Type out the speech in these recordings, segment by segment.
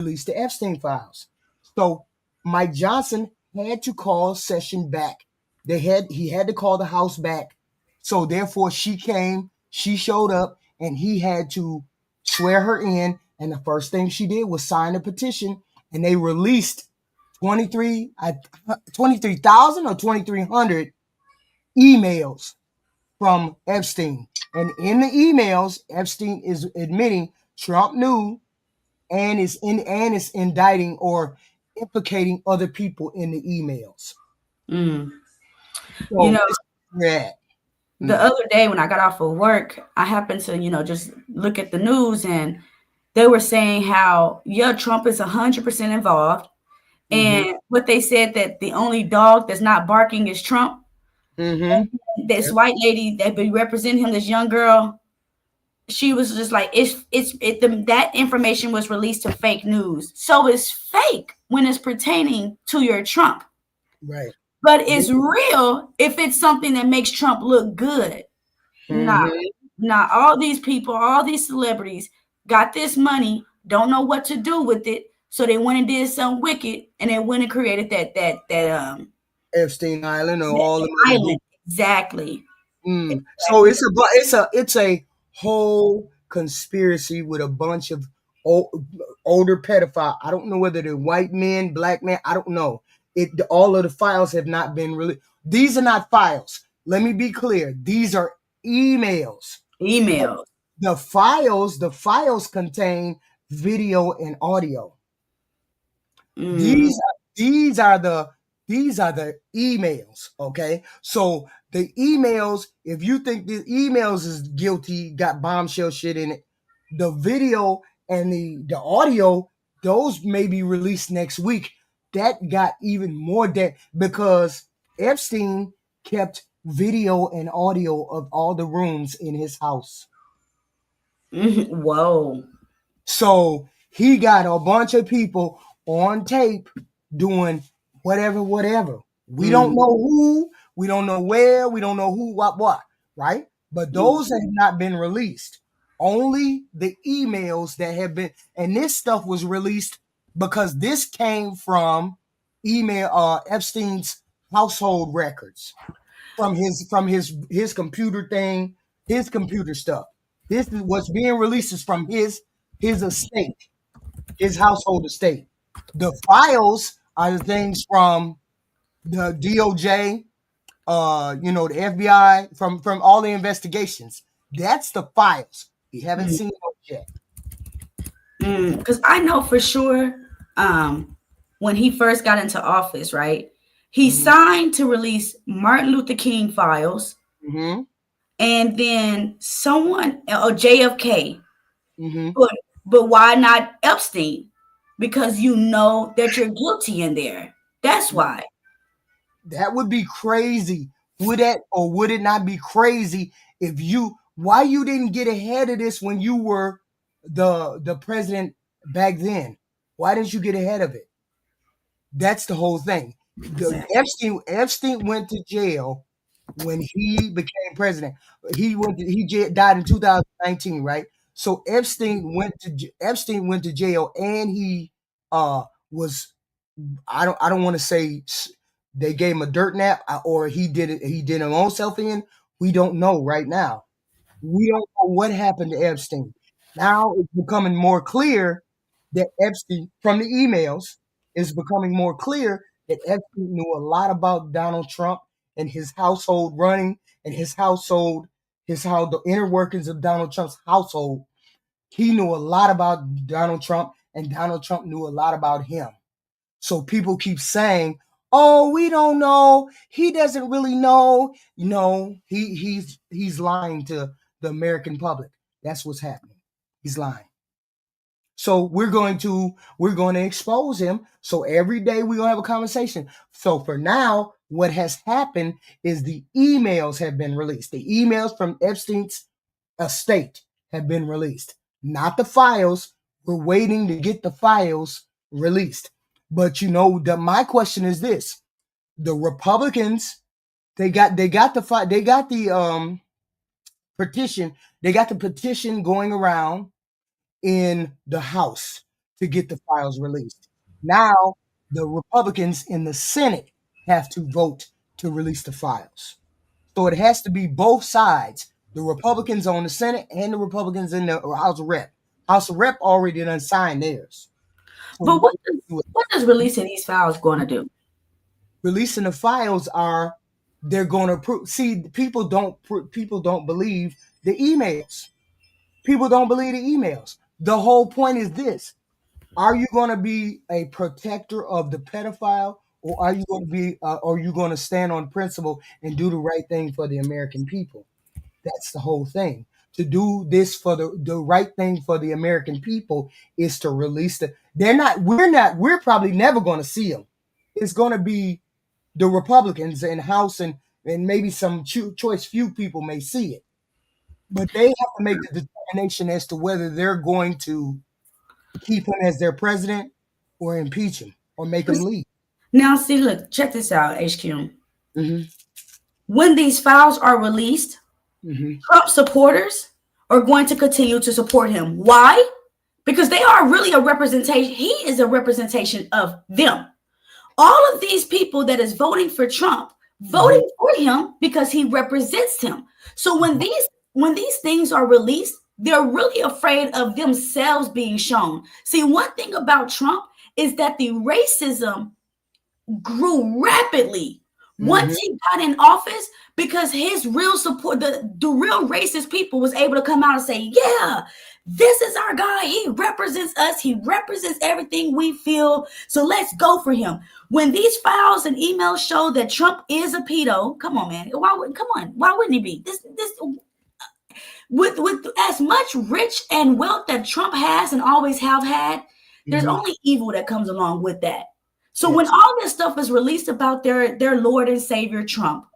released the Epstein files. So Mike Johnson had to call Session back. He had to call the House back. So therefore she came, she showed up, and he had to swear her in. And the first thing she did was sign a petition, and they released 23,000 or 2,300 emails from Epstein. And in the emails, Epstein is admitting Trump knew and is indicting or implicating other people in the emails. Mm. You So know, this is that. the other day when I got off of work, I happened to, just look at the news, and they were saying how, yeah, Trump is 100% involved. Mm-hmm. And what they said, that the only dog that's not barking is Trump. Mm-hmm. This white lady that be representing him, this young girl, she was just like, that information was released to fake news. So it's fake when it's pertaining to your Trump. Right. But it's real if it's something that makes Trump look good. Nah, all these people, all these celebrities got this money, don't know what to do with it, so they went and did something wicked, and they went and created that Epstein Island or all the island. Exactly. So it's a whole conspiracy with a bunch of older pedophile. I don't know whether they're white men, black men. I don't know. All of the files have not been released. These are not files. Let me be clear. These are emails. Emails. The files contain video and audio. These are the emails. Okay, so the emails, if you think the emails is guilty, got bombshell shit in it, the video and the audio, those may be released next week. That got even more dead because Epstein kept video and audio of all the rooms in his house. Whoa. So he got a bunch of people on tape doing whatever. We don't know who, we don't know where, we don't know who, what, right? But those have not been released. Only the emails that have been, and this stuff was released because this came from Epstein's household records, from his computer thing, his computer stuff. This is what's being released is from his estate, his household estate. The files are the things from the DOJ, the FBI, from all the investigations. That's the files. We haven't seen those yet. Because I know for sure, when he first got into office, right, he signed to release Martin Luther King files, and then someone, or JFK. But why not Epstein? Because you know that you're guilty in there. That's why. That would be crazy. Would it not be crazy if why you didn't get ahead of this when you were the president back then? Why didn't you get ahead of it? That's the whole thing. Epstein went to jail when he became president. He died in 2019, right? So Epstein went to jail, and he was, I don't want to say they gave him a dirt nap or he did his own self in. We don't know right now. We don't know what happened to Epstein. Now it's becoming more clear that Epstein, from the emails, is becoming more clear that Epstein knew a lot about Donald Trump and his household running, and the inner workings of Donald Trump's household. He knew a lot about Donald Trump, and Donald Trump knew a lot about him. So people keep saying, "Oh, we don't know. He doesn't really know." No, he's lying to the American public. That's what's happening. He's lying. So we're going to expose him. So every day we're gonna have a conversation. So for now, what has happened is the emails have been released. The emails from Epstein's estate have been released, not the files. We're waiting to get the files released. But my question is this: the Republicans, they got the petition. They got the petition going around in the House to get the files released. Now, the Republicans in the Senate have to vote to release the files. So it has to be both sides, the Republicans on the Senate and the Republicans in the House of Rep. House of Rep already done signed theirs. So But what does releasing these files going to do? Releasing the files are, they're going to prove. See, people don't believe the emails. People don't believe the emails. The whole point is this: are you going to be a protector of the pedophile, or are you going to be, are you going to stand on principle and do the right thing for the American people? That's the whole thing. To do this for the right thing for the American people is to release the. We're probably never going to see them. It's going to be the Republicans in House, and maybe some choice few people may see it. But they have to make the determination as to whether they're going to keep him as their president or impeach him or make him leave. Now, see, look, check this out, HQ. Mm-hmm. When these files are released, Trump supporters are going to continue to support him. Why? Because they are really a representation. He is a representation of them. All of these people that is voting for Trump, voting for him because he represents him. So when these things are released, they're really afraid of themselves being shown. See, one thing about Trump is that the racism grew rapidly once he got in office, because his real support, the real racist people was able to come out and say, yeah, this is our guy. He represents us. He represents everything we feel. So let's go for him. When these files and emails show that Trump is a pedo, come on, man. Why wouldn't he be? This with as much rich and wealth that Trump has and always have had, there's only evil that comes along with that. So when all this stuff is released about their Lord and Savior Trump,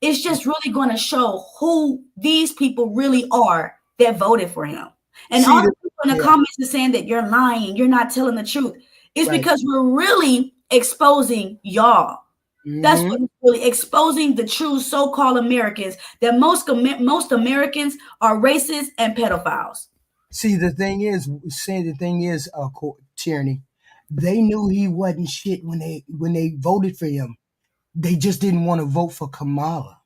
it's just really going to show who these people really are that voted for him. And all the people in the comments are saying that you're lying, you're not telling the truth. It's because we're really exposing y'all. That's what it's really exposing, the true so-called Americans, that most Americans are racist and pedophiles. See, the thing is, Tierney, they knew he wasn't shit when they voted for him. They just didn't want to vote for Pamela.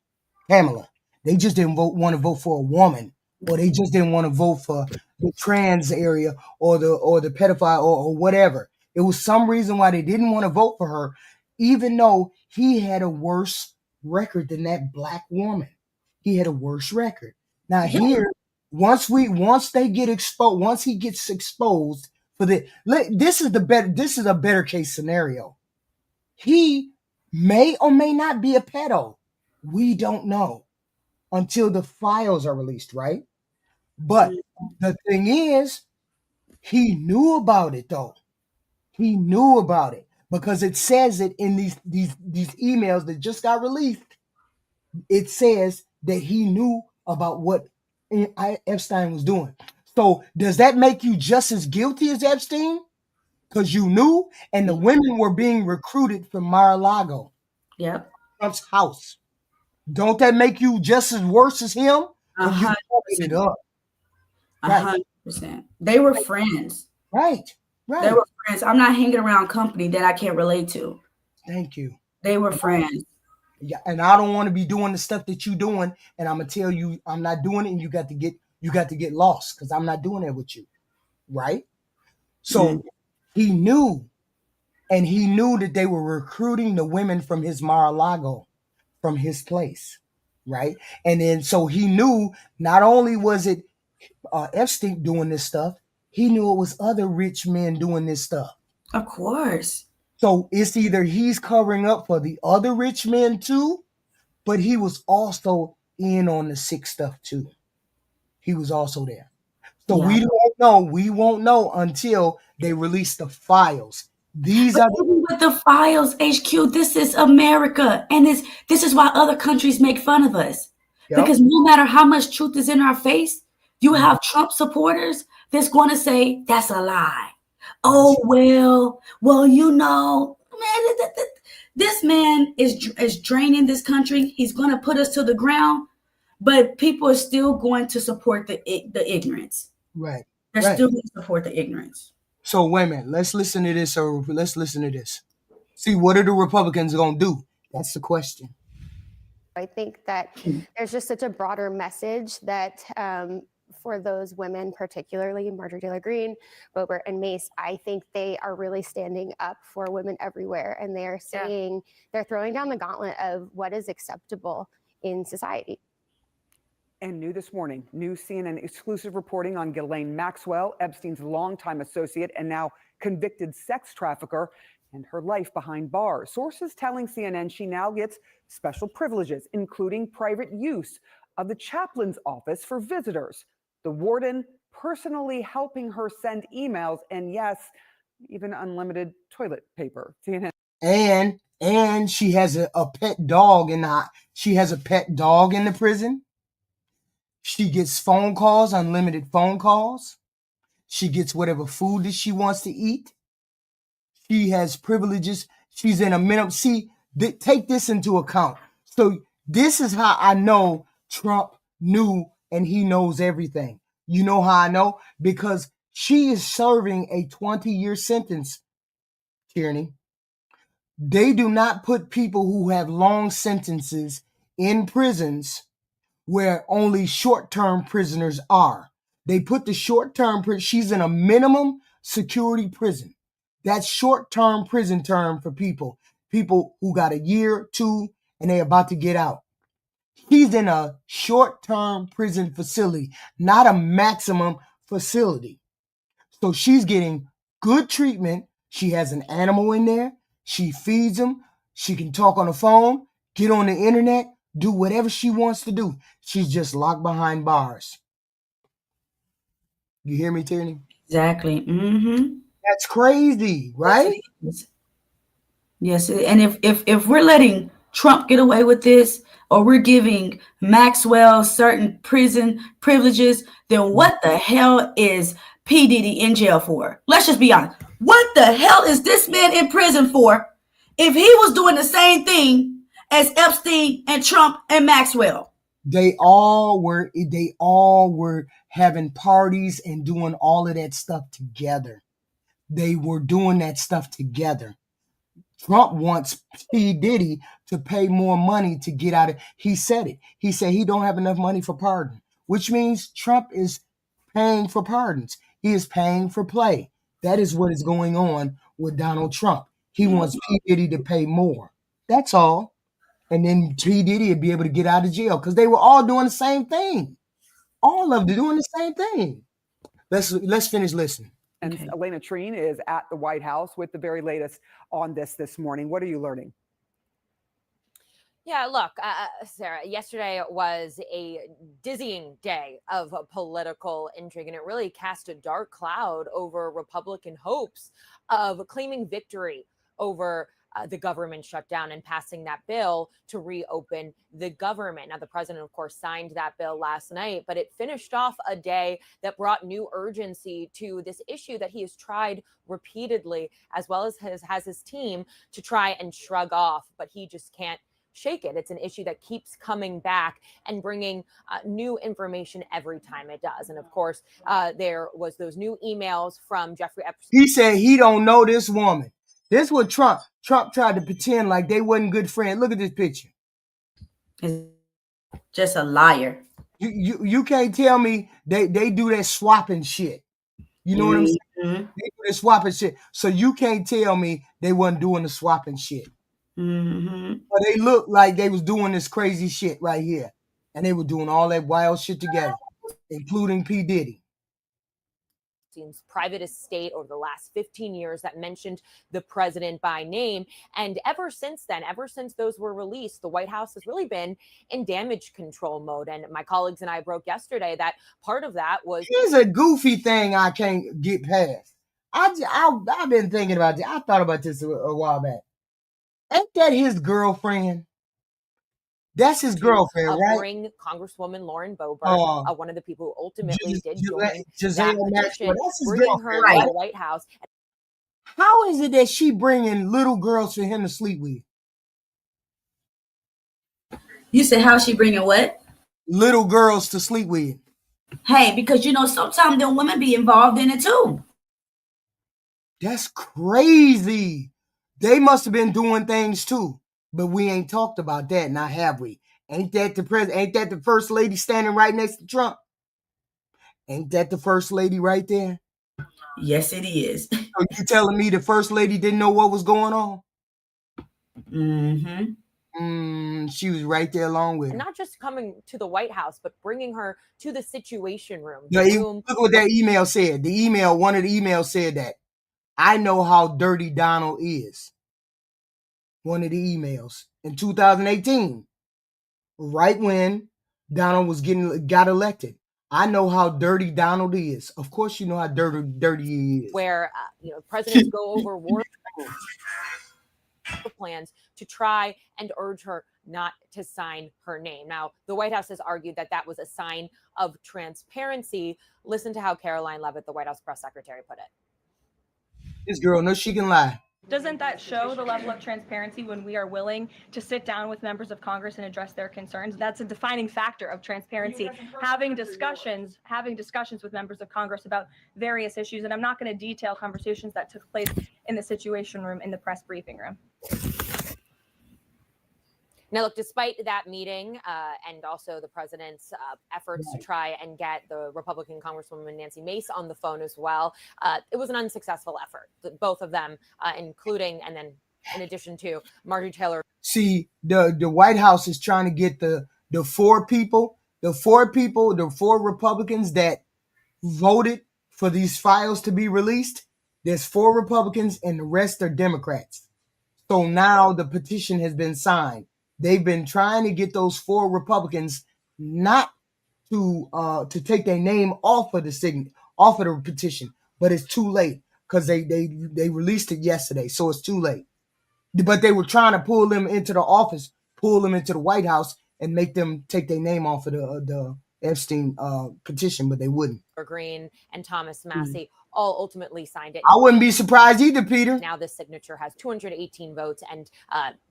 They just didn't want to vote for a woman, or they just didn't want to vote for the trans area or the pedophile or whatever. It was some reason why they didn't want to vote for her, even though he had a worse record than that black woman. He had a worse record. Now here, once he gets exposed for this is a better case scenario. He may or may not be a pedo. We don't know until the files are released, right? But the thing is, he knew about it though. He knew about it because it says it in these emails that just got released. It says that he knew about what Epstein was doing. So does that make you just as guilty as Epstein? Because you knew, and the women were being recruited from Mar-a-Lago. Yep. Trump's house. Don't that make you just as worse as him? 100%. It up. 100%. They were friends. Right. They were friends. I'm not hanging around company that I can't relate to. Thank you. They were friends. Yeah, and I don't want to be doing the stuff that you're doing, and I'm gonna tell you I'm not doing it, and you got to get lost because I'm not doing it with you, right? So he knew, and he knew that they were recruiting the women from his Mar-a-Lago, from his place, right? And then so he knew not only was it Epstein doing this stuff, he knew it was other rich men doing this stuff. Of course. So it's either he's covering up for the other rich men too, but he was also in on the sick stuff too. He was also there. So we don't know. We won't know until they release the files. These are with the files, HQ. This is America, and this is why other countries make fun of us. Yep. Because no matter how much truth is in our face, you have Trump supporters that's going to say that's a lie. Oh, well, you know, man, this man is draining this country. He's going to put us to the ground, but people are still going to support the ignorance. Right. They're still going to support the ignorance. So wait a minute. Let's listen to this. Or let's listen to this. See, what are the Republicans going to do? That's the question. I think that there's just such a broader message that for those women, particularly Marjorie Taylor Greene, Boebert, and Mace, I think they are really standing up for women everywhere. And they're saying, they're throwing down the gauntlet of what is acceptable in society. And new this morning, new CNN exclusive reporting on Ghislaine Maxwell, Epstein's longtime associate and now convicted sex trafficker, and her life behind bars. Sources telling CNN she now gets special privileges, including private use of the chaplain's office for visitors, the warden personally helping her send emails, and yes, even unlimited toilet paper. CNN. And she has a pet dog in the prison. She gets phone calls, unlimited phone calls. She gets whatever food that she wants to eat. She has privileges. She's in a minimum. See, take this into account. So this is how I know Trump knew and he knows everything. You know how I know? Because she is serving a 20-year sentence, Tierney. They do not put people who have long sentences in prisons where only short-term prisoners are. They put the short-term, she's in a minimum security prison. That's short-term prison term for people who got a year, 2, and they're about to get out. He's in a short-term prison facility, not a maximum facility. So she's getting good treatment. She has an animal in there. She feeds him. She can talk on the phone, get on the internet, do whatever she wants to do. She's just locked behind bars. You hear me, Tierney? Exactly. Mm-hmm. That's crazy, right? Yes, and if we're letting Trump get away with this, or we're giving Maxwell certain prison privileges, then what the hell is P. Diddy in jail for? Let's just be honest. What the hell is this man in prison for if he was doing the same thing as Epstein and Trump and Maxwell? They all were having parties and doing all of that stuff together. They were doing that stuff together. Trump wants P. Diddy to pay more money to get out of. He said it. He said he don't have enough money for pardon, which means Trump is paying for pardons. He is paying for play. That is what is going on with Donald Trump. He wants P. Diddy to pay more. That's all. And then P. Diddy would be able to get out of jail because they were all doing the same thing. All of them doing the same thing. Let's finish listening. And okay. Elena Treen is at the White House with the very latest on this morning. What are you learning? Yeah, look, Sarah, yesterday was a dizzying day of political intrigue, and it really cast a dark cloud over Republican hopes of claiming victory over the government shutdown and passing that bill to reopen the government. Now, the president, of course, signed that bill last night, but it finished off a day that brought new urgency to this issue that he has tried repeatedly, as well as has his team, to try and shrug off, but he just can't shake it. It's an issue that keeps coming back and bringing new information every time it does. And of course, there was those new emails from Jeffrey Epstein. He said he don't know this woman. This is what Trump tried to pretend like they wasn't good friends. Look at this picture. Just a liar. You can't tell me they do that swapping shit. You know what I'm saying? They do that swapping shit. So you can't tell me they wasn't doing the swapping shit. But they looked like they was doing this crazy shit right here. And they were doing all that wild shit together, including P. Diddy. Private estate over the last 15 years that mentioned the president by name. And ever since then, ever since those were released, the White House has really been in damage control mode. And my colleagues and I broke yesterday that part of that was... Here's a goofy thing I can't get past. I've been thinking about this. I thought about this a while back. Ain't that his girlfriend? That's his girlfriend, right? Bring Congresswoman Lauren Boebert, one of the people who ultimately did join that petition, bringing her to the White House. How is it that she bringing little girls for him to sleep with? You said how she bringing what? Little girls to sleep with. Hey, because sometimes them women be involved in it too. That's crazy. They must have been doing things too, but we ain't talked about that, now have we? Ain't that the president? Ain't that the first lady standing right next to Trump? Ain't that the first lady right there? Yes, it is. So you telling me the first lady didn't know what was going on? She was right there along with And him. not just coming to the White House, but bringing her to the Situation Room. Yeah, look what that email said. One of the emails said that. I know how dirty Donald is. One of the emails in 2018, right when Donald got elected. I know how dirty Donald is. Of course, you know how dirty he is. Where presidents go over war plans to try and urge her not to sign her name. Now, the White House has argued that that was a sign of transparency. Listen to how Caroline Leavitt, the White House press secretary, put it. This girl knows she can lie. Doesn't that show the level of transparency when we are willing to sit down with members of Congress and address their concerns? That's a defining factor of transparency, having discussions with members of Congress about various issues. And I'm not going to detail conversations that took place in the Situation Room, in the press briefing room. Now, look, despite that meeting and also the president's efforts to try and get the Republican Congresswoman Nancy Mace on the phone as well, it was an unsuccessful effort. Both of them, including and then in addition to Marjorie Taylor. See, the White House is trying to get the four Republicans that voted for these files to be released. There's 4 Republicans and the rest are Democrats. So now the petition has been signed. They've been trying to get those 4 Republicans not to take their name off of the petition, but it's too late because they released it yesterday, so it's too late. But they were trying to pull them into the office, pull them into the White House, and make them take their name off of the Epstein petition, but they wouldn't. Green and Thomas Massie all ultimately signed it. I wouldn't be surprised either, Peter. Now this signature has 218 votes, and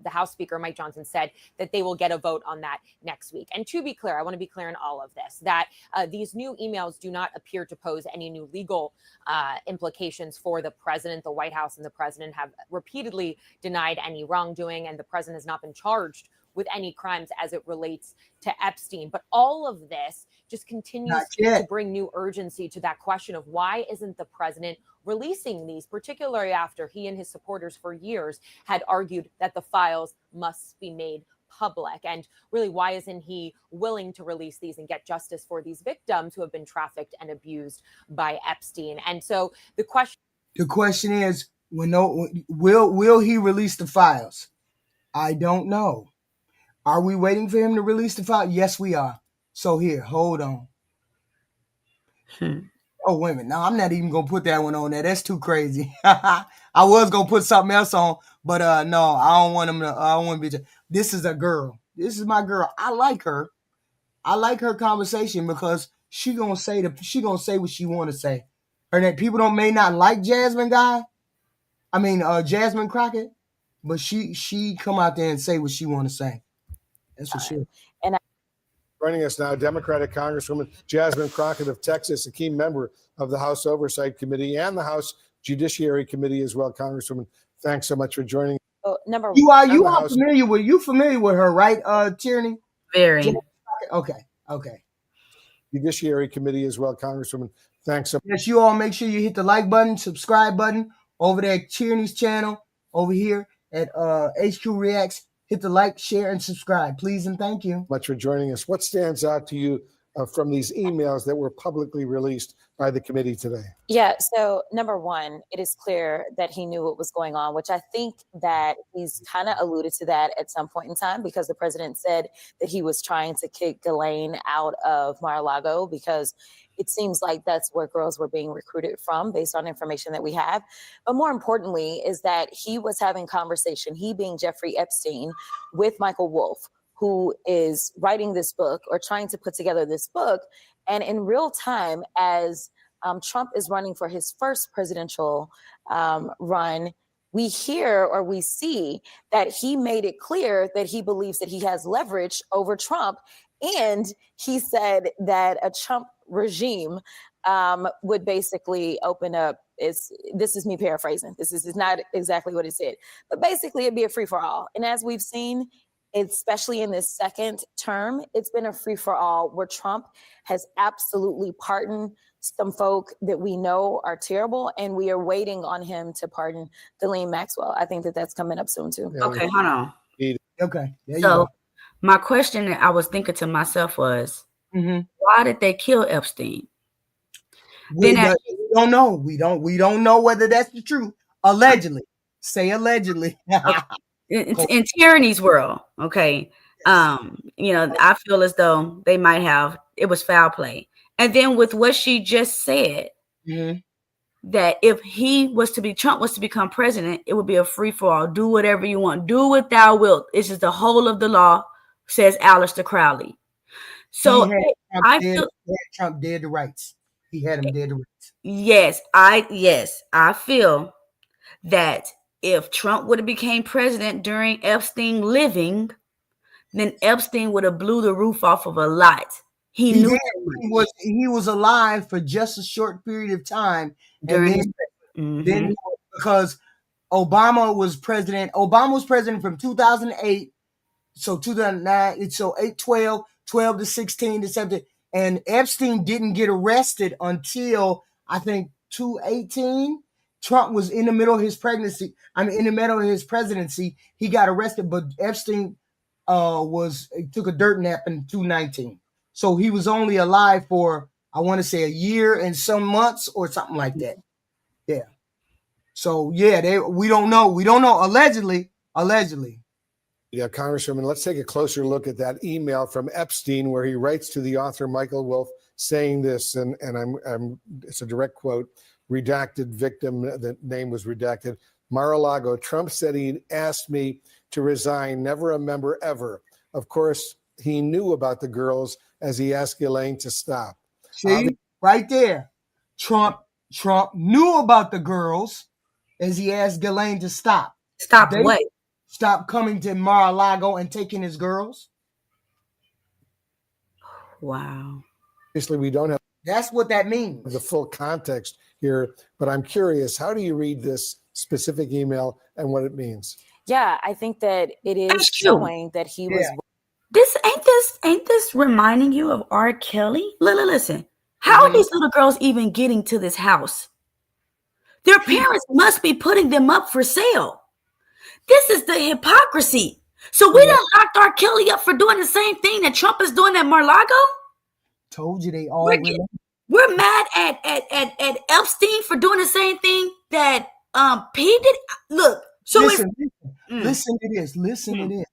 the House Speaker, Mike Johnson, said that they will get a vote on that next week. And to be clear, I want to be clear in all of this, that these new emails do not appear to pose any new legal implications for the president. The White House and the president have repeatedly denied any wrongdoing, and the president has not been charged with any crimes as it relates to Epstein. But all of this just continues to bring new urgency to that question of why isn't the president releasing these, particularly after he and his supporters for years had argued that the files must be made public. And really, why isn't he willing to release these and get justice for these victims who have been trafficked and abused by Epstein? And so the question is, will he release the files? I don't know. Are we waiting for him to release the file? Yes, we are. So here, hold on. Oh, wait a minute. No, I'm not even going to put that one on there. That's too crazy. I was going to put something else on, but no, I don't want him to. I don't want to be. This is a girl. This is my girl. I like her. I like her conversation because she gonna say what she want to say. Her that people may not like Jasmine Crockett, but she come out there and say what she want to say. That's for sure. Joining us now, Democratic Congresswoman Jasmine Crockett of Texas, a key member of the House Oversight Committee and the House Judiciary Committee as well. Congresswoman, thanks so much for joining. So, you are familiar with her, right, Tierney? Very. Okay. Judiciary Committee as well, Congresswoman. Thanks so much. Yes, you all make sure you hit the like button, subscribe button over there at Tierney's channel over here at HQ Reacts. Hit the like, share, and subscribe, please, and thank you. Much for joining us. What stands out to you from these emails that were publicly released by the committee today? Yeah, so number one, it is clear that he knew what was going on, which I think that he's kind of alluded to that at some point in time, because the president said that he was trying to kick Ghislaine out of Mar-a-Lago because it seems like that's where girls were being recruited from based on information that we have. But more importantly is that he was having conversation, he being Jeffrey Epstein, with Michael Wolff, who is writing this book or trying to put together this book. And in real time, as Trump is running for his first presidential run, we hear or we see that he made it clear that he believes that he has leverage over Trump. And he said that a Trump regime would basically open up this is me paraphrasing. This is not exactly what it said, but basically it'd be a free for all. And as we've seen, especially in this second term, it's been a free for all where Trump has absolutely pardoned some folk that we know are terrible, and we are waiting on him to pardon Ghislaine Maxwell. I think that that's coming up soon too. Yeah, Okay, hold on. Okay. There you So go. my question that I was thinking to myself was, Mhm. why did they kill Epstein? We Then at- don't know. We don't know whether that's the truth. Allegedly. Say allegedly. It's in tyranny's world, okay. I feel as though they might have, it was foul play. And then with what she just said, Mhm. that if Trump was to become president, it would be a free for all. Do whatever you want. Do what thou wilt. It's just the whole of the law, says Aleister Crowley. So He had I Trump feel, Trump dead to rights. He had him dead to rights. yes, I feel that if Trump would have became president during Epstein living, then Epstein would have blew the roof off of a lot. He knew did. He was alive for just a short period of time, during and then because Obama was president. Obama was president from 2008, so 2009. So 12 to 16 to 17, and Epstein didn't get arrested until I think 2018. Trump was in the middle of his pregnancy. In the middle of his presidency, he got arrested, but Epstein took a dirt nap in 2019. So he was only alive for, I want to say, a year and some months or something like that. Yeah. So yeah, we don't know. We don't know. Allegedly. Yeah, Congresswoman, let's take a closer look at that email from Epstein where he writes to the author Michael Wolff saying this, and it's a direct quote, redacted victim, the name was redacted. Mar-a-Lago, Trump said he'd asked me to resign, never a member ever. Of course, he knew about the girls as he asked Ghislaine to stop. See, right there. Trump knew about the girls as he asked Ghislaine to stop. Stop what? Stop coming to Mar-a-Lago and taking his girls. Wow. Obviously, we don't have That's what that means. the full context here, but I'm curious, how do you read this specific email and what it means? Yeah, I think that it is Thank you. showing that he was Ain't this reminding you of R. Kelly? Listen, how are these little girls even getting to this house? Their parents must be putting them up for sale. This is the hypocrisy. So we done locked R. Kelly up for doing the same thing that Trump is doing at Mar-a-Lago? Told you they all We're mad at Epstein for doing the same thing that P did. Look, so listen to this. Listen to this.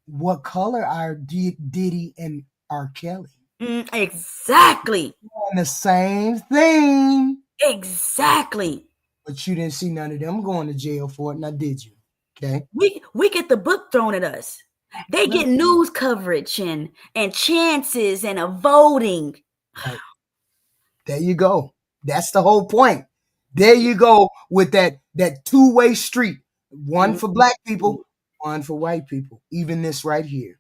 What color are Diddy and R. Kelly? Exactly. On the same thing. Exactly. But you didn't see none of them going to jail for it, now did you? Okay. We get the book thrown at us. They get news coverage and chances and a voting. Right. There you go. That's the whole point. There you go with that two-way street. One for black people, one for white people. Even this right here.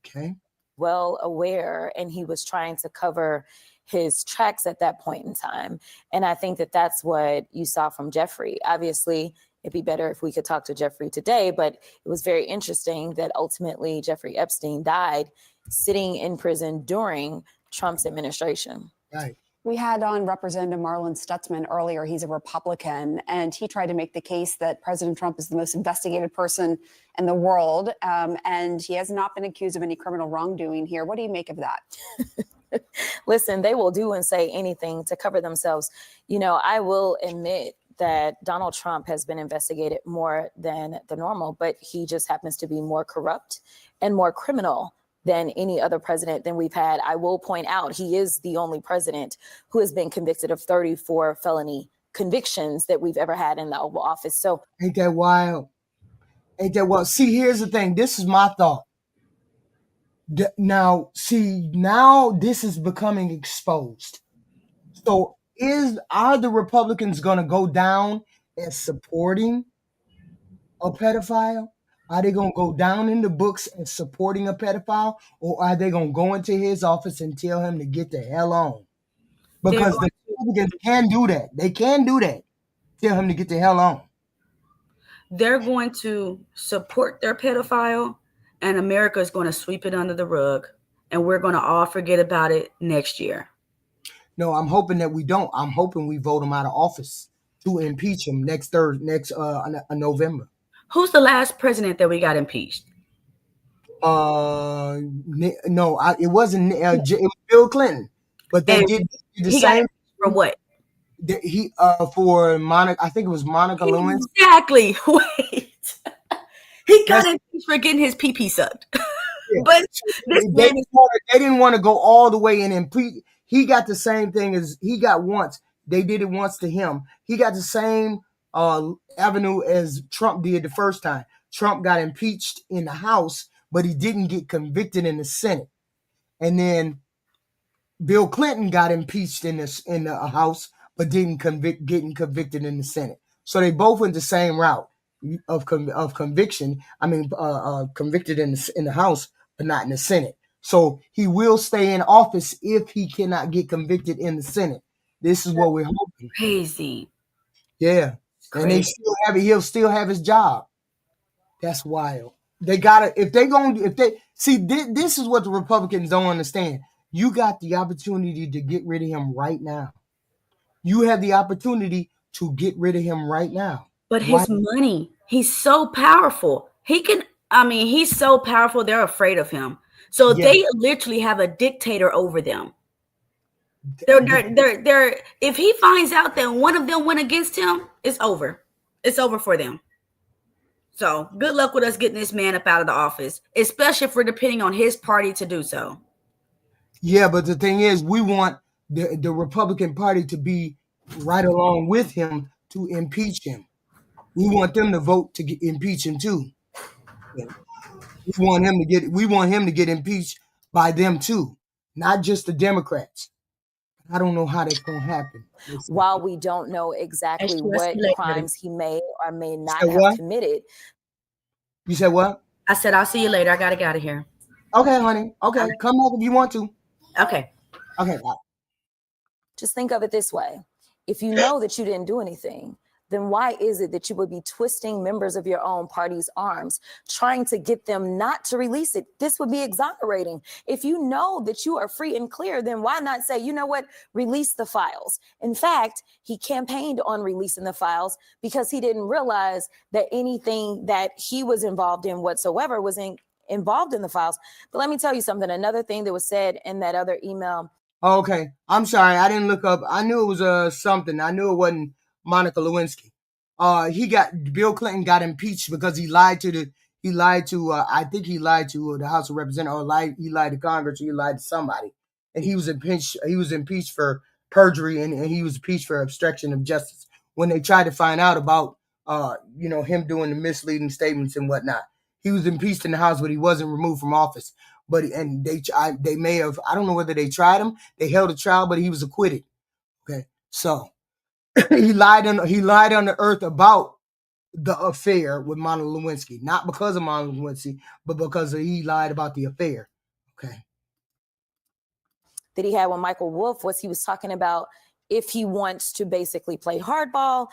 Okay. well aware, and he was trying to cover his tracks at that point in time. And I think that that's what you saw from Jeffrey. Obviously, it'd be better if we could talk to Jeffrey today, but it was very interesting that ultimately Jeffrey Epstein died sitting in prison during Trump's administration. Right. We had on Representative Marlon Stutzman earlier. He's a Republican, and he tried to make the case that President Trump is the most investigated person in the world, and he has not been accused of any criminal wrongdoing here. What do you make of that? Listen, they will do and say anything to cover themselves. You know, I will admit that Donald Trump has been investigated more than the normal, but he just happens to be more corrupt and more criminal than any other president than we've had. I will point out he is the only president who has been convicted of 34 felony convictions that we've ever had in the Oval Office. So ain't that wild? Ain't that wild? See, here's the thing. This is my thought. Now this is becoming exposed. So are the Republicans going to go down as supporting a pedophile? Are they going to go down in the books as supporting a pedophile? Or are they going to go into his office and tell him to get the hell on? Because the two Republicans can do that. They can do that. Tell him to get the hell on. They're going to support their pedophile, and America is going to sweep it under the rug, and we're going to all forget about it next year. No, I'm hoping that we don't. I'm hoping we vote him out of office to impeach him next November. Who's the last president that we got impeached? No, it wasn't. It was Bill Clinton, but they And did the he got same. impeached for what? For Monica, I think it was Monica Lewinsky. Exactly. Wait. He got impeached for getting his pee-pee sucked. Yeah. But this They man, didn't want to go all the way and impeach. He got the same thing as he got once. They did it once to him. He got the same avenue as Trump did the first time. Trump got impeached in the House, but he didn't get convicted in the Senate. And then Bill Clinton got impeached in the House, but didn't getting convicted in the Senate. So they both went the same route of conviction. I mean, convicted in the House, but not in the Senate. So he will stay in office if he cannot get convicted in the Senate. This is what we're hoping. crazy. Yeah, and they still have it. He'll still have his job. That's wild. They gotta see. This is what the Republicans don't understand. You got the opportunity to get rid of him right now. You have the opportunity to get rid of him right now. But his money, he's so powerful. He's so powerful, they're afraid of him. So they literally have a dictator over them. They're if he finds out that one of them went against him, it's over. It's over for them. So good luck with us getting this man up out of the office, especially if we're depending on his party to do so. Yeah, but the thing is, we want the Republican Party to be right along with him to impeach him. We want them to vote to impeach him too. Yeah. We want him to get impeached by them too, not just the Democrats. I don't know how that's going to happen. While we don't know exactly what crimes he may or may not what? have committed. You said what? I said, I'll see you later. I got to get out of here. Okay, honey. Okay, come back if you want to. Okay. Okay, bye. Just think of it this way. If you know that you didn't do anything, then why is it that you would be twisting members of your own party's arms, trying to get them not to release it? This would be exonerating. If you know that you are free and clear, then why not say, you know what, release the files? In fact, he campaigned on releasing the files because he didn't realize that anything that he was involved in whatsoever was involved in the files. But let me tell you something. Another thing that was said in that other email. Okay, I'm sorry. I didn't look up. I knew it was something. I knew it wasn't Monica Lewinsky. Bill Clinton got impeached because he lied to I think he lied to the House of Representatives, or he lied to Congress, or he lied to somebody. And he was impeached for perjury, and he was impeached for obstruction of justice when they tried to find out about him doing the misleading statements and whatnot. He was impeached in the House, but he wasn't removed from office. But they may have, I don't know whether they tried him. They held a trial, but he was acquitted. Okay, so he lied on the earth about the affair with Monica Lewinsky, not because of Monica Lewinsky, but because he lied about the affair. Okay. That he had with Michael Wolff was he was talking about if he wants to basically play hardball,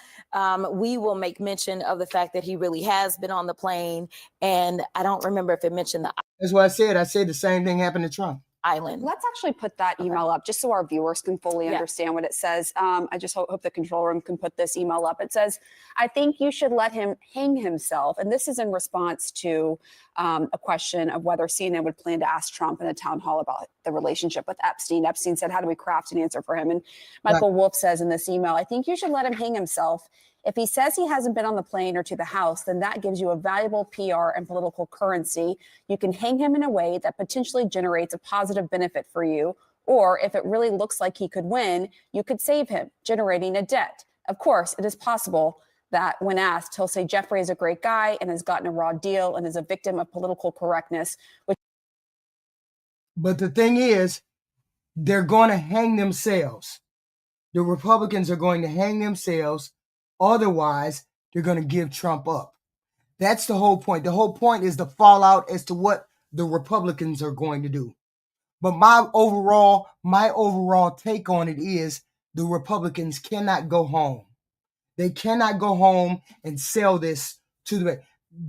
we will make mention of the fact that he really has been on the plane. And I don't remember if it mentioned the That's what I said. I said the same thing happened to Trump. Island. Let's actually put that email up just so our viewers can fully understand what it says. I just hope the control room can put this email up. It says, I think you should let him hang himself. And this is in response to a question of whether CNN would plan to ask Trump in a town hall about the relationship with Epstein. Epstein said, how do we craft an answer for him? And Michael Wolff says in this email, I think you should let him hang himself. If he says he hasn't been on the plane or to the House, then that gives you a valuable PR and political currency. You can hang him in a way that potentially generates a positive benefit for you. Or if it really looks like he could win, you could save him, generating a debt. Of course, it is possible that when asked, he'll say Jeffrey is a great guy and has gotten a raw deal and is a victim of political correctness. But the thing is, they're going to hang themselves. The Republicans are going to hang themselves. Otherwise, they're going to give Trump up. That's the whole point. The whole point is the fallout as to what the Republicans are going to do. But my overall take on it is the Republicans cannot go home. They cannot go home and sell this to the base.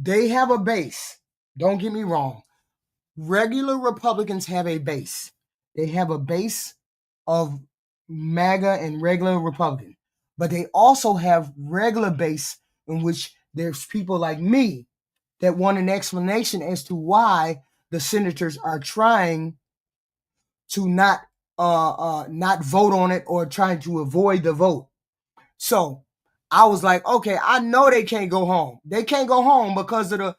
They have a base. Don't get me wrong. Regular Republicans have a base. They have a base of MAGA and regular Republican. But they also have regular base in which there's people like me that want an explanation as to why the senators are trying to not vote on it or trying to avoid the vote. So I was like, okay, I know they can't go home. They can't go home because of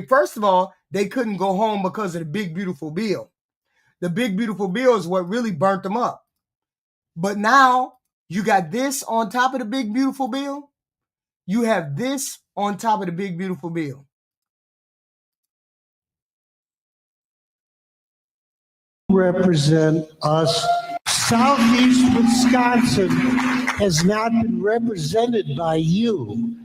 first of all, they couldn't go home because of the big, beautiful bill. The big, beautiful bill is what really burnt them up. But now you got this on top of the big, beautiful bill. You have this on top of the big, beautiful bill. Represent us. Southeast Wisconsin has not been represented by you.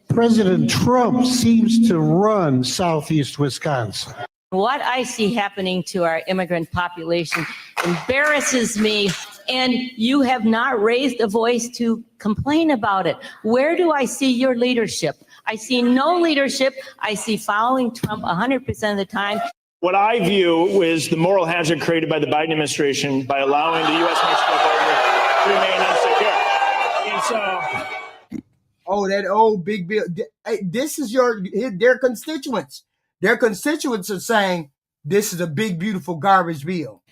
President Trump seems to run Southeast Wisconsin. What I see happening to our immigrant population embarrasses me, and you have not raised a voice to complain about it. Where do I see your leadership? I see no leadership. I see following Trump 100% of the time. What I view is the moral hazard created by the Biden administration by allowing the U.S.-Mexico border to remain insecure. And so, oh, that old big bill. This is their constituents. Their constituents are saying this is a big, beautiful garbage bill.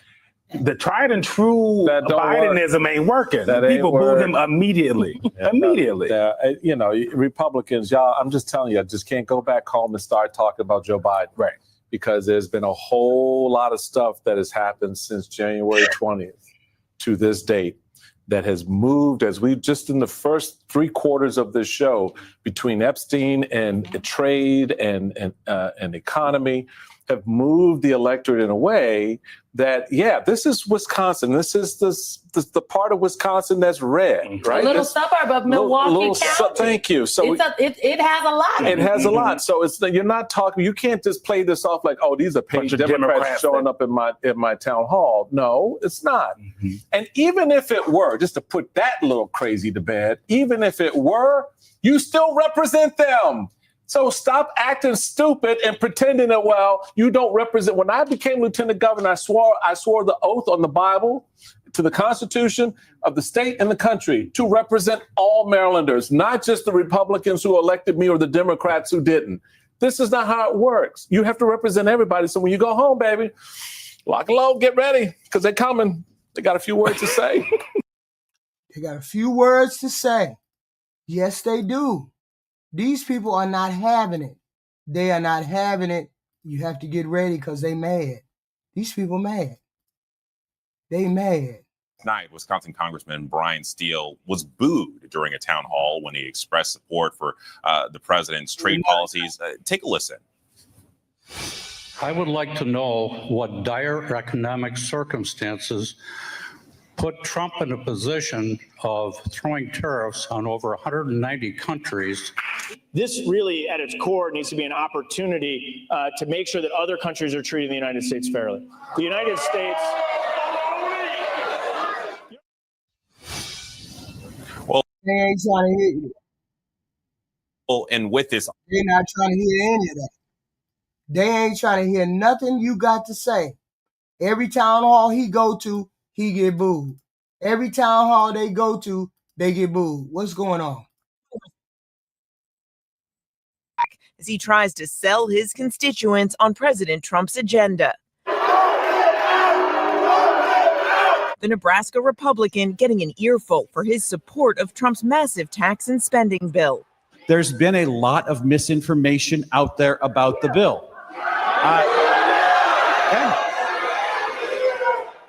The tried and true Bidenism ain't working. People booed him immediately. Immediately. You know, Republicans, y'all, I'm just telling you, I just can't go back home and start talking about Joe Biden. Right. Because there's been a whole lot of stuff that has happened since January 20th to this date that has moved, as we just in the first 3 quarters of this show, between Epstein and trade and economy, have moved the electorate in a way that, yeah, this is Wisconsin. This is the part of Wisconsin that's red, right? A little suburb of Milwaukee County. Thank you. So it has a lot. It has a lot. So you're not talking. You can't just play this off like, oh, these are paid Democrats showing up in my town hall. No, it's not. Mm-hmm. And even if it were, just to put that little crazy to bed, even if it were, you still represent them. So stop acting stupid and pretending that, well, you don't represent. When I became lieutenant governor, I swore the oath on the Bible, to the Constitution of the state and the country, to represent all Marylanders, not just the Republicans who elected me or the Democrats who didn't. This is not how it works. You have to represent everybody. So when you go home, baby, lock and load, get ready, because they're coming. They got a few words to say. They got a few words to say. Yes, they do. These people are not having it. They are not having it. You have to get ready because they mad. These people mad. They mad. Tonight, Wisconsin Congressman Brian Steele was booed during a town hall when he expressed support for the president's trade policies. Take a listen. I would like to know what dire economic circumstances put Trump in a position of throwing tariffs on over 190 countries. this really, at its core, needs to be an opportunity to make sure that other countries are treating the United States fairly. The United States. Well, they ain't trying to hear you. Well, and with this, they're not trying to hear any of that. They ain't trying to hear nothing you got to say. Every town hall he go to, he get booed. Every town hall they go to, they get booed. What's going on? As he tries to sell his constituents on President Trump's agenda. The Nebraska Republican getting an earful for his support of Trump's massive tax and spending bill. There's been a lot of misinformation out there about the bill.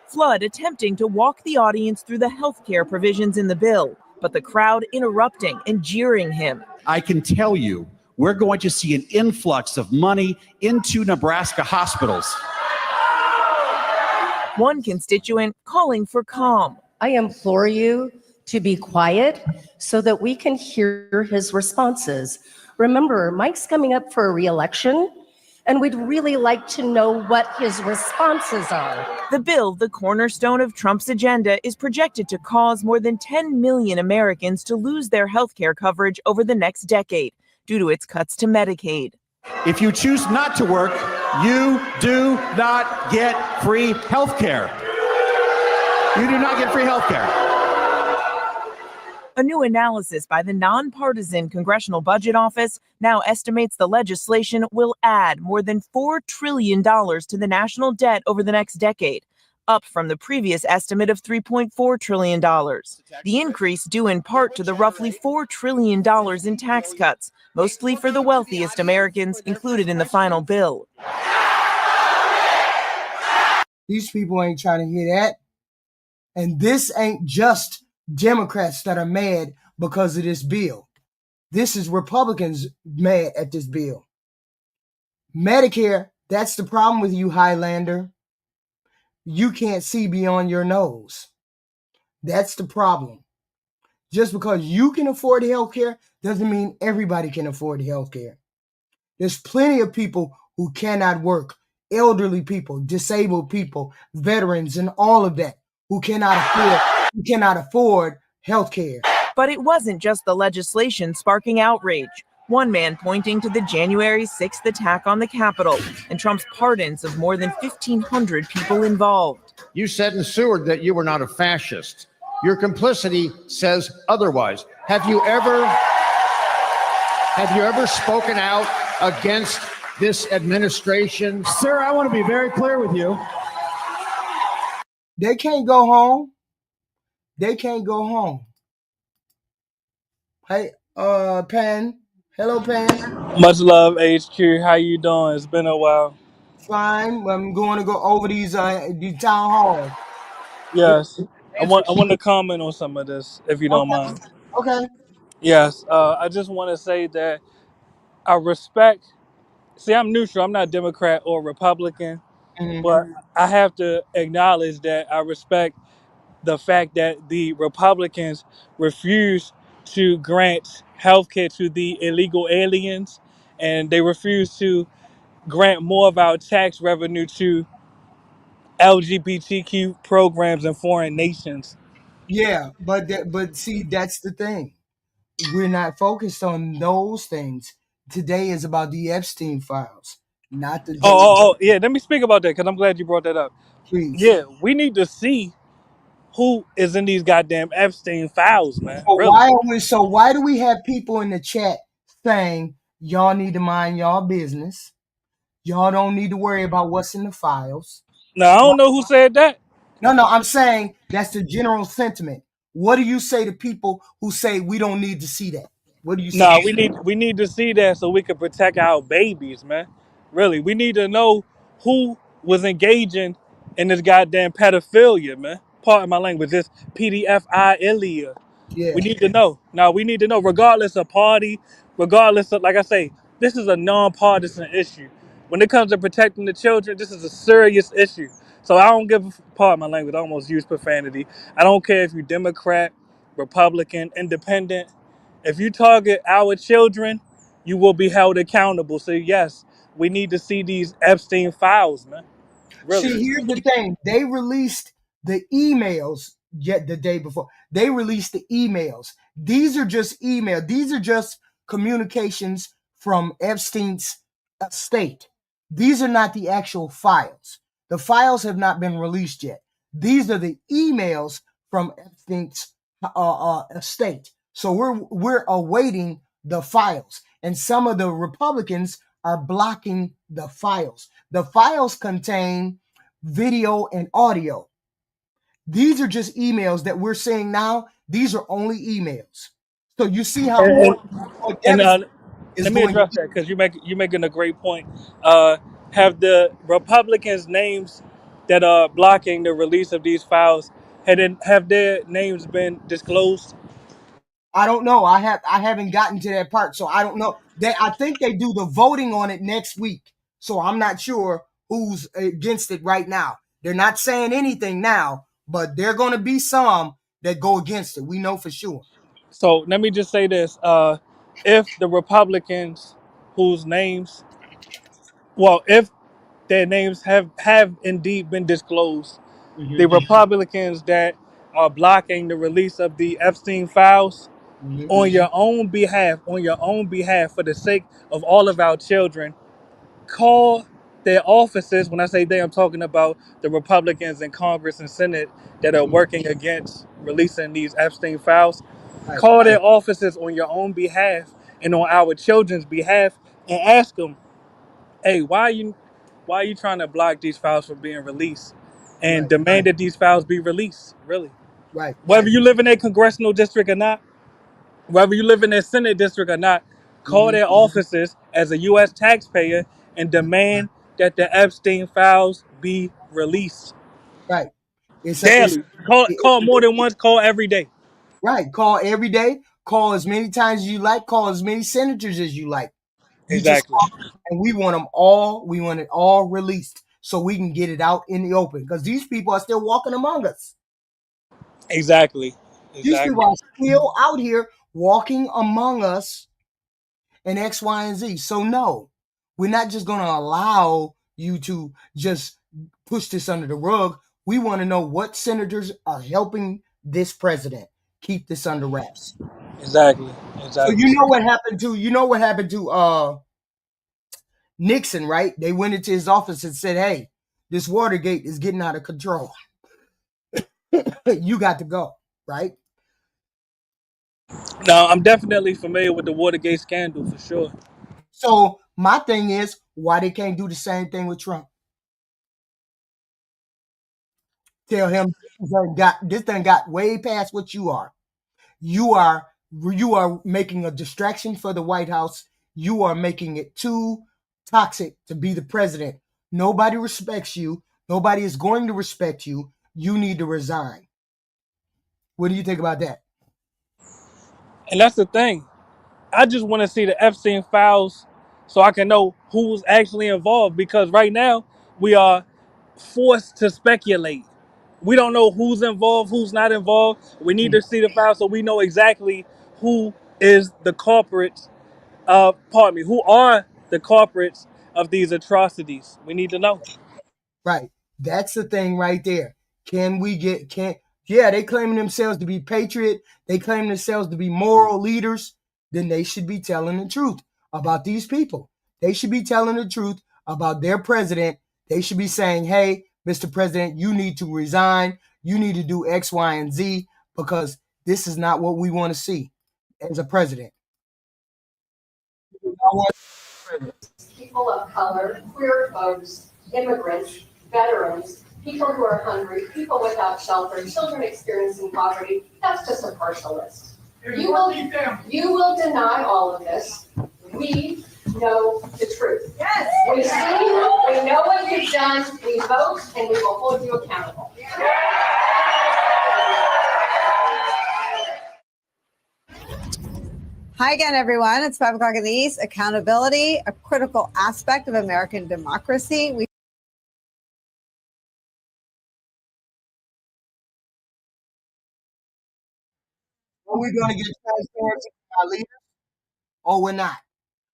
Flood attempting to walk the audience through the health care provisions in the bill, but the crowd interrupting and jeering him. I can tell you, we're going to see an influx of money into Nebraska hospitals. One constituent calling for calm. I implore you to be quiet so that we can hear his responses. Remember, Mike's coming up for a re-election, And we'd really like to know what his responses are. The bill, the cornerstone of Trump's agenda, is projected to cause more than 10 million Americans to lose their health care coverage over the next decade due to its cuts to Medicaid. If you choose not to work, you do not get free health care. You do not get free health care. A new analysis by the nonpartisan Congressional Budget Office now estimates the legislation will add more than $4 trillion to the national debt over the next decade, up from the previous estimate of $3.4 trillion. The increase due in part to the roughly $4 trillion in tax cuts, mostly for the wealthiest Americans, included in the final bill. These people ain't trying to hear that. And this ain't just Democrats that are mad because of this bill. This is Republicans mad at this bill. Medicare, that's the problem with you, Highlander. You can't see beyond your nose. That's the problem. Just because you can afford health care doesn't mean everybody can afford health care. There's plenty of people who cannot work, elderly people, disabled people, veterans, and all of that who cannot afford health care. But it wasn't just the legislation sparking outrage. One man pointing to the January 6th attack on the Capitol and Trump's pardons of more than 1,500 people involved. You said in Seward that you were not a fascist. Your complicity says otherwise. Have you ever spoken out against this administration? Sir, I want to be very clear with you. They can't go home. They can't go home. Hey, Penn. Hello, Penn. Much love, HQ. How you doing? It's been a while. Fine. I'm going to go over these town halls. Yes. I want to comment on some of this, if you don't mind. Okay. Yes. I just want to say that I respect. See, I'm neutral. I'm not Democrat or Republican, but I have to acknowledge that I respect the fact that the Republicans refuse to grant health care to the illegal aliens, and they refuse to grant more of our tax revenue to LGBTQ programs in foreign nations. Yeah, but see, that's the thing. We're not focused on those things. Today is about the Epstein files, not the. Yeah. Let me speak about that because I'm glad you brought that up. Please. Yeah, we need to see who is in these goddamn Epstein files, man. So Really. why do we have people in the chat saying y'all need to mind y'all business? Y'all don't need to worry about what's in the files. Now I don't know who said that. No, I'm saying that's the general sentiment. What do you say to people who say we don't need to see that? What do you say? No, we need to see that so we can protect our babies, man. Really, we need to know who was engaging in this goddamn pedophilia, man. Pardon my language, this pedophilia. Yeah. We need to know. Now we need to know, regardless of party, regardless of, like I say, this is a non-partisan issue. When it comes to protecting the children, this is a serious issue. So I don't pardon my language, I almost use profanity. I don't care if you're Democrat, Republican, Independent. If you target our children, you will be held accountable. So yes, we need to see these Epstein files, man. Really. See, here's the thing. They released the emails yet the day before. They released the emails. These are just emails. These are just communications from Epstein's estate. These are not the actual files. The files have not been released yet. These are the emails from Epstein's estate. So we're awaiting the files. And some of the Republicans are blocking the files. The files contain video and audio. These are just emails that we're seeing now. These are only emails. So you see how let me address that because you're making a great point. Have the Republicans' names that are blocking the release of these files, have their names been disclosed? I don't know. I haven't gotten to that part, so I don't know. I think they do the voting on it next week. So I'm not sure who's against it right now. They're not saying anything now, but there are going to be some that go against it. We know for sure. So let me just say this. If the Republicans whose names well, if their names have indeed been disclosed, the Republicans that are blocking the release of the Epstein files, on your own behalf, for the sake of all of our children, call their offices. When I say they, I'm talking about the Republicans in Congress and Senate that are working against releasing these Epstein files. Call their offices on your own behalf and on our children's behalf and ask them, hey, why are you trying to block these files from being released? And demand that these files be released, really. Right. Whether you live in a congressional district or not, whether you live in a Senate district or not, call their offices as a U.S. taxpayer and demand that the Epstein files be released. Right. It's daily. Call more than once. Call every day. Right. Call every day. Call as many times as you like. Call as many senators as you like. Exactly. And we want them all. We want it all released so we can get it out in the open, because these people are still walking among us. Exactly. These people are still out here walking among us in X, Y, and Z. So no, we're not just going to allow you to just push this under the rug. We want to know what senators are helping this president keep this under wraps. Exactly. So you know what happened to Nixon, right? They went into his office and said, hey, this Watergate is getting out of control. You got to go, right? No, I'm definitely familiar with the Watergate scandal for sure. So my thing is, why they can't do the same thing with Trump? Tell him this thing got way past what you are. You are making a distraction for the White House. You are making it too toxic to be the president. Nobody respects you. Nobody is going to respect you. You need to resign. What do you think about that? And that's the thing. I just want to see the Epstein files so I can know who's actually involved, because right now we are forced to speculate. We don't know who's involved, who's not involved. We need to see the files so we know exactly who is the culprits. Who are the culprits of these atrocities? We need to know. Right. That's the thing right there. They claiming themselves to be patriot. They claim themselves to be moral leaders. Then they should be telling the truth about these people. They should be telling the truth about their president. They should be saying, hey, Mr. President, you need to resign. You need to do X, Y, and Z, because this is not what we want to see as a president. People of color, queer folks, immigrants, veterans, people who are hungry, people without shelter, children experiencing poverty. That's just a partial list. You will deny all of this. We know the truth. Yes. We see, we know what you've done, we vote, and we will hold you accountable. Hi again, everyone. It's 5 o'clock in the East. Accountability, a critical aspect of American democracy. Are we going to get transparency from our leaders, or we're not?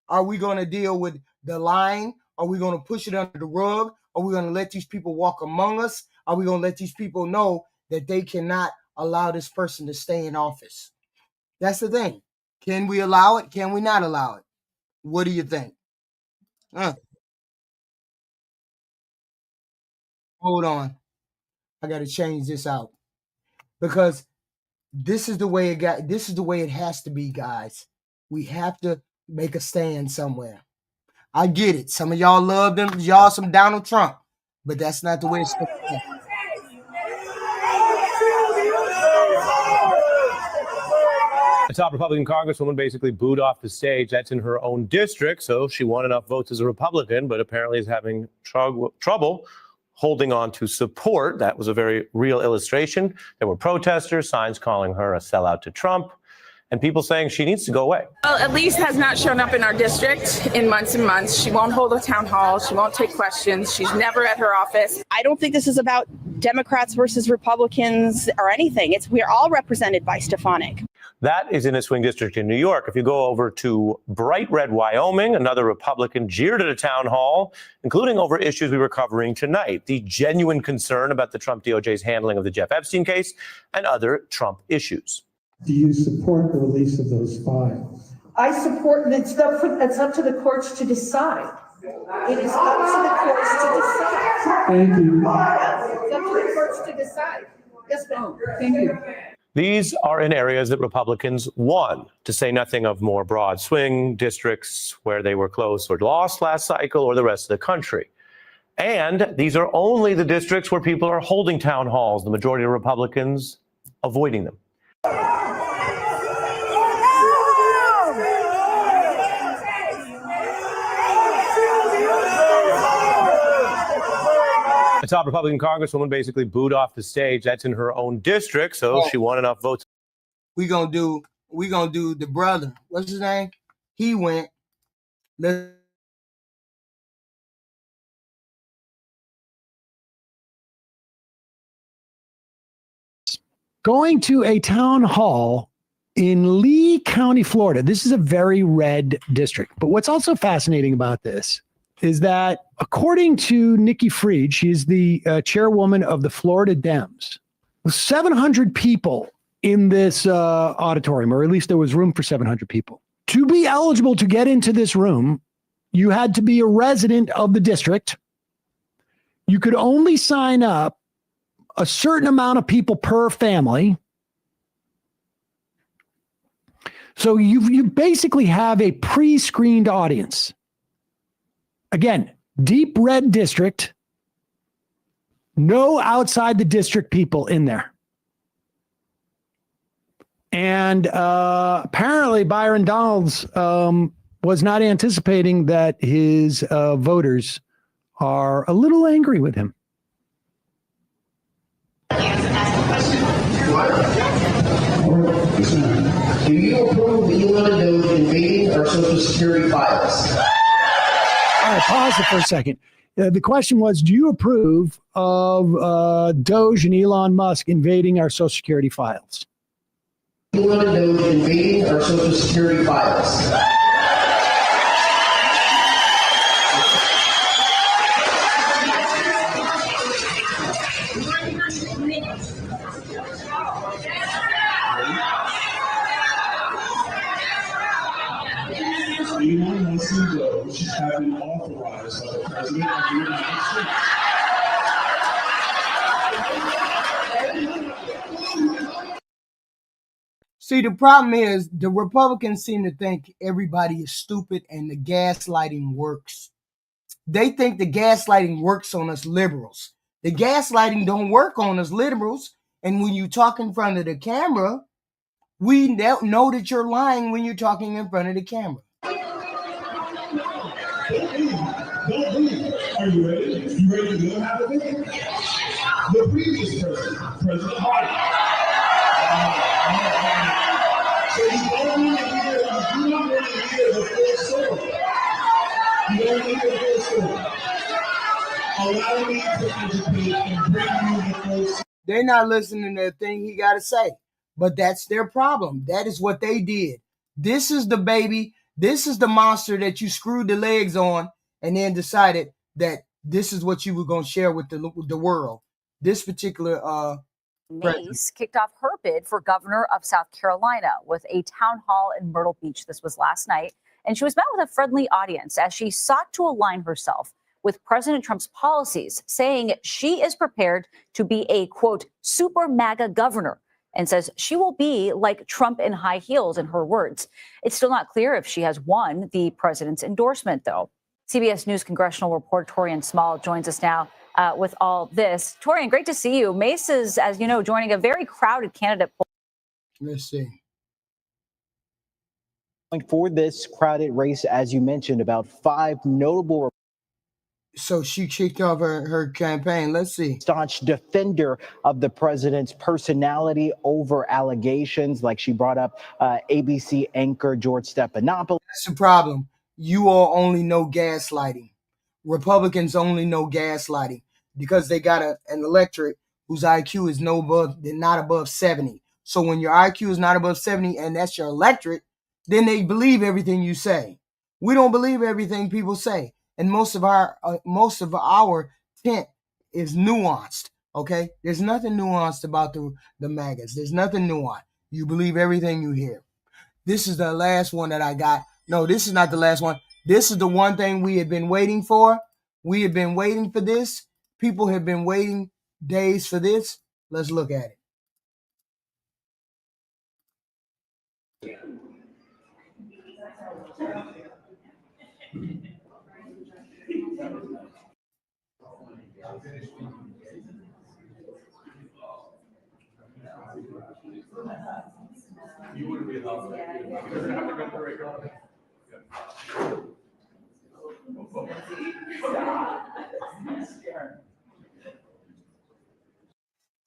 Are we going to deal with the lying? Are we going to push it under the rug? Are we going to let these people walk among us? Are we going to let these people know that they cannot allow this person to stay in office? That's the thing. Can we allow it? Can we not allow it? What do you think? Hold on. I got to change this out, because this is the way it has to be, guys. We have to make a stand somewhere. I get it. Some of y'all love them. Y'all some Donald Trump, but that's not the way it's supposed to be. The top Republican congresswoman basically booed off the stage. That's in her own district, so she won enough votes as a Republican, but apparently is having trouble holding on to support. That was a very real illustration. There were protesters, signs calling her a sellout to Trump, and people saying she needs to go away. Well, Elise has not shown up in our district in months and months. She won't hold a town hall. She won't take questions. She's never at her office. I don't think this is about Democrats versus Republicans or anything. We're all represented by Stefanik. That is in a swing district in New York. If you go over to bright red Wyoming, another Republican jeered at a town hall, including over issues we were covering tonight, the genuine concern about the Trump DOJ's handling of the Jeff Epstein case and other Trump issues. Do you support the release of those files? I support, it's up to the courts to decide. It is up to the courts to decide. Thank you. It's up to the courts to decide. Yes, ma'am. Thank you. These are in areas that Republicans won, to say nothing of more broad swing districts where they were close or lost last cycle, or the rest of the country. And these are only the districts where people are holding town halls, the majority of Republicans avoiding them. A top Republican congresswoman basically booed off the stage. That's in her own district, so she won enough votes. We gonna do the brother. What's his name? He went. Going to a town hall in Lee County, Florida. This is a very red district. But what's also fascinating about this is that according to Nikki Fried, she's the chairwoman of the Florida Dems, 700 people in this auditorium, or at least there was room for 700 people. To be eligible to get into this room, you had to be a resident of the district. You could only sign up a certain amount of people per family. So you basically have a pre-screened audience. Again, deep red district, no outside the district people in there. And apparently Byron Donalds was not anticipating that his voters are a little angry with him. Do you approve Elon and Doge invading our Social Security files? All right, pause it for a second. The question was, do you approve of Doge and Elon Musk invading our Social Security files? Elon and Doge invading our Social Security files. Elon Musk and Doge have been authorized by the President of the United States. See, the problem is the Republicans seem to think everybody is stupid and the gaslighting works. They think the gaslighting works on us liberals. The gaslighting don't work on us liberals. And when you talk in front of the camera, we know that you're lying when you're talking in front of the camera. Are you ready? You ready to know how to do it? The previous person, President Biden. So you don't need to hear the full story. You don't need the full story. Allow me to educate and bring you the full story. They're not listening to the thing he got to say. But that's their problem. That is what they did. This is the baby. This is the monster that you screwed the legs on and then decided that this is what you were going to share with the world. This particular Mace kicked off her bid for governor of South Carolina with a town hall in Myrtle Beach. This was last night. And she was met with a friendly audience as she sought to align herself with President Trump's policies, saying she is prepared to be a, quote, super MAGA governor, and says she will be like Trump in high heels, in her words. It's still not clear if she has won the president's endorsement, though. CBS News congressional reporter Torian Small joins us now with all this. Torian, great to see you. Mace is, as you know, joining a very crowded candidate pool. Let's see. For this crowded race, as you mentioned, about 5 notable. So she kicked off her campaign. Let's see. Staunch defender of the president's personality over allegations, like she brought up ABC anchor George Stephanopoulos. That's the problem. You all only know gaslighting. Republicans only know gaslighting because they got an electorate whose IQ is not above 70. So when your IQ is not above 70 and that's your electorate, then they believe everything you say. We don't believe everything people say. And most of our tent is nuanced. Okay, there's nothing nuanced about the MAGAs. There's nothing nuanced. You believe everything you hear. This is the last one that I got. No, this is not the last one. This is the one thing we have been waiting for. We have been waiting for this. People have been waiting days for this. Let's look at it.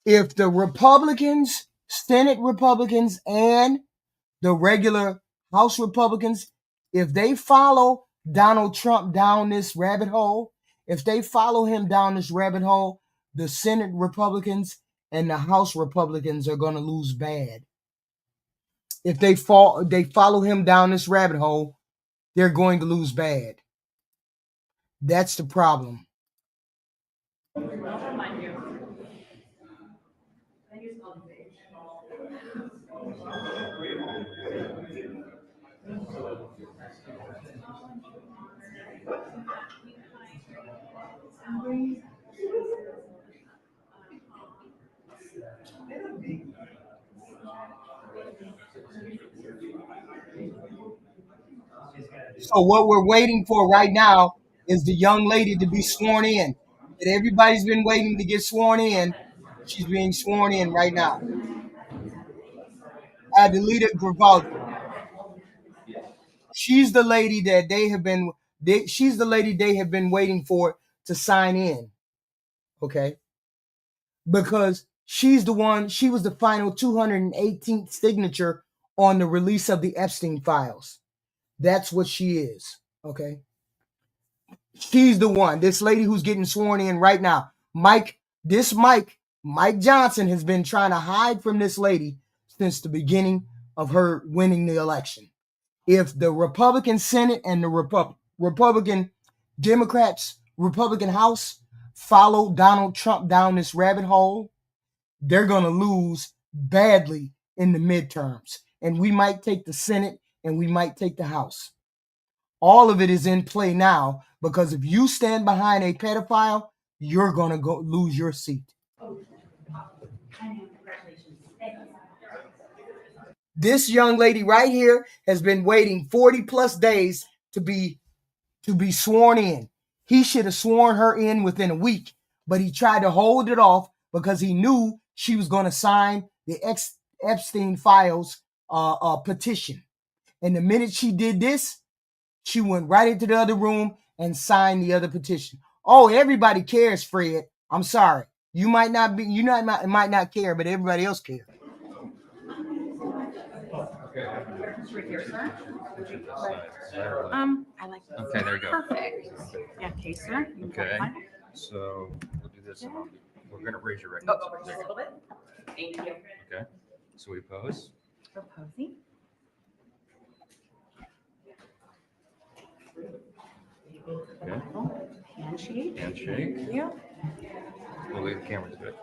If the Republicans, Senate Republicans, and the regular House Republicans, if they follow Donald Trump down this rabbit hole, if they follow him down this rabbit hole, the Senate Republicans and the House Republicans are going to lose bad. If they follow him down this rabbit hole, they're going to lose bad. That's the problem. So what we're waiting for right now is the young lady to be sworn in. And everybody's been waiting to get sworn in. She's being sworn in right now. Adelita Grimaldi. She's the lady that she's the lady they have been waiting for to sign in. Okay? Because she's the one, she was the final 218th signature on the release of the Epstein files. That's what she is. Okay? She's the one, this lady who's getting sworn in right now. Mike Johnson has been trying to hide from this lady since the beginning of her winning the election. If the Republican Senate and the Republican Democrats, Republican House follow Donald Trump down this rabbit hole, they're going to lose badly in the midterms. And we might take the Senate and we might take the House. All of it is in play now because if you stand behind a pedophile, you're going to go lose your seat. This young lady right here has been waiting 40 plus days to be sworn in. He should have sworn her in within a week, but he tried to hold it off because he knew she was going to sign the Epstein files petition. And the minute she did this, she went right into the other room and signed the other petition. Oh, everybody cares, Fred. I'm sorry. You might not care, but everybody else cares. I like that. Okay, there you go. Perfect. Yeah, okay, sir. You can Okay, find it. so we'll do this. We're going to raise your right Oh, hand. just a little bit. Thank you. Okay, so we pose. Proposing. Okay, Handshake. handshake. Yeah. We'll leave the camera to it.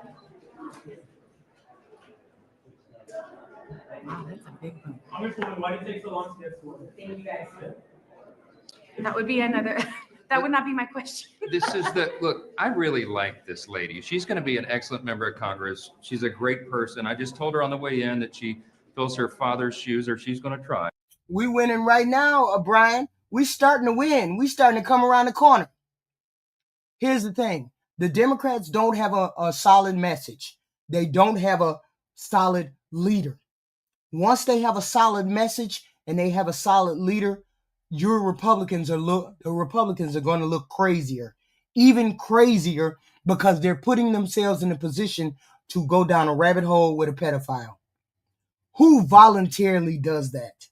Wow, that's a big one. Why did it take so long to get sworn? Thank you guys. That would be another, that would not be my question. This is look, I really like this lady. She's going to be an excellent member of Congress. She's a great person. I just told her on the way in that she fills her father's shoes, or she's going to try. We winning right now, Brian. We starting to win. We starting to come around the corner. Here's the thing. The Democrats don't have a solid message. They don't have a solid leader. Once they have a solid message and they have a solid leader, the Republicans are going to look crazier, even crazier, because they're putting themselves in a position to go down a rabbit hole with a pedophile. Who voluntarily does that?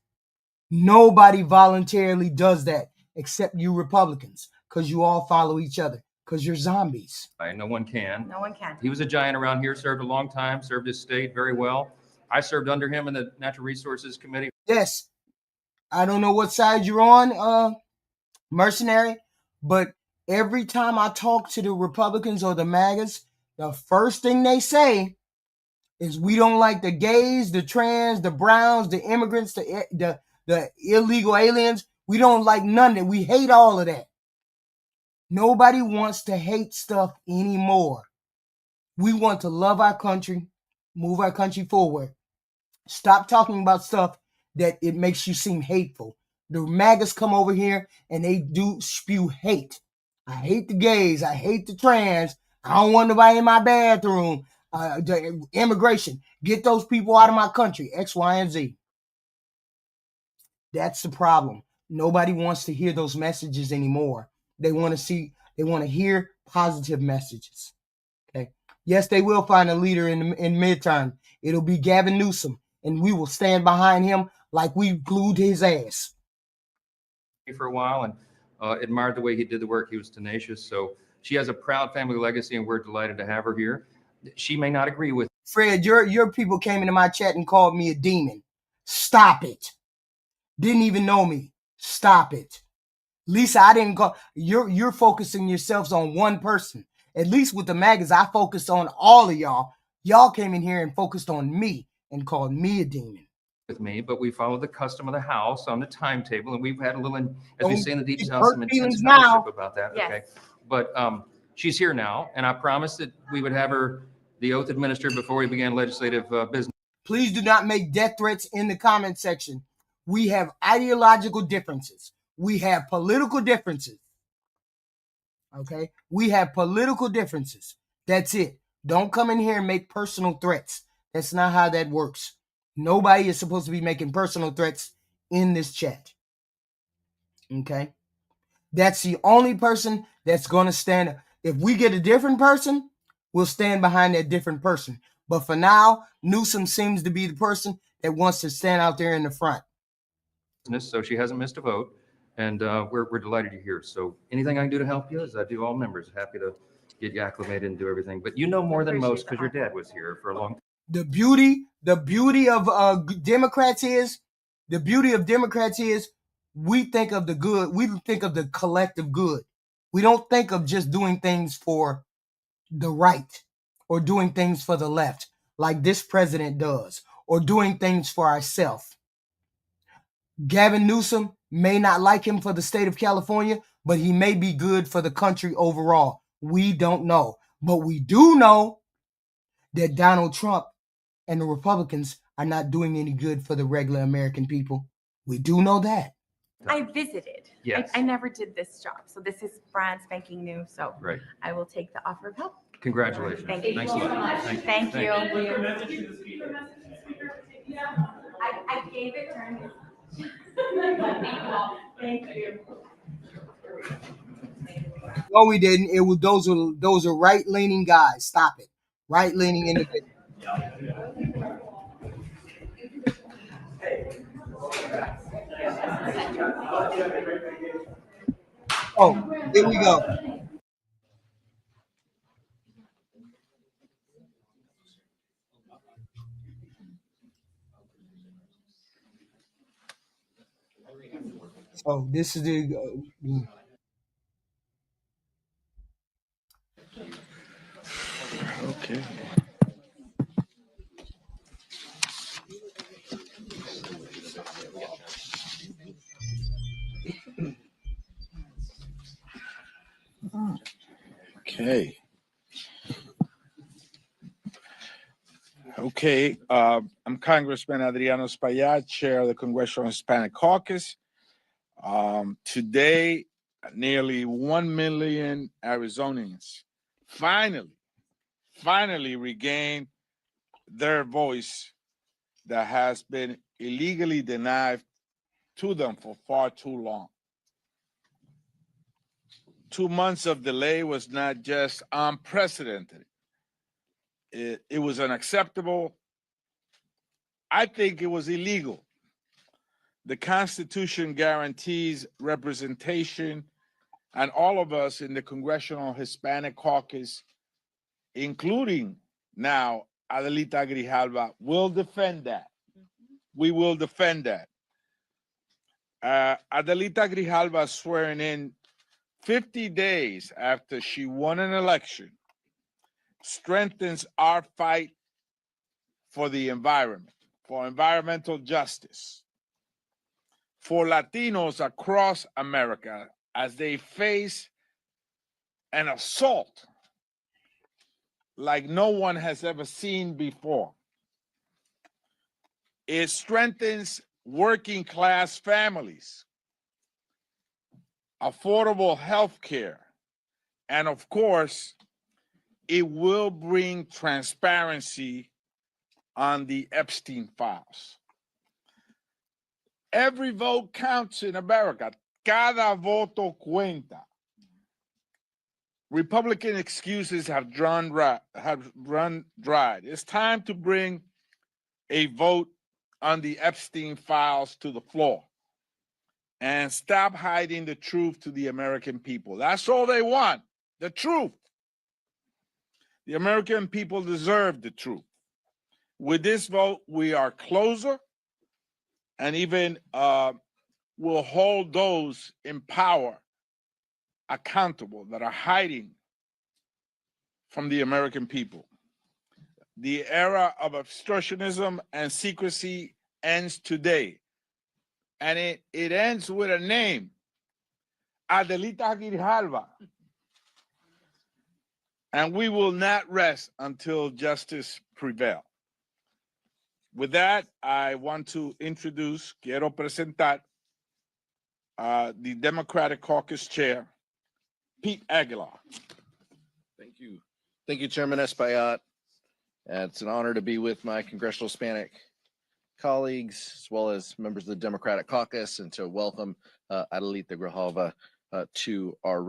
Nobody voluntarily does that except you Republicans, because you all follow each other, because you're zombies. No one can. No one can. He was a giant around here, served a long time, served his state very well. I served under him in the Natural Resources Committee. Yes, I don't know what side you're on, mercenary, but every time I talk to the Republicans or the MAGAs, the first thing they say is we don't like the gays, the trans, the browns, the immigrants, the illegal aliens. We don't like none of it. We hate all of that. Nobody wants to hate stuff anymore. We want to love our country, move our country forward. Stop talking about stuff that it makes you seem hateful. The MAGAs come over here and they do spew hate. I hate the gays. I hate the trans. I don't want nobody in my bathroom. The immigration. Get those people out of my country. X, Y, and Z. That's the problem. Nobody wants to hear those messages anymore. They want to hear positive messages. Okay. Yes, they will find a leader in midterm. It'll be Gavin Newsom, and we will stand behind him like we glued his ass. For a while and admired the way he did the work. He was tenacious. So she has a proud family legacy, and we're delighted to have her here. She may not agree with. Fred, your people came into my chat and called me a demon. Stop it. Didn't even know me. Stop it. Lisa, I didn't call. You're focusing yourselves on one person. At least with the MAGAs, I focused on all of y'all. Y'all came in here and focused on me and called me a demon. With me, but we follow the custom of the House on the timetable, and we've had a little, as we say in the details, some intense fellowship about that. Yes. Okay, but she's here now, and I promised that we would have her the oath administered before we began legislative business. Please do not make death threats in the comment section. We have ideological differences. We have political differences. Okay, we have political differences. That's it. Don't come in here and make personal threats. That's not how that works. Nobody is supposed to be making personal threats in this chat. Okay? That's the only person that's going to stand. If we get a different person, we'll stand behind that different person. But for now, Newsom seems to be the person that wants to stand out there in the front. So she hasn't missed a vote, and we're delighted you're here. So anything I can do to help you, as I do all members, happy to get you acclimated and do everything. But you know more than most because your dad was here for a long time. The beauty of Democrats is we think of the good. We think of the collective good. We don't think of just doing things for the right or doing things for the left like this president does, or doing things for ourselves. Gavin Newsom may not like him for the state of California, but he may be good for the country overall. We don't know. But we do know that Donald Trump and the Republicans are not doing any good for the regular American people. We do know that. I visited. Yes. I never did this job. So this is brand spanking new. So Right. I will take the offer of help. Congratulations. Thank you. Thanks a lot. Thank you. you. I gave it during. Thank you. No, we didn't. It was those are right-leaning guys. Stop it. Right-leaning individuals. Oh, here we go. So this is the Okay. Okay. Okay. I'm Congressman Adriano Espaillat, chair of the Congressional Hispanic Caucus. Today, nearly 1 million Arizonians finally regain their voice that has been illegally denied to them for far too long. 2 months of delay was not just unprecedented. It was unacceptable. I think it was illegal. The Constitution guarantees representation, and all of us in the Congressional Hispanic Caucus, including now Adelita Grijalva will defend that. We will defend that. Adelita Grijalva swearing in 50 days after she won an election strengthens our fight for the environment, for environmental justice, for Latinos across America as they face an assault like no one has ever seen before. It strengthens working class families, affordable health care, and of course, it will bring transparency on the Epstein files. Every vote counts in America. Cada voto cuenta. Republican excuses have run dry. It's time to bring a vote on the Epstein files to the floor and stop hiding the truth to the American people. That's all they want, the truth. The American people deserve the truth. With this vote, we are closer and even will hold those in power accountable that are hiding from the American people. The era of obstructionism and secrecy ends today. And it ends with a name, Adelita Grijalva. And we will not rest until justice prevails. With that, I want to quiero presentar the Democratic Caucus Chair, Pete Aguilar. Thank you. Thank you, Chairman Espaillat. It's an honor to be with my Congressional Hispanic colleagues, as well as members of the Democratic Caucus, and to welcome Adelita Grijalva to our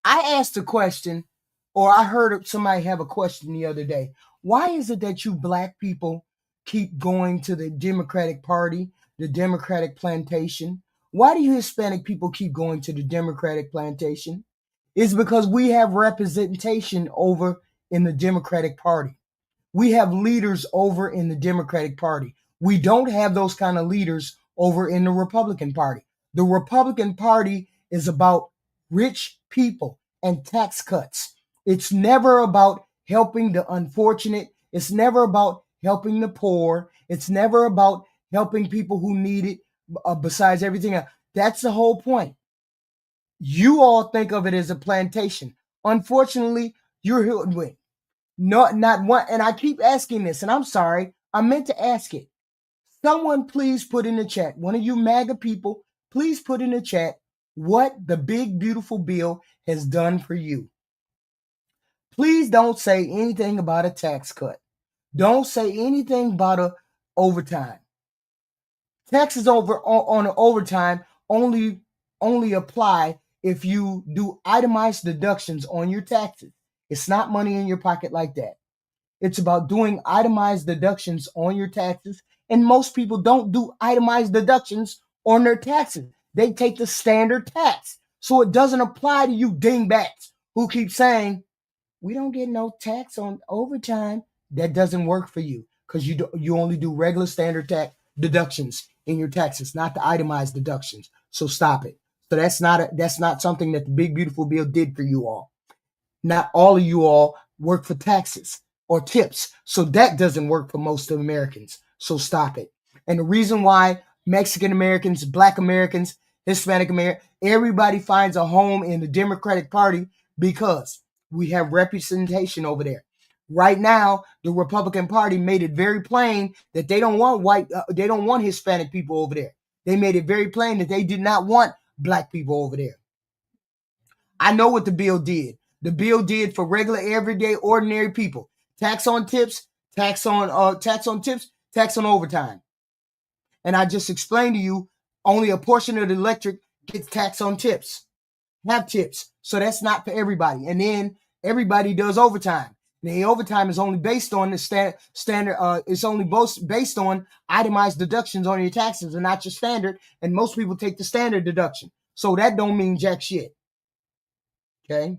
I asked a question, or I heard somebody have a question the other day. Why is it that you black people keep going to the Democratic Party, the Democratic plantation? Why do you Hispanic people keep going to the Democratic plantation? It's because we have representation over in the Democratic Party. We have leaders over in the Democratic Party. We don't have those kind of leaders over in the Republican Party. The Republican Party is about rich people and tax cuts. It's never about helping the unfortunate. It's never about helping the poor. It's never about helping people who need it besides everything else. That's the whole point. You all think of it as a plantation. Unfortunately, you're hoodwinked. Not one, and I keep asking this, and I'm sorry, I meant to ask it. Someone please put in the chat, one of you MAGA people, please put in the chat what the big beautiful bill has done for you. Please don't say anything about a tax cut. Don't say anything about a overtime. Taxes on an overtime only apply if you do itemized deductions on your taxes. It's not money in your pocket like that. It's about doing itemized deductions on your taxes. And most people don't do itemized deductions on their taxes. They take the standard tax. So it doesn't apply to you dingbats who keep saying, we don't get no tax on overtime. That doesn't work for you because you only do regular standard tax deductions in your taxes, not the itemized deductions. So stop it. So that's not something that the big beautiful bill did for you all. Not all of you all work for taxes or tips. So that doesn't work for most of Americans. So stop it. And the reason why Mexican Americans, Black Americans, Hispanic Americans, everybody finds a home in the Democratic Party because we have representation over there. Right now, the Republican Party made it very plain that they don't want they don't want Hispanic people over there. They made it very plain that they did not want Black people over there. I know what the bill did. The bill did for regular, everyday, ordinary people. Tax on tips, tax on overtime. And I just explained to you, only a portion of the electric gets taxed on tips. Have tips. So that's not for everybody. And then everybody does overtime. The overtime is only based on the standard. It's only based on itemized deductions on your taxes and not your standard. And most people take the standard deduction. So that don't mean jack shit. Okay.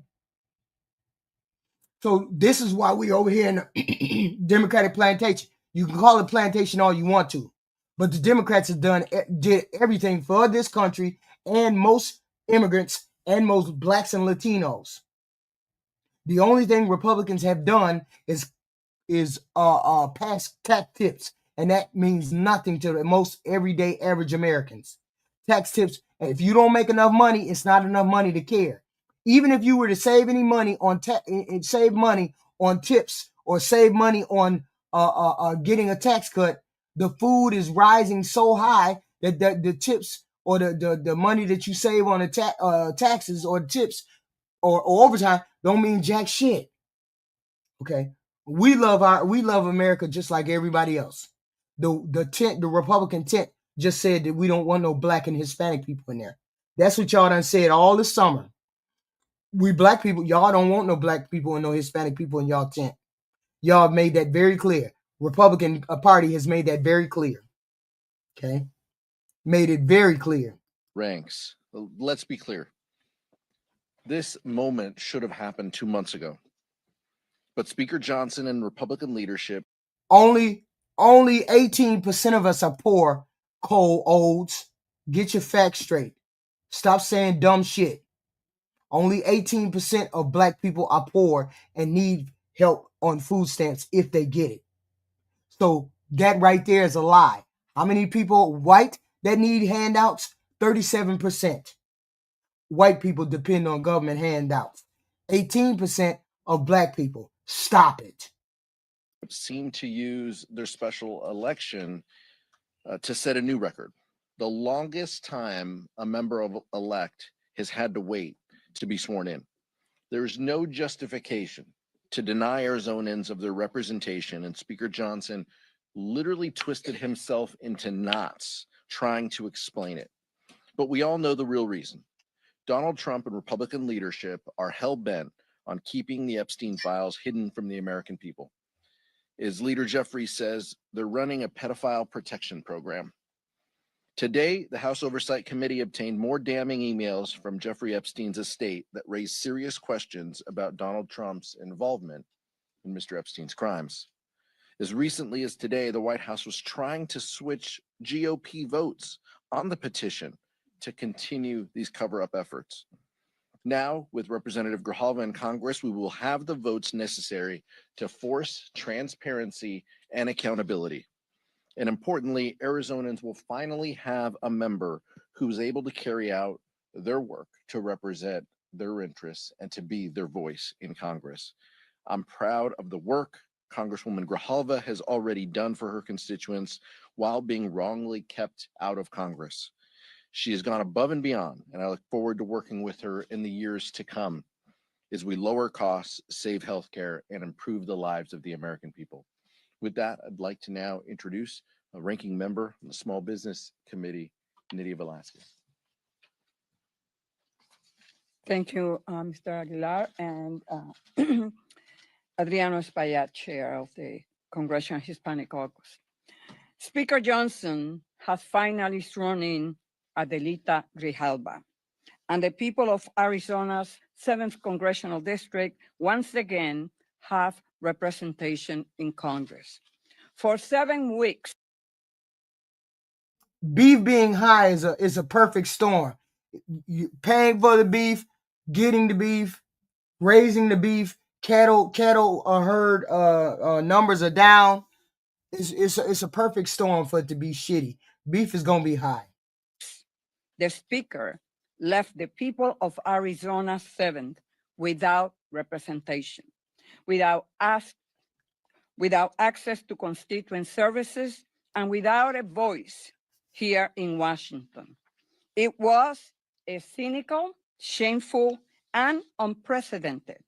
So this is why we over here in the Democratic plantation. You can call it plantation all you want to, but the Democrats have did everything for this country and most immigrants and most blacks and Latinos. The only thing Republicans have done is pass tax tips, and that means nothing to the most everyday average Americans. Tax tips, if you don't make enough money, it's not enough money to care. Even if you were to save any money on save money on tips or save money on getting a tax cut, the food is rising so high that the tips or the money that you save on the taxes or tips or overtime don't mean jack shit. Okay, we love America just like everybody else. The Republican tent just said that we don't want no black and Hispanic people in there. That's what y'all done said all this summer. We black people, y'all don't want no black people and no Hispanic people in y'all tent. Y'all made that very clear. Republican Party has made that very clear. Okay, made it very clear. Ranks. Let's be clear. This moment should have happened 2 months ago. But Speaker Johnson and Republican leadership. Only 18% of us are poor, Cole Olds. Get your facts straight. Stop saying dumb shit. Only 18% of black people are poor and need help on food stamps if they get it. So that right there is a lie. How many people white that need handouts? 37%. White people depend on government handouts. 18% of black people. Stop it. Seem to use their special election to set a new record. The longest time a member of elect has had to wait to be sworn in. There is no justification to deny Arizonans of their representation, and Speaker Johnson literally twisted himself into knots trying to explain it. But we all know the real reason. Donald Trump and Republican leadership are hell-bent on keeping the Epstein files hidden from the American people. As Leader Jeffries says, they're running a pedophile protection program. Today, the House Oversight Committee obtained more damning emails from Jeffrey Epstein's estate that raised serious questions about Donald Trump's involvement in Mr. Epstein's crimes. As recently as today, the White House was trying to switch GOP votes on the petition to continue these cover-up efforts. Now, with Representative Grijalva in Congress, we will have the votes necessary to force transparency and accountability. And importantly, Arizonans will finally have a member who's able to carry out their work to represent their interests and to be their voice in Congress. I'm proud of the work Congresswoman Grijalva has already done for her constituents while being wrongly kept out of Congress. She has gone above and beyond, and I look forward to working with her in the years to come as we lower costs, save healthcare, and improve the lives of the American people. With that, I'd like to now introduce a ranking member on the Small Business Committee, Nydia Velázquez. Thank you, Mr. Aguilar, and Adriano Espaillat, Chair of the Congressional Hispanic Caucus. Speaker Johnson has finally sworn in Adelita Grijalva, and the people of Arizona's 7th Congressional District once again have representation in Congress. For 7 weeks. Beef being high is a perfect storm. You paying for the beef, getting the beef, raising the beef, cattle herd numbers are down. It's a perfect storm for it to be shitty. Beef is gonna be high. The Speaker left the people of Arizona 7th without representation, without access to constituent services, and without a voice here in Washington. It was a cynical, shameful, and unprecedented.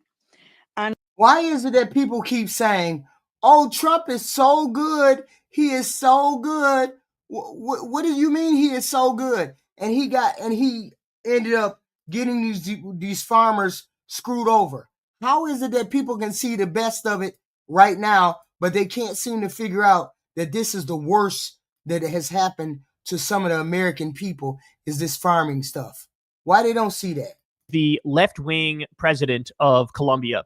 And why is it that people keep saying, "Oh, Trump is so good. He is so good." What do you mean he is so good? And he ended up getting these farmers screwed over. How is it that people can see the best of it right now, but they can't seem to figure out that this is the worst that has happened to some of the American people is this farming stuff? Why they don't see that? The left-wing president of Colombia.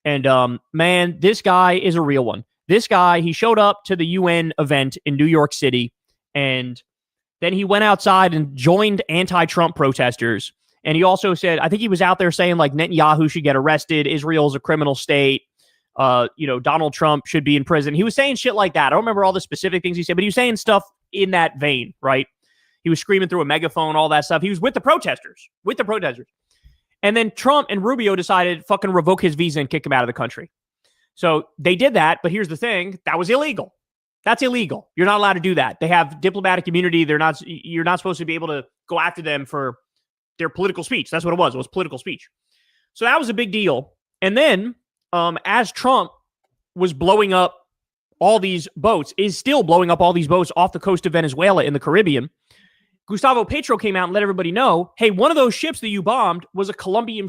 And man, this guy is a real one. This guy, he showed up to the UN event in New York City, and then he went outside and joined anti-Trump protesters. And he also said, I think he was out there saying like Netanyahu should get arrested, Israel's a criminal state, Donald Trump should be in prison. He was saying shit like that. I don't remember all the specific things he said, but he was saying stuff in that vein, right? He was screaming through a megaphone, all that stuff. He was with the protesters. And then Trump and Rubio decided fucking revoke his visa and kick him out of the country. So they did that, but here's the thing. That was illegal. That's illegal. You're not allowed to do that. They have diplomatic immunity. You're not supposed to be able to go after them for their political speech. That's what it was. It was political speech. So that was a big deal. And then as Trump was blowing up all these boats, is still blowing up all these boats off the coast of Venezuela in the Caribbean, Gustavo Petro came out and let everybody know, hey, one of those ships that you bombed was a Colombian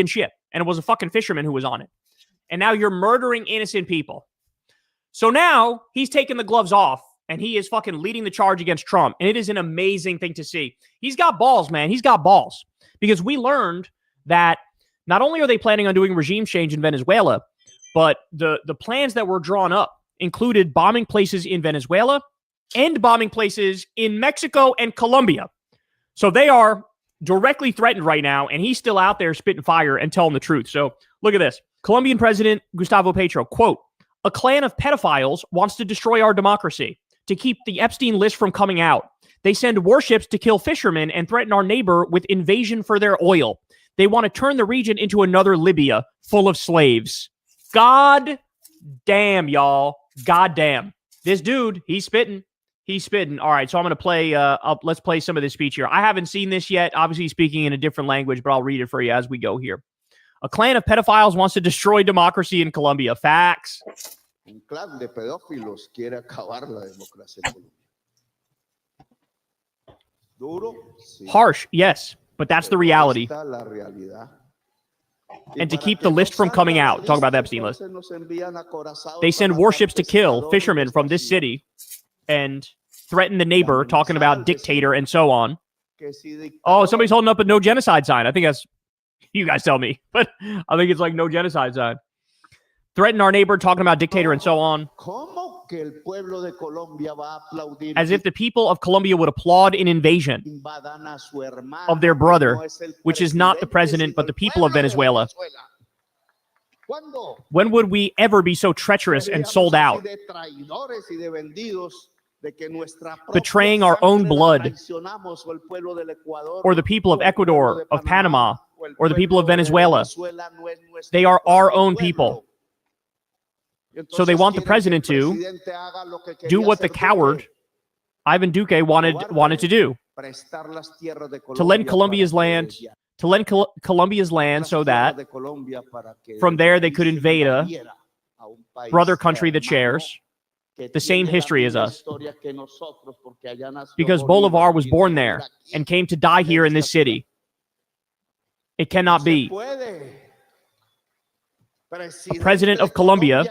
ship, and it was a fucking fisherman who was on it. And now you're murdering innocent people. So now he's taking the gloves off, and he is fucking leading the charge against Trump. And it is an amazing thing to see. He's got balls, man. He's got balls. Because we learned that not only are they planning on doing regime change in Venezuela, but the plans that were drawn up included bombing places in Venezuela and bombing places in Mexico and Colombia. So they are directly threatened right now, and he's still out there spitting fire and telling the truth. So look at this. Colombian President Gustavo Petro, quote, a clan of pedophiles wants to destroy our democracy, to keep the Epstein list from coming out. They send warships to kill fishermen and threaten our neighbor with invasion for their oil. They want to turn the region into another Libya full of slaves. God damn, y'all. God damn. This dude, he's spitting. He's spitting. All right, so I'm going to play, let's play some of this speech here. I haven't seen this yet, obviously speaking in a different language, but I'll read it for you as we go here. A clan of pedophiles wants to destroy democracy in Colombia. Facts. Un clan de pedófilos quiere acabar la democracia en Colombia. Duro, sí. Harsh, yes, but that's the reality. Esta la realidad. And to keep the list from coming out, talk about the Epstein list, they send warships to kill fishermen from this city and threaten the neighbor, talking about dictator and so on. Oh, somebody's holding up a no genocide sign. I think that's, you guys tell me, but I think it's like no genocide sign. Threaten our neighbor, talking about dictator and so on. As if the people of Colombia would applaud an invasion of their brother, which is not the president, but the people of Venezuela. When would we ever be so treacherous and sold out, betraying our own blood, or the people of Ecuador, of Panama, or the people of Venezuela? They are our own people. So they want the president to do what the coward Ivan Duque wanted to do, to lend Colombia's land, so that from there they could invade a brother country that shares the same history as us. Because Bolivar was born there and came to die here in this city. It cannot be. A president of Colombia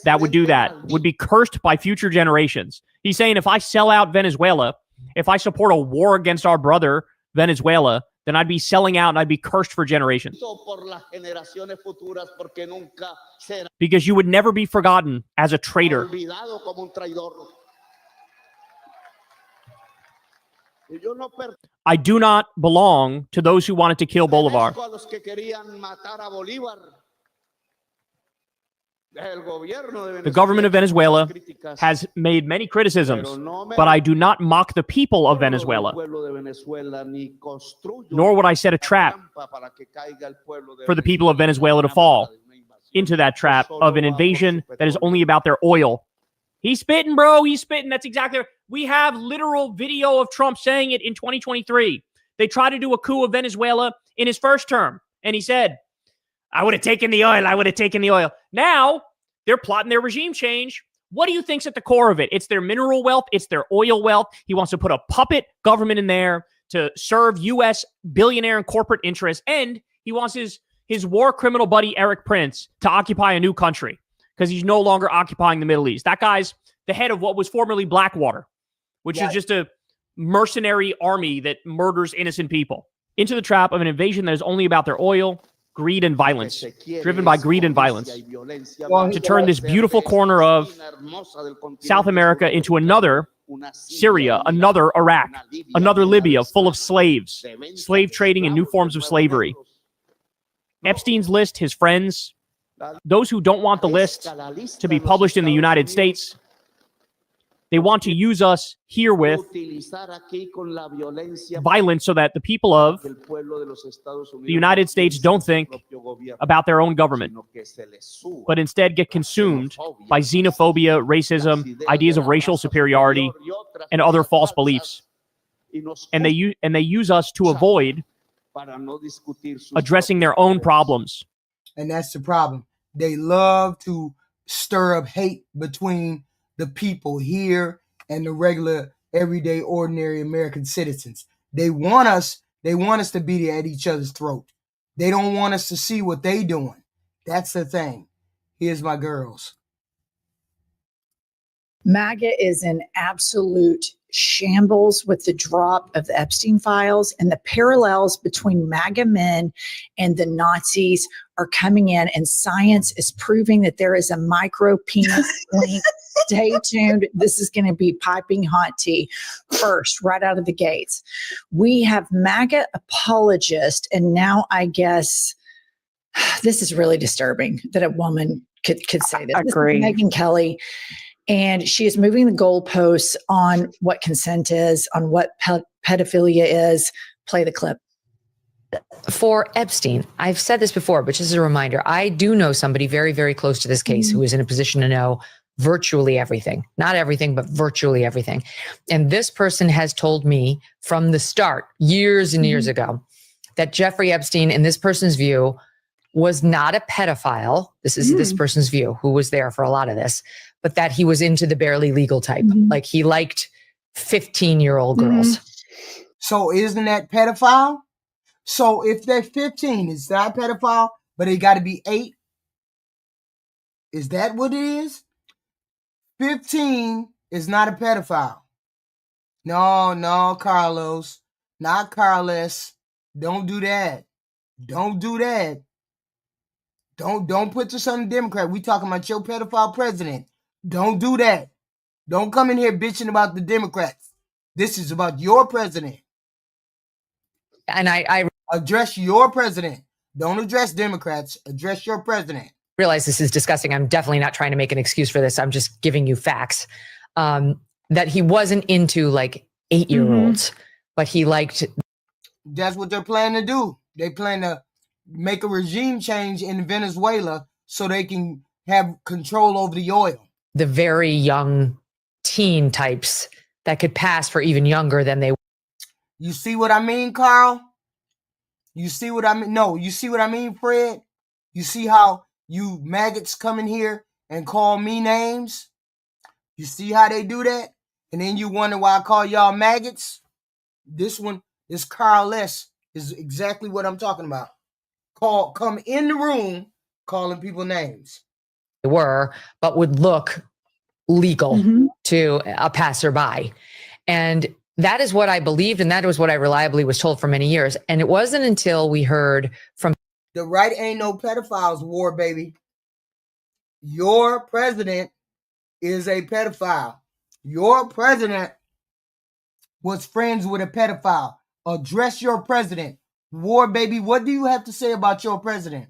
that would do that would be cursed by future generations. He's saying, if I sell out Venezuela, if I support a war against our brother, Venezuela, then I'd be selling out and I'd be cursed for generations. Because you would never be forgotten as a traitor. I do not belong to those who wanted to kill Bolivar. The government of Venezuela has made many criticisms, but I do not mock the people of Venezuela, nor would I set a trap for the people of Venezuela to fall into that trap of an invasion that is only about their oil. He's spitting, bro. He's spitting. That's exactly right. We have literal video of Trump saying it in 2023. They tried to do a coup of Venezuela in his first term, and he said, I would have taken the oil. I would have taken the oil. Now they're plotting their regime change. What do you think's at the core of it? It's their mineral wealth. It's their oil wealth. He wants to put a puppet government in there to serve U.S. billionaire and corporate interests. And he wants his war criminal buddy, Eric Prince, to occupy a new country because he's no longer occupying the Middle East. That guy's the head of what was formerly Blackwater, which is just a mercenary army that murders innocent people, into the trap of an invasion that is only about their oil, greed, and violence, driven by greed and violence, to turn this beautiful corner of South America into another Syria, another Iraq, another Libya full of slaves, slave trading and new forms of slavery. Epstein's list, his friends, those who don't want the list to be published in the United States, they want to use us here with violence so that the people of the United States don't think about their own government, but instead get consumed by xenophobia, racism, ideas of racial superiority, and other false beliefs. And they use us to avoid addressing their own problems. And that's the problem. They love to stir up hate between the people here and the regular, everyday, ordinary American citizens. They want us to be at each other's throat. They don't want us to see what they doing. That's the thing. Here's my girls. MAGA is in absolute shambles with the drop of the Epstein files, and the parallels between MAGA men and the Nazis are coming in, and science is proving that there is a micro penis link. Stay tuned. This is going to be piping hot tea first, right out of the gates. We have MAGA apologists, and now I guess this is really disturbing that a woman could say this. Agree. This is Megyn Kelly. And she is moving the goalposts on what consent is, on what pedophilia is. Play the clip. For Epstein, I've said this before, but just as a reminder, I do know somebody very, very close to this case who is in a position to know virtually everything. Not everything, but virtually everything. And this person has told me from the start, years and years ago, that Jeffrey Epstein, in this person's view, was not a pedophile. This is this person's view, who was there for a lot of this, but that he was into the barely legal type. Like he liked 15-year-old girls. So isn't that pedophile? So if they're 15, it's not pedophile, but it got to be 8. Is that what it is? 15 is not a pedophile. No, Carlos. Not Carlos. Don't do that. Don't do that. Don't put this on the Democrat. We talking about your pedophile president. Don't do that. Don't come in here bitching about the Democrats. This is about your president. And I address your president. Don't address Democrats. Address your president. Realize this is disgusting. I'm definitely not trying to make an excuse for this. I'm just giving you facts. That he wasn't into like 8-year-olds, but he liked. That's what they're planning to do. They plan to make a regime change in Venezuela so they can have control over the oil. The very young teen types that could pass for even younger than they. You see what I mean, Carl? You see what I mean? No, you see what I mean, Fred? You see how you maggots come in here and call me names? You see how they do that? And then you wonder why I call y'all maggots? This Carl S. is exactly what I'm talking about. Come in the room calling people names. Were, but would look legal to a passerby. And that is what I believed, and that was what I reliably was told for many years. And it wasn't until we heard from the right ain't no pedophiles war, baby. Your president is a pedophile. Your president was friends with a pedophile. Address your president. War, baby, what do you have to say about your president?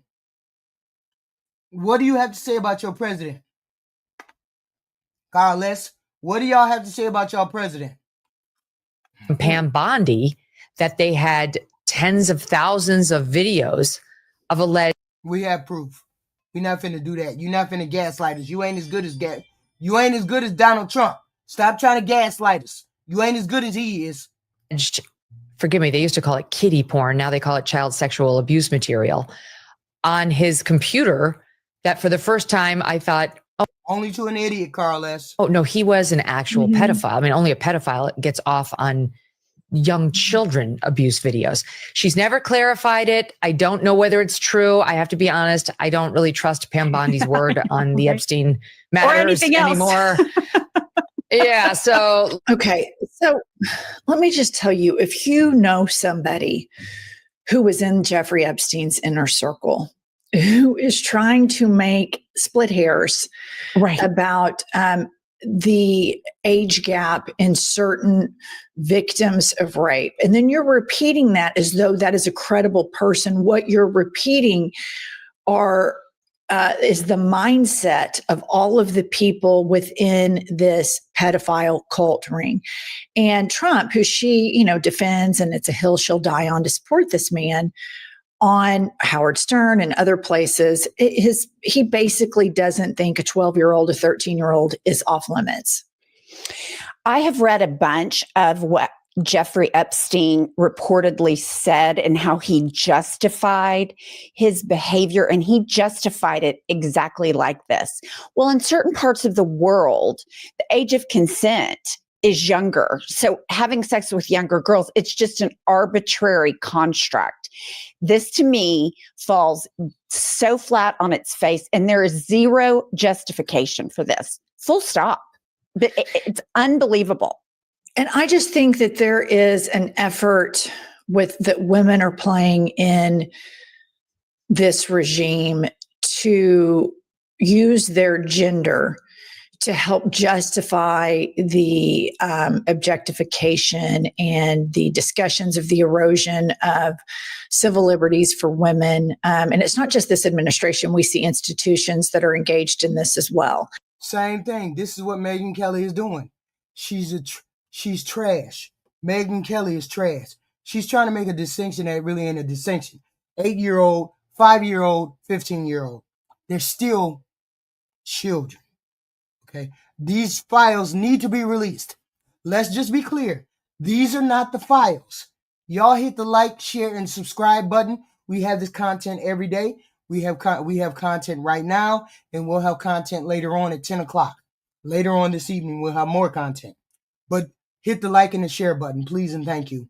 What do you have to say about your president? Carlos, what do y'all have to say about your president? Pam Bondi that they had tens of thousands of videos of alleged. We have proof. We're not finna do that. You're not finna gaslight us. You ain't as good as Donald Trump. Stop trying to gaslight us. You ain't as good as he is. Forgive me, they used to call it kiddie porn. Now they call it child sexual abuse material on his computer that for the first time I thought, oh, only to an idiot, Carlos. Oh, no, he was an actual pedophile. I mean, only a pedophile gets off on young children abuse videos. She's never clarified it. I don't know whether it's true. I have to be honest. I don't really trust Pam Bondi's word on the Epstein matters anymore. Yeah. So, okay. So let me just tell you, if you know somebody who was in Jeffrey Epstein's inner circle, who is trying to make split hairs about the age gap in certain victims of rape, and then you're repeating that as though that is a credible person, what you're repeating is the mindset of all of the people within this pedophile cult ring. And Trump, who she, defends, and it's a hill she'll die on to support this man, on Howard Stern and other places, he basically doesn't think a 12-year-old, a 13-year-old is off limits. I have read a bunch of what Jeffrey Epstein reportedly said and how he justified his behavior, and he justified it exactly like this. Well, in certain parts of the world, the age of consent is younger. So having sex with younger girls, it's just an arbitrary construct. This to me falls so flat on its face, and there is zero justification for this. Full stop. But it's unbelievable. And I just think that there is an effort that women are playing in this regime to use their gender to help justify the objectification and the discussions of the erosion of civil liberties for women. And it's not just this administration. We see institutions that are engaged in this as well. Same thing. This is what Megyn Kelly is doing. She's trash. Megyn Kelly is trash. She's trying to make a distinction that really ain't a distinction. 8-year-old, 5-year-old, 15-year-old. They're still children. Okay. These files need to be released. Let's just be clear. These are not the files. Y'all hit the like, share, and subscribe button. We have this content every day. We have content right now, and we'll have content later on at 10 o'clock. Later on this evening, we'll have more content. But hit the like and the share button, please and thank you.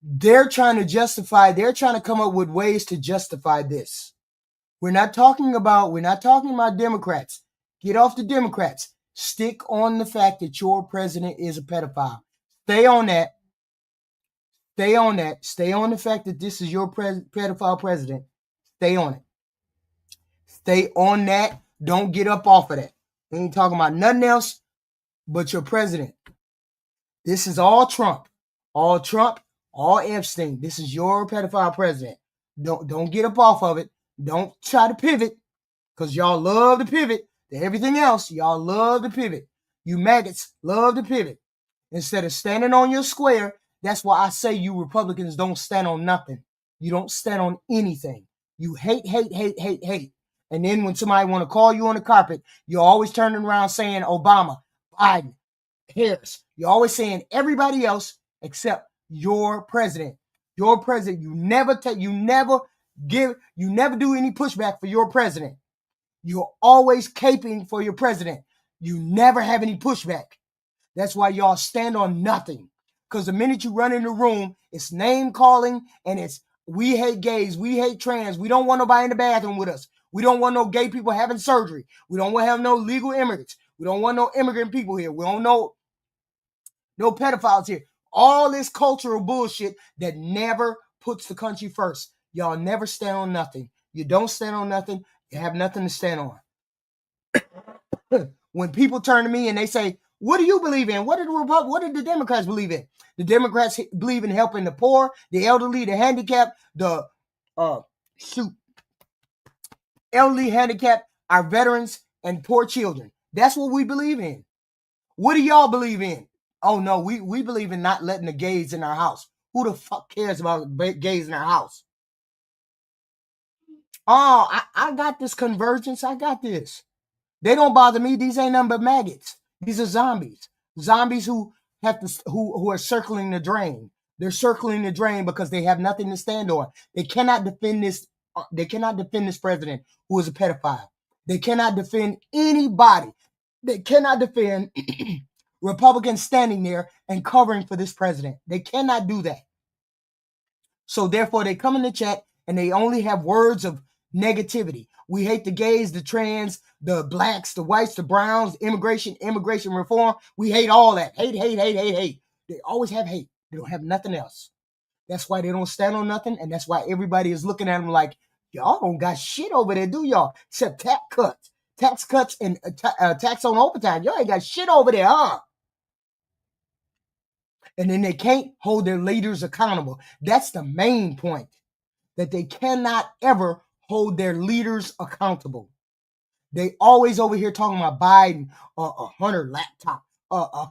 They're trying to come up with ways to justify this. We're not talking about Democrats. Get off the Democrats. Stick on the fact that your president is a pedophile. Stay on that. Stay on that. Stay on the fact that this is your pedophile president. Stay on it. Stay on that. Don't get up off of that. We ain't talking about nothing else but your president. This is all Trump. All Trump, all Epstein. This is your pedophile president. Don't get up off of it. Don't try to pivot, because y'all love to pivot to everything else. Y'all love to pivot. You maggots love to pivot. Instead of standing on your square, that's why I say you Republicans don't stand on nothing. You don't stand on anything. You hate. And then when somebody want to call you on the carpet, you're always turning around saying Obama, Biden, Harris. You're always saying everybody else except your president. Your president. You never do any pushback for your president. You're always caping for your president. You never have any pushback. That's why y'all stand on nothing. Because the minute you run in the room, it's name calling and it's we hate gays, we hate trans, we don't want nobody in the bathroom with us. We don't want no gay people having surgery. We don't want to have no legal immigrants. We don't want no immigrant people here. We don't know no pedophiles here. All this cultural bullshit that never puts the country first. Y'all never stand on nothing. You don't stand on nothing. You have nothing to stand on. When people turn to me and they say, what do you believe in? What did the Democrats believe in? The Democrats believe in helping the poor, the elderly, the handicapped, elderly, handicapped, our veterans, and poor children. That's what we believe in. What do y'all believe in? Oh no, we believe in not letting the gays in our house. Who the fuck cares about gays in our house? Oh, I got this convergence. I got this. They don't bother me. These ain't nothing but maggots. These are zombies. Zombies who are circling the drain. They're circling the drain because they have nothing to stand on. They cannot defend this. They cannot defend this president who is a pedophile. They cannot defend anybody. They cannot defend Republicans standing there and covering for this president. They cannot do that. So therefore, they come in the chat and they only have words of negativity. We hate the gays, the trans, the blacks, the whites, the browns, immigration reform. We hate all that. Hate. They always have hate. They don't have nothing else. That's why they don't stand on nothing, and that's why everybody is looking at them like, y'all don't got shit over there, do y'all? Except tax cuts, and tax on overtime. Y'all ain't got shit over there, huh? And then they can't hold their leaders accountable. That's the main point, that they cannot ever hold their leaders accountable. They always over here talking about Biden, Hunter laptop,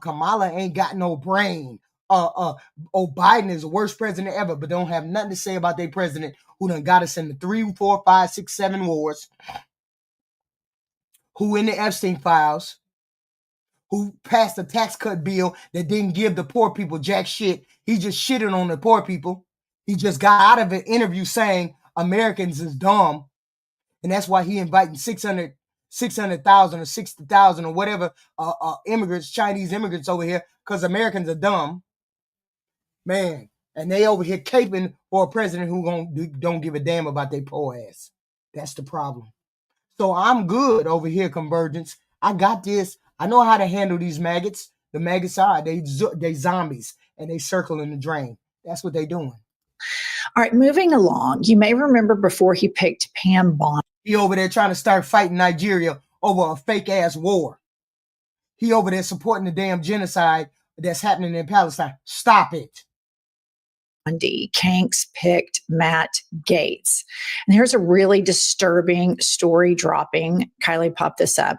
Kamala ain't got no brain, Biden is the worst president ever, but don't have nothing to say about their president who done got us into 3, 4, 5, 6, 7 wars, who in the Epstein files, who passed a tax cut bill that didn't give the poor people jack shit. He just shitted on the poor people. He just got out of an interview saying Americans is dumb. And that's why he inviting 600,000 or 60,000 or whatever immigrants, Chinese immigrants over here, because Americans are dumb. Man, and they over here caping for a president who don't give a damn about their poor ass. That's the problem. So I'm good over here, Convergence. I got this. I know how to handle these maggots. The maggots are, they zombies, and they circle in the drain. That's what they doing. All right, moving along. You may remember before he picked Pam Bondi. He over there trying to start fighting Nigeria over a fake-ass war. He over there supporting the damn genocide that's happening in Palestine. Stop it. Kanks picked Matt Gaetz. And here's a really disturbing story dropping. Kylie, pop this up.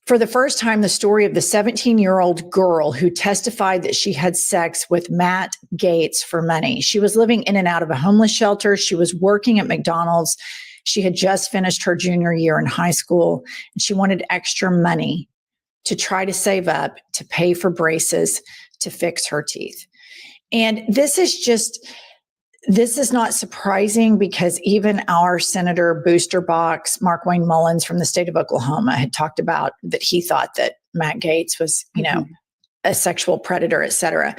For the first time, the story of the 17-year-old girl who testified that she had sex with Matt Gaetz for money. She was living in and out of a homeless shelter. She was working at McDonald's. She had just finished her junior year in high school, and she wanted extra money to try to save up to pay for braces to fix her teeth. And this is not surprising because even our Senator Booster Box, Mark Wayne Mullins from the state of Oklahoma, had talked about that he thought that Matt Gaetz was, a sexual predator, et cetera.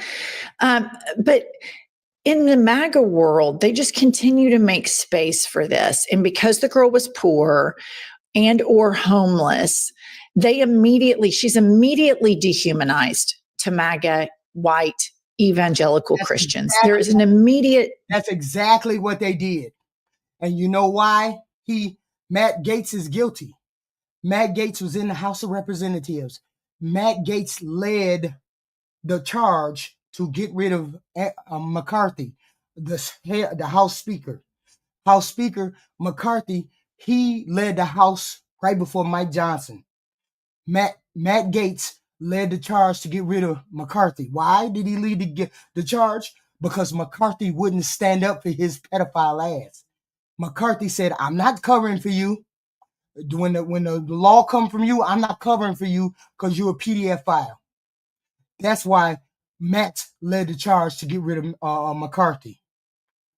But in the MAGA world, they just continue to make space for this. And because the girl was poor and or homeless, she's immediately dehumanized to MAGA white evangelical Christians. There is an immediate. That's exactly what they did. And you know why? Matt Gaetz is guilty. Matt Gaetz was in the House of Representatives. Matt Gaetz led the charge to get rid of McCarthy, the House Speaker. House Speaker McCarthy, he led the House right before Mike Johnson. Matt Gaetz led the charge to get rid of McCarthy. Why did he lead the charge? Because McCarthy wouldn't stand up for his pedophile ass. McCarthy said, I'm not covering for you. When the law come from you, I'm not covering for you because you're a PDF file. That's why Matt led the charge to get rid of McCarthy.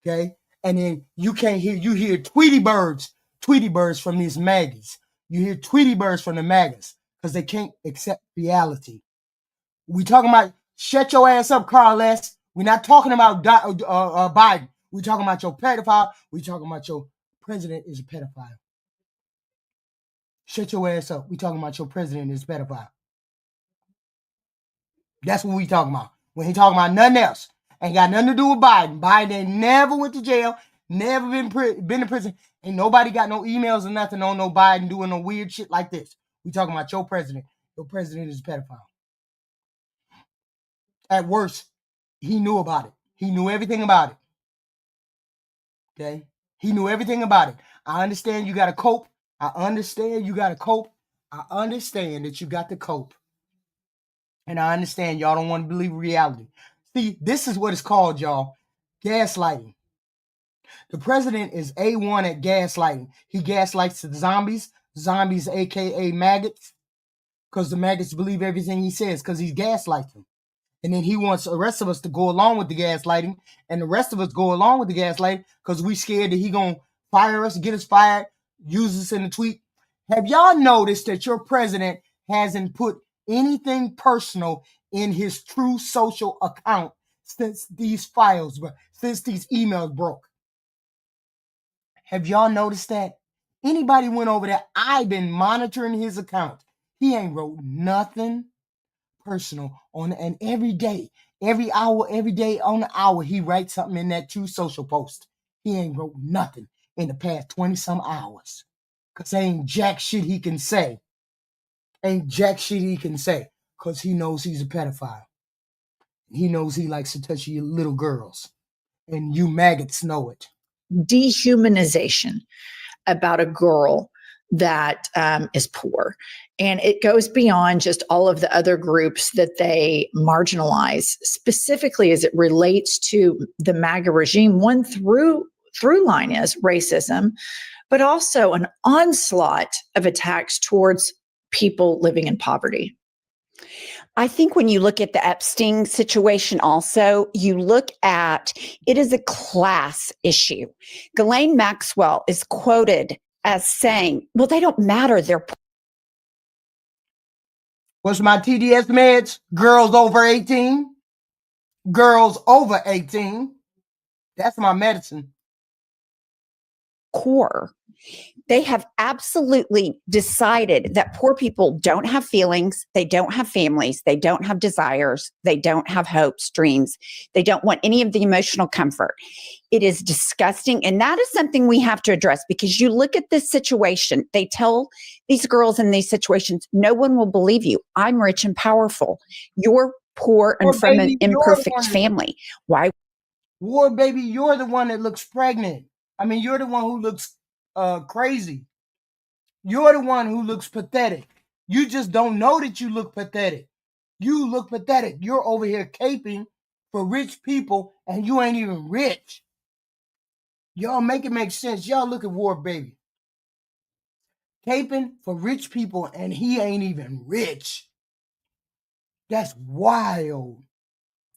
Okay? And then you hear Tweety birds from these maggots. You hear Tweety birds from the MAGAs because they can't accept reality. We talking about shut your ass up, Carl S. We're not talking about Biden. We're talking about your pedophile. We're talking about your president is a pedophile. Shut your ass up. We're talking about your president is a pedophile. That's what we talking about. When he talking about nothing else. Ain't got nothing to do with Biden. Biden ain't never went to jail. Never been to prison. Ain't nobody got no emails or nothing on no Biden doing no weird shit like this. We talking about your president. Your president is a pedophile. At worst, he knew about it. He knew everything about it. Okay? He knew everything about it. I understand you got to cope. I understand you got to cope. I understand that you got to cope. And I understand y'all don't want to believe reality. See, this is what it's called, y'all. Gaslighting. The president is A1 at gaslighting. He gaslights the zombies, aka maggots, because the maggots believe everything he says because he gaslights them. And then he wants the rest of us to go along with the gaslighting, and the rest of us go along with the gaslighting because we scared that he gonna fire us, get us fired, use us in a tweet. Have y'all noticed that your president hasn't put anything personal in his true social account since these emails broke? Have y'all noticed that? Anybody went over there? I've been monitoring his account. He ain't wrote nothing personal and every day, every hour, every day on the hour, he writes something in that True Social post. He ain't wrote nothing in the past 20 some hours. Cause ain't jack shit he can say. Ain't jack shit he can say. Cause he knows he's a pedophile. He knows he likes to touch your little girls. And you maggots know it. Dehumanization about a girl that is poor. And it goes beyond just all of the other groups that they marginalize, specifically as it relates to the MAGA regime. One through line is racism, but also an onslaught of attacks towards people living in poverty. I think when you look at the Epstein situation also, you look at it is a class issue. Ghislaine Maxwell is quoted as saying, well, they don't matter. They're What's my TDS meds? Girls over 18. Girls over 18. That's my medicine. Core. They have absolutely decided that poor people don't have feelings, they don't have families, they don't have desires, they don't have hopes, dreams, they don't want any of the emotional comfort. It is disgusting. And that is something we have to address, because you look at this situation, they tell these girls in these situations, no one will believe you. I'm rich and powerful. You're poor and from an imperfect family. Why? War baby, you're the one that looks pregnant. I mean, you're the one who looks crazy. You're the one who looks pathetic. You just don't know that you look pathetic. You look pathetic. You're over here caping for rich people and you ain't even rich. Y'all make it make sense. Y'all look at War Baby. Caping for rich people and he ain't even rich. That's wild.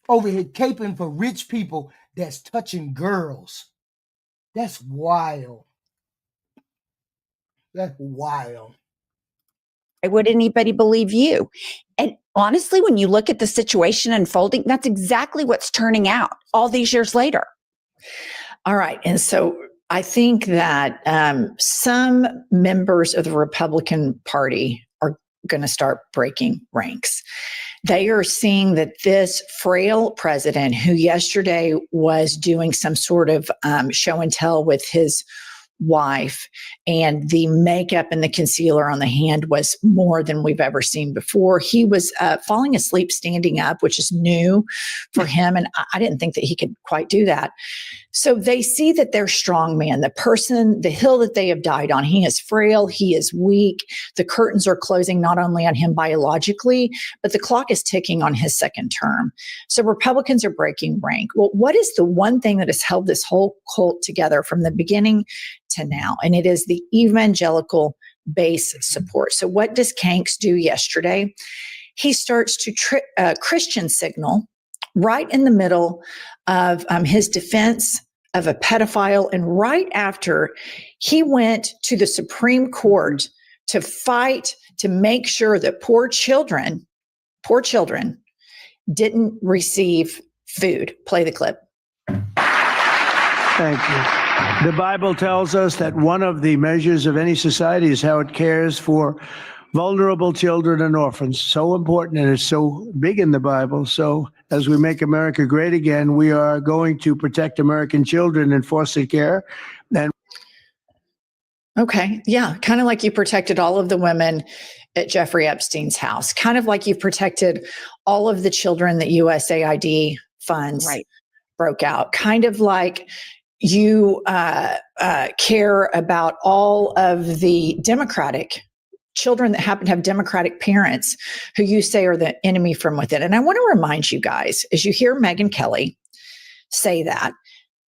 Over here caping for rich people that's touching girls. That's wild. That's wild. Why would anybody believe you? And honestly, when you look at the situation unfolding, that's exactly what's turning out all these years later. All right. And so I think that some members of the Republican Party are going to start breaking ranks. They are seeing that this frail president, who yesterday was doing some sort of show and tell with his wife, and the makeup and the concealer on the hand was more than we've ever seen before. He was falling asleep standing up, which is new for him. And I didn't think that he could quite do that. So they see that they're strong man, the person, the hill that they have died on. He is frail. He is weak. The curtains are closing not only on him biologically, but the clock is ticking on his second term. So Republicans are breaking rank. Well, what is the one thing that has held this whole cult together from the beginning to now? And it is the evangelical base support. So what does Kanks do yesterday? He starts to Christian signal right in the middle of his defense of a pedophile. And right after, he went to the Supreme Court to fight to make sure that poor children didn't receive food. Play the clip. Thank you. The Bible tells us that one of the measures of any society is how it cares for vulnerable children and orphans. So important, and it's so big in the Bible. So as we make America great again, we are going to protect American children in foster care. And okay, yeah, kind of like you protected all of the women at Jeffrey Epstein's house, kind of like you've protected all of the children that USAID funds broke out, kind of like you care about all of the Democratic children that happen to have Democratic parents who you say are the enemy from within. And I want to remind you guys, as you hear Megyn Kelly say that,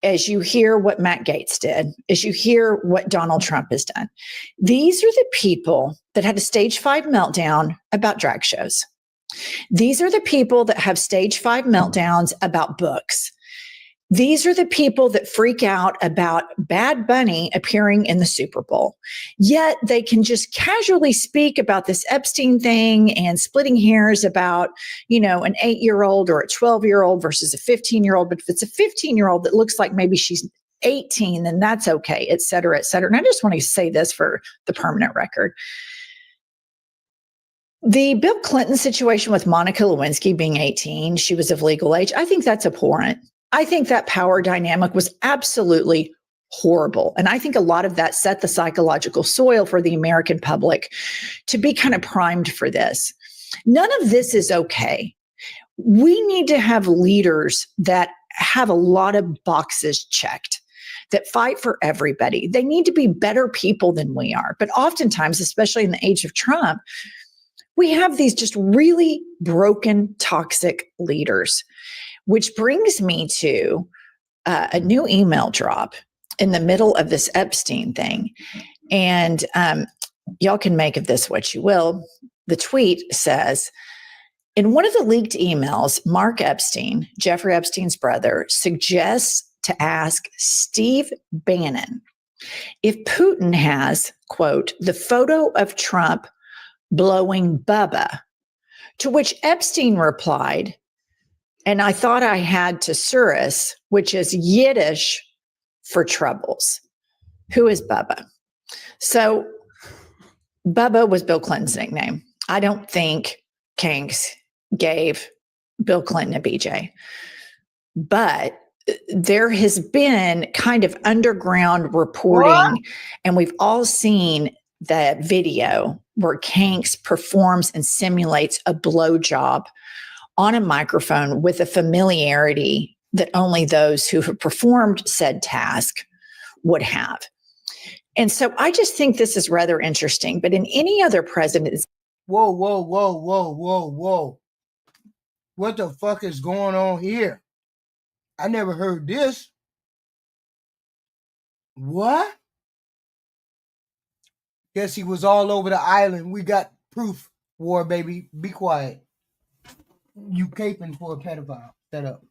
as you hear what Matt Gaetz did, as you hear what Donald Trump has done, these are the people that had a stage 5 meltdown about drag shows. These are the people that have stage 5 meltdowns about books. These are the people that freak out about Bad Bunny appearing in the Super Bowl. Yet they can just casually speak about this Epstein thing and splitting hairs about, an 8-year-old or a 12-year-old versus a 15-year-old. But if it's a 15-year-old that looks like maybe she's 18, then that's okay, et cetera, et cetera. And I just want to say this for the permanent record. The Bill Clinton situation with Monica Lewinsky being 18, she was of legal age, I think that's abhorrent. I think that power dynamic was absolutely horrible. And I think a lot of that set the psychological soil for the American public to be kind of primed for this. None of this is okay. We need to have leaders that have a lot of boxes checked, that fight for everybody. They need to be better people than we are. But oftentimes, especially in the age of Trump, we have these just really broken, toxic leaders, which brings me to a new email drop in the middle of this Epstein thing. And y'all can make of this what you will. The tweet says, in one of the leaked emails, Mark Epstein, Jeffrey Epstein's brother, suggests to ask Steve Bannon if Putin has, quote, the photo of Trump blowing Bubba, to which Epstein replied, and I thought I had Thesaurus, which is Yiddish for troubles. Who is Bubba? So Bubba was Bill Clinton's nickname. I don't think Kanks gave Bill Clinton a BJ, but there has been kind of underground reporting, and we've all seen that video where Kanks performs and simulates a blowjob on a microphone with a familiarity that only those who have performed said task would have. And so I just think this is rather interesting. But in any other president, whoa. What the fuck is going on here? I never heard this. What? Guess he was all over the island. We got proof. War baby, be quiet. You caping for a pedophile. Shut up.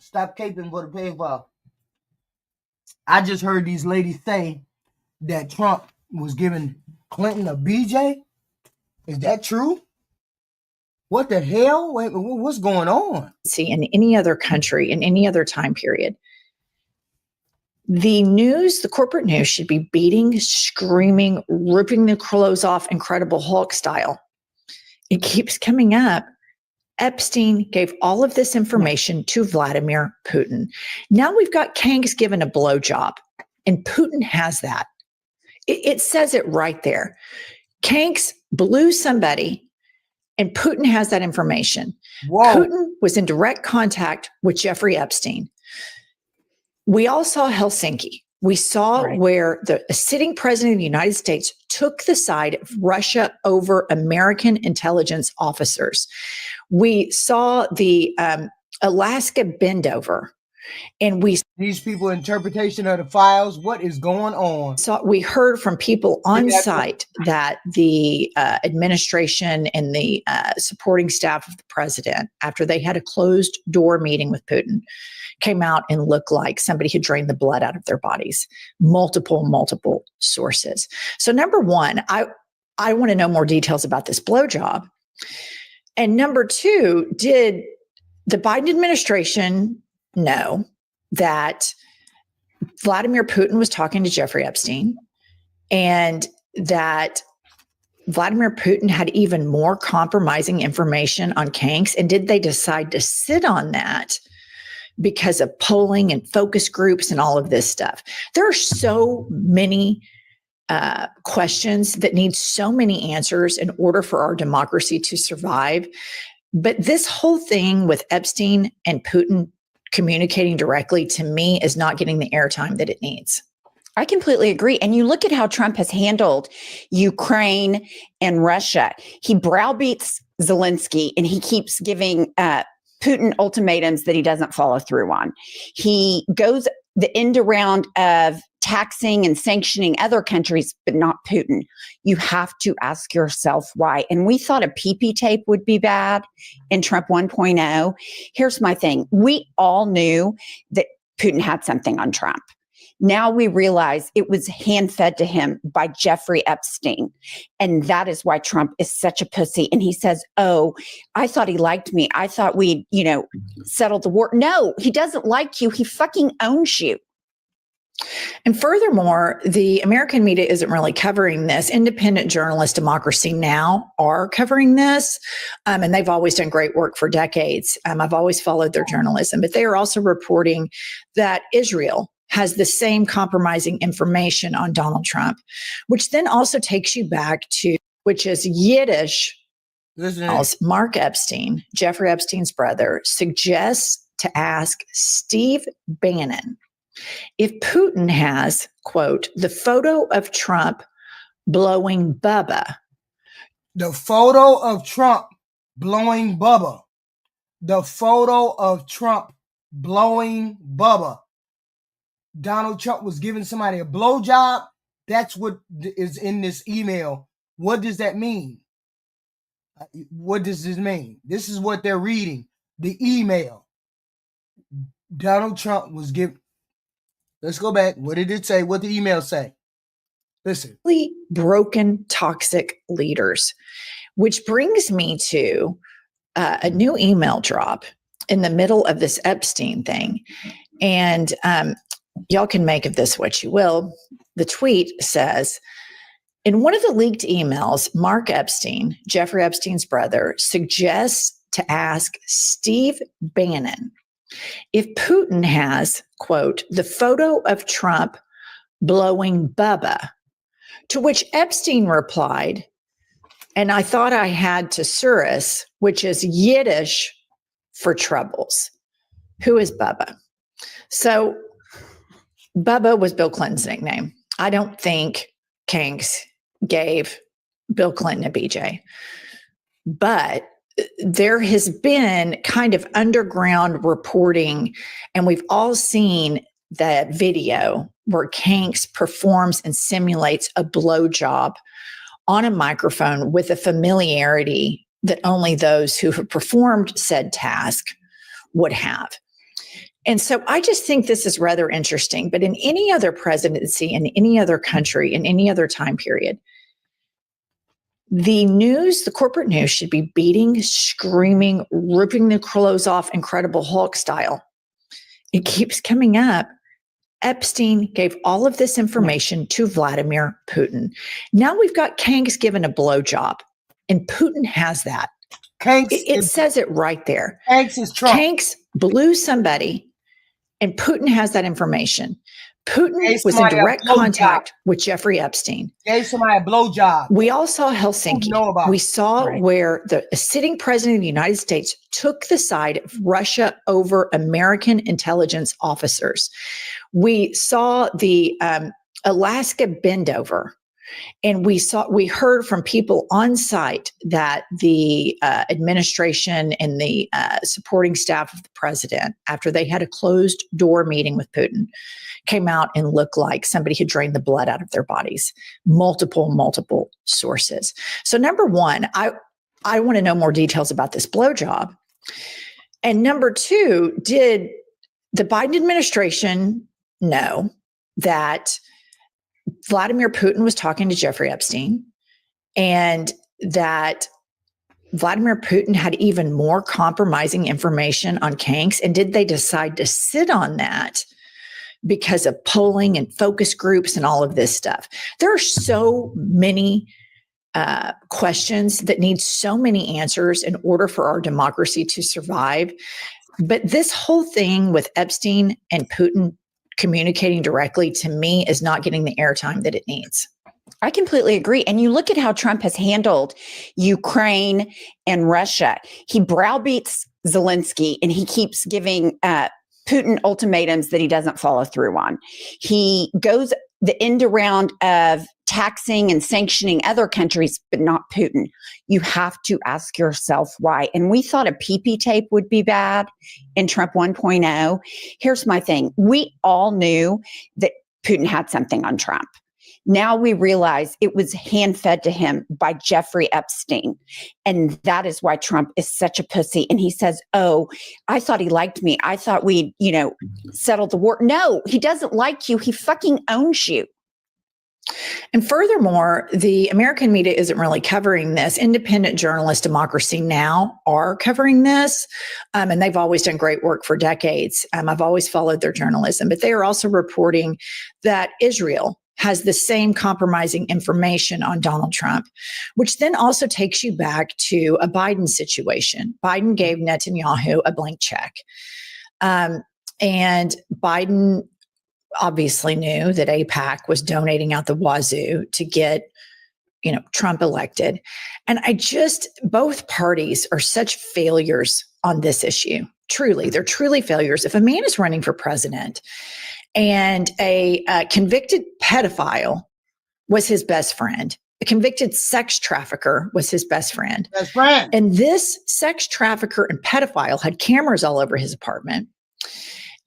Stop caping for the pedophile. I just heard these ladies say that Trump was giving Clinton a BJ. Is that true? What the hell? Wait, what's going on? See, in any other country, in any other time period, the news, the corporate news should be beating, screaming, ripping the clothes off, Incredible Hulk style. It keeps coming up. Epstein gave all of this information to Vladimir Putin. Now we've got Kanks given a blowjob, and Putin has that. It says it right there. Kanks blew somebody, and Putin has that information. Whoa. Putin was in direct contact with Jeffrey Epstein. We all saw Helsinki. We saw where the sitting president of the United States took the side of Russia over American intelligence officers. We saw the Alaska bend over, and these people interpretation of the files. What is going on? So we heard from people on site that the administration and the supporting staff of the president, after they had a closed door meeting with Putin, came out and looked like somebody who drained the blood out of their bodies. Multiple sources. So number one, I want to know more details about this blowjob. And number two, did the Biden administration know that Vladimir Putin was talking to Jeffrey Epstein and that Vladimir Putin had even more compromising information on Kanks? And did they decide to sit on that because of polling and focus groups and all of this stuff? There are so many questions that need so many answers in order for our democracy to survive. But this whole thing with Epstein and Putin communicating directly, to me, is not getting the airtime that it needs. I completely agree. And you look at how Trump has handled Ukraine and Russia. He browbeats Zelensky, and he keeps giving Putin ultimatums that he doesn't follow through on. He goes the end around of taxing and sanctioning other countries, but not Putin. You have to ask yourself why. And we thought a PP tape would be bad in Trump 1.0. Here's my thing. We all knew that Putin had something on Trump. Now we realize it was hand-fed to him by Jeffrey Epstein. And that is why Trump is such a pussy. And he says, oh, I thought he liked me. I thought we'd, settled the war. No, he doesn't like you. He fucking owns you. And furthermore, the American media isn't really covering this. Independent journalists, Democracy Now! Are covering this, and they've always done great work for decades. I've always followed their journalism, but they are also reporting that Israel has the same compromising information on Donald Trump, which then also takes you back to, which is Yiddish. Mark Epstein, Jeffrey Epstein's brother, suggests to ask Steve Bannon if Putin has, quote, the photo of Trump blowing Bubba. The photo of Trump blowing Bubba. The photo of Trump blowing Bubba. Donald Trump was giving somebody a blowjob. That's what is in this email. What does that mean? What does this mean? This is what they're reading. The email. Donald Trump was giving. Let's go back. What did it say? What did the email say? Listen. Broken, toxic leaders, which brings me to a new email drop in the middle of this Epstein thing. And y'all can make of this what you will. The tweet says, in one of the leaked emails, Mark Epstein, Jeffrey Epstein's brother, suggests to ask Steve Bannon if Putin has, quote, the photo of Trump blowing Bubba, to which Epstein replied, and I thought I had Thesaurus, which is Yiddish for troubles. Who is Bubba? So Bubba was Bill Clinton's nickname. I don't think Kanks gave Bill Clinton a BJ, but there has been kind of underground reporting, and we've all seen that video where Kanks performs and simulates a blowjob on a microphone with a familiarity that only those who have performed said task would have. And so I just think this is rather interesting. But in any other presidency, in any other country, in any other time period, the news, the corporate news should be beating, screaming, ripping the clothes off, Incredible Hulk style. It keeps coming up. Epstein gave all of this information to Vladimir Putin. Now we've got Kanks given a blowjob, and Putin has that. It says it right there. Kanks is Trump. Kanks blew somebody, and Putin has that information. Putin was in direct contact with Jeffrey Epstein. Gave somebody a blowjob. We all saw Helsinki. We saw where the sitting president of the United States took the side of Russia over American intelligence officers. We saw the Alaska bend over. And we heard from people on site that the administration and the supporting staff of the president, after they had a closed door meeting with Putin, came out and looked like somebody had drained the blood out of their bodies. Multiple sources. So number one, I want to know more details about this blowjob. And number two, did the Biden administration know that Vladimir Putin was talking to Jeffrey Epstein and that Vladimir Putin had even more compromising information on Kanks? And did they decide to sit on that because of polling and focus groups and all of this stuff? There are so many questions that need so many answers in order for our democracy to survive. But this whole thing with Epstein and Putin communicating directly, to me, is not getting the airtime that it needs. I completely agree. And you look at how Trump has handled Ukraine and Russia. He browbeats Zelensky and he keeps giving Putin ultimatums that he doesn't follow through on. He goes the end around of taxing and sanctioning other countries, but not Putin. You have to ask yourself why. And we thought a PP tape would be bad in Trump 1.0. Here's my thing. We all knew that Putin had something on Trump. Now we realize it was hand-fed to him by Jeffrey Epstein. And that is why Trump is such a pussy. And he says, oh, I thought he liked me. I thought we'd, settled the war. No, he doesn't like you. He fucking owns you. And furthermore, the American media isn't really covering this. Independent journalists, Democracy Now! Are covering this, and they've always done great work for decades. I've always followed their journalism, but they are also reporting that Israel has the same compromising information on Donald Trump, which then also takes you back to a Biden situation. Biden gave Netanyahu a blank check. And Biden obviously knew that AIPAC was donating out the wazoo to get, Trump elected. And both parties are such failures on this issue. Truly, they're truly failures. If a man is running for president and a convicted pedophile was his best friend, a convicted sex trafficker was his best friend. Best friend. And this sex trafficker and pedophile had cameras all over his apartment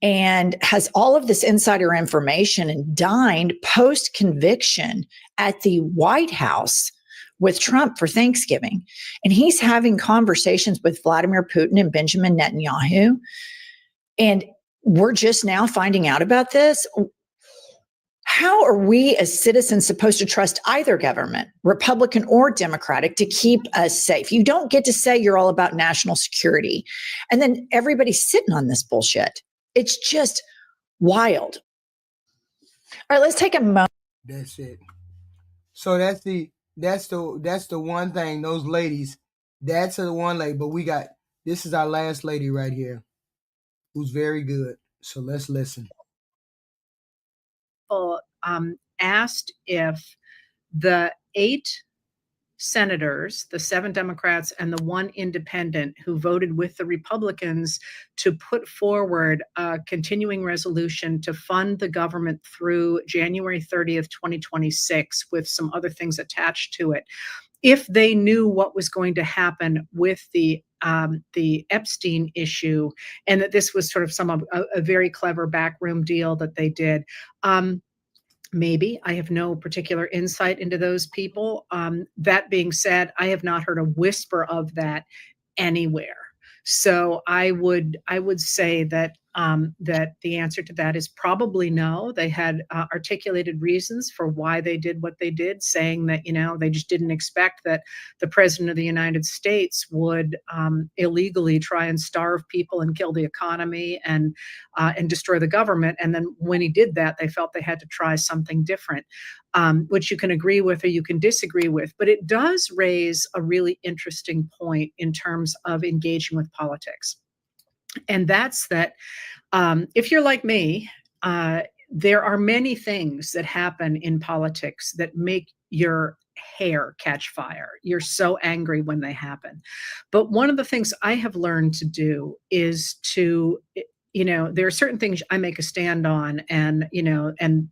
and has all of this insider information and dined post-conviction at the White House with Trump for Thanksgiving. And he's having conversations with Vladimir Putin and Benjamin Netanyahu. And we're just now finding out about this. How are we as citizens supposed to trust either government, Republican or Democratic, to keep us safe? You don't get to say you're all about national security. And then everybody's sitting on this bullshit. It's just wild. All right, let's take a moment. That's it. So that's the one thing, those ladies, that's the one lady, but this is our last lady right here, who's very good. So let's listen. Asked if the 8 senators, the 7 Democrats and the 1 independent who voted with the Republicans to put forward a continuing resolution to fund the government through January 30th, 2026, with some other things attached to it, if they knew what was going to happen with the Epstein issue, and that this was sort of a very clever backroom deal that they did. Maybe. I have no particular insight into those people. That being said, I have not heard a whisper of that anywhere. So I would say that that the answer to that is probably no. They had articulated reasons for why they did what they did, saying that, they just didn't expect that the president of the United States would illegally try and starve people and kill the economy and destroy the government. And then when he did that, they felt they had to try something different, which you can agree with or you can disagree with. But it does raise a really interesting point in terms of engaging with politics. And that's that if you're like me, there are many things that happen in politics that make your hair catch fire. You're so angry when they happen. But one of the things I have learned to do is to, there are certain things I make a stand on, and, and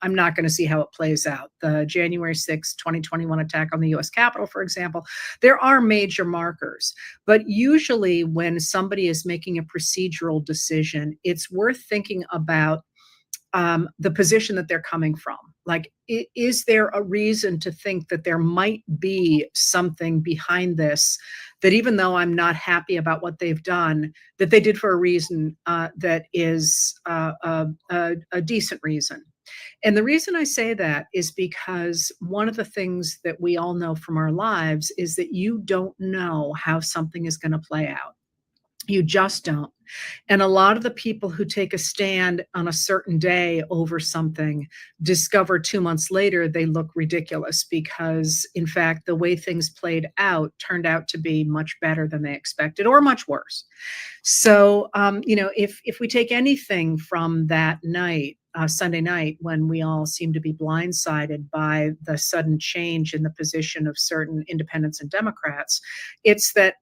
I'm not going to see how it plays out. The January 6th, 2021 attack on the US Capitol, for example, there are major markers. But usually when somebody is making a procedural decision, it's worth thinking about the position that they're coming from. Like, is there a reason to think that there might be something behind this, that even though I'm not happy about what they've done, that they did for a reason that is a decent reason? And the reason I say that is because one of the things that we all know from our lives is that you don't know how something is going to play out. You just don't. And a lot of the people who take a stand on a certain day over something discover 2 months later they look ridiculous, because in fact, the way things played out turned out to be much better than they expected, or much worse. So, if we take anything from that night, Sunday night, when we all seem to be blindsided by the sudden change in the position of certain independents and Democrats, it's that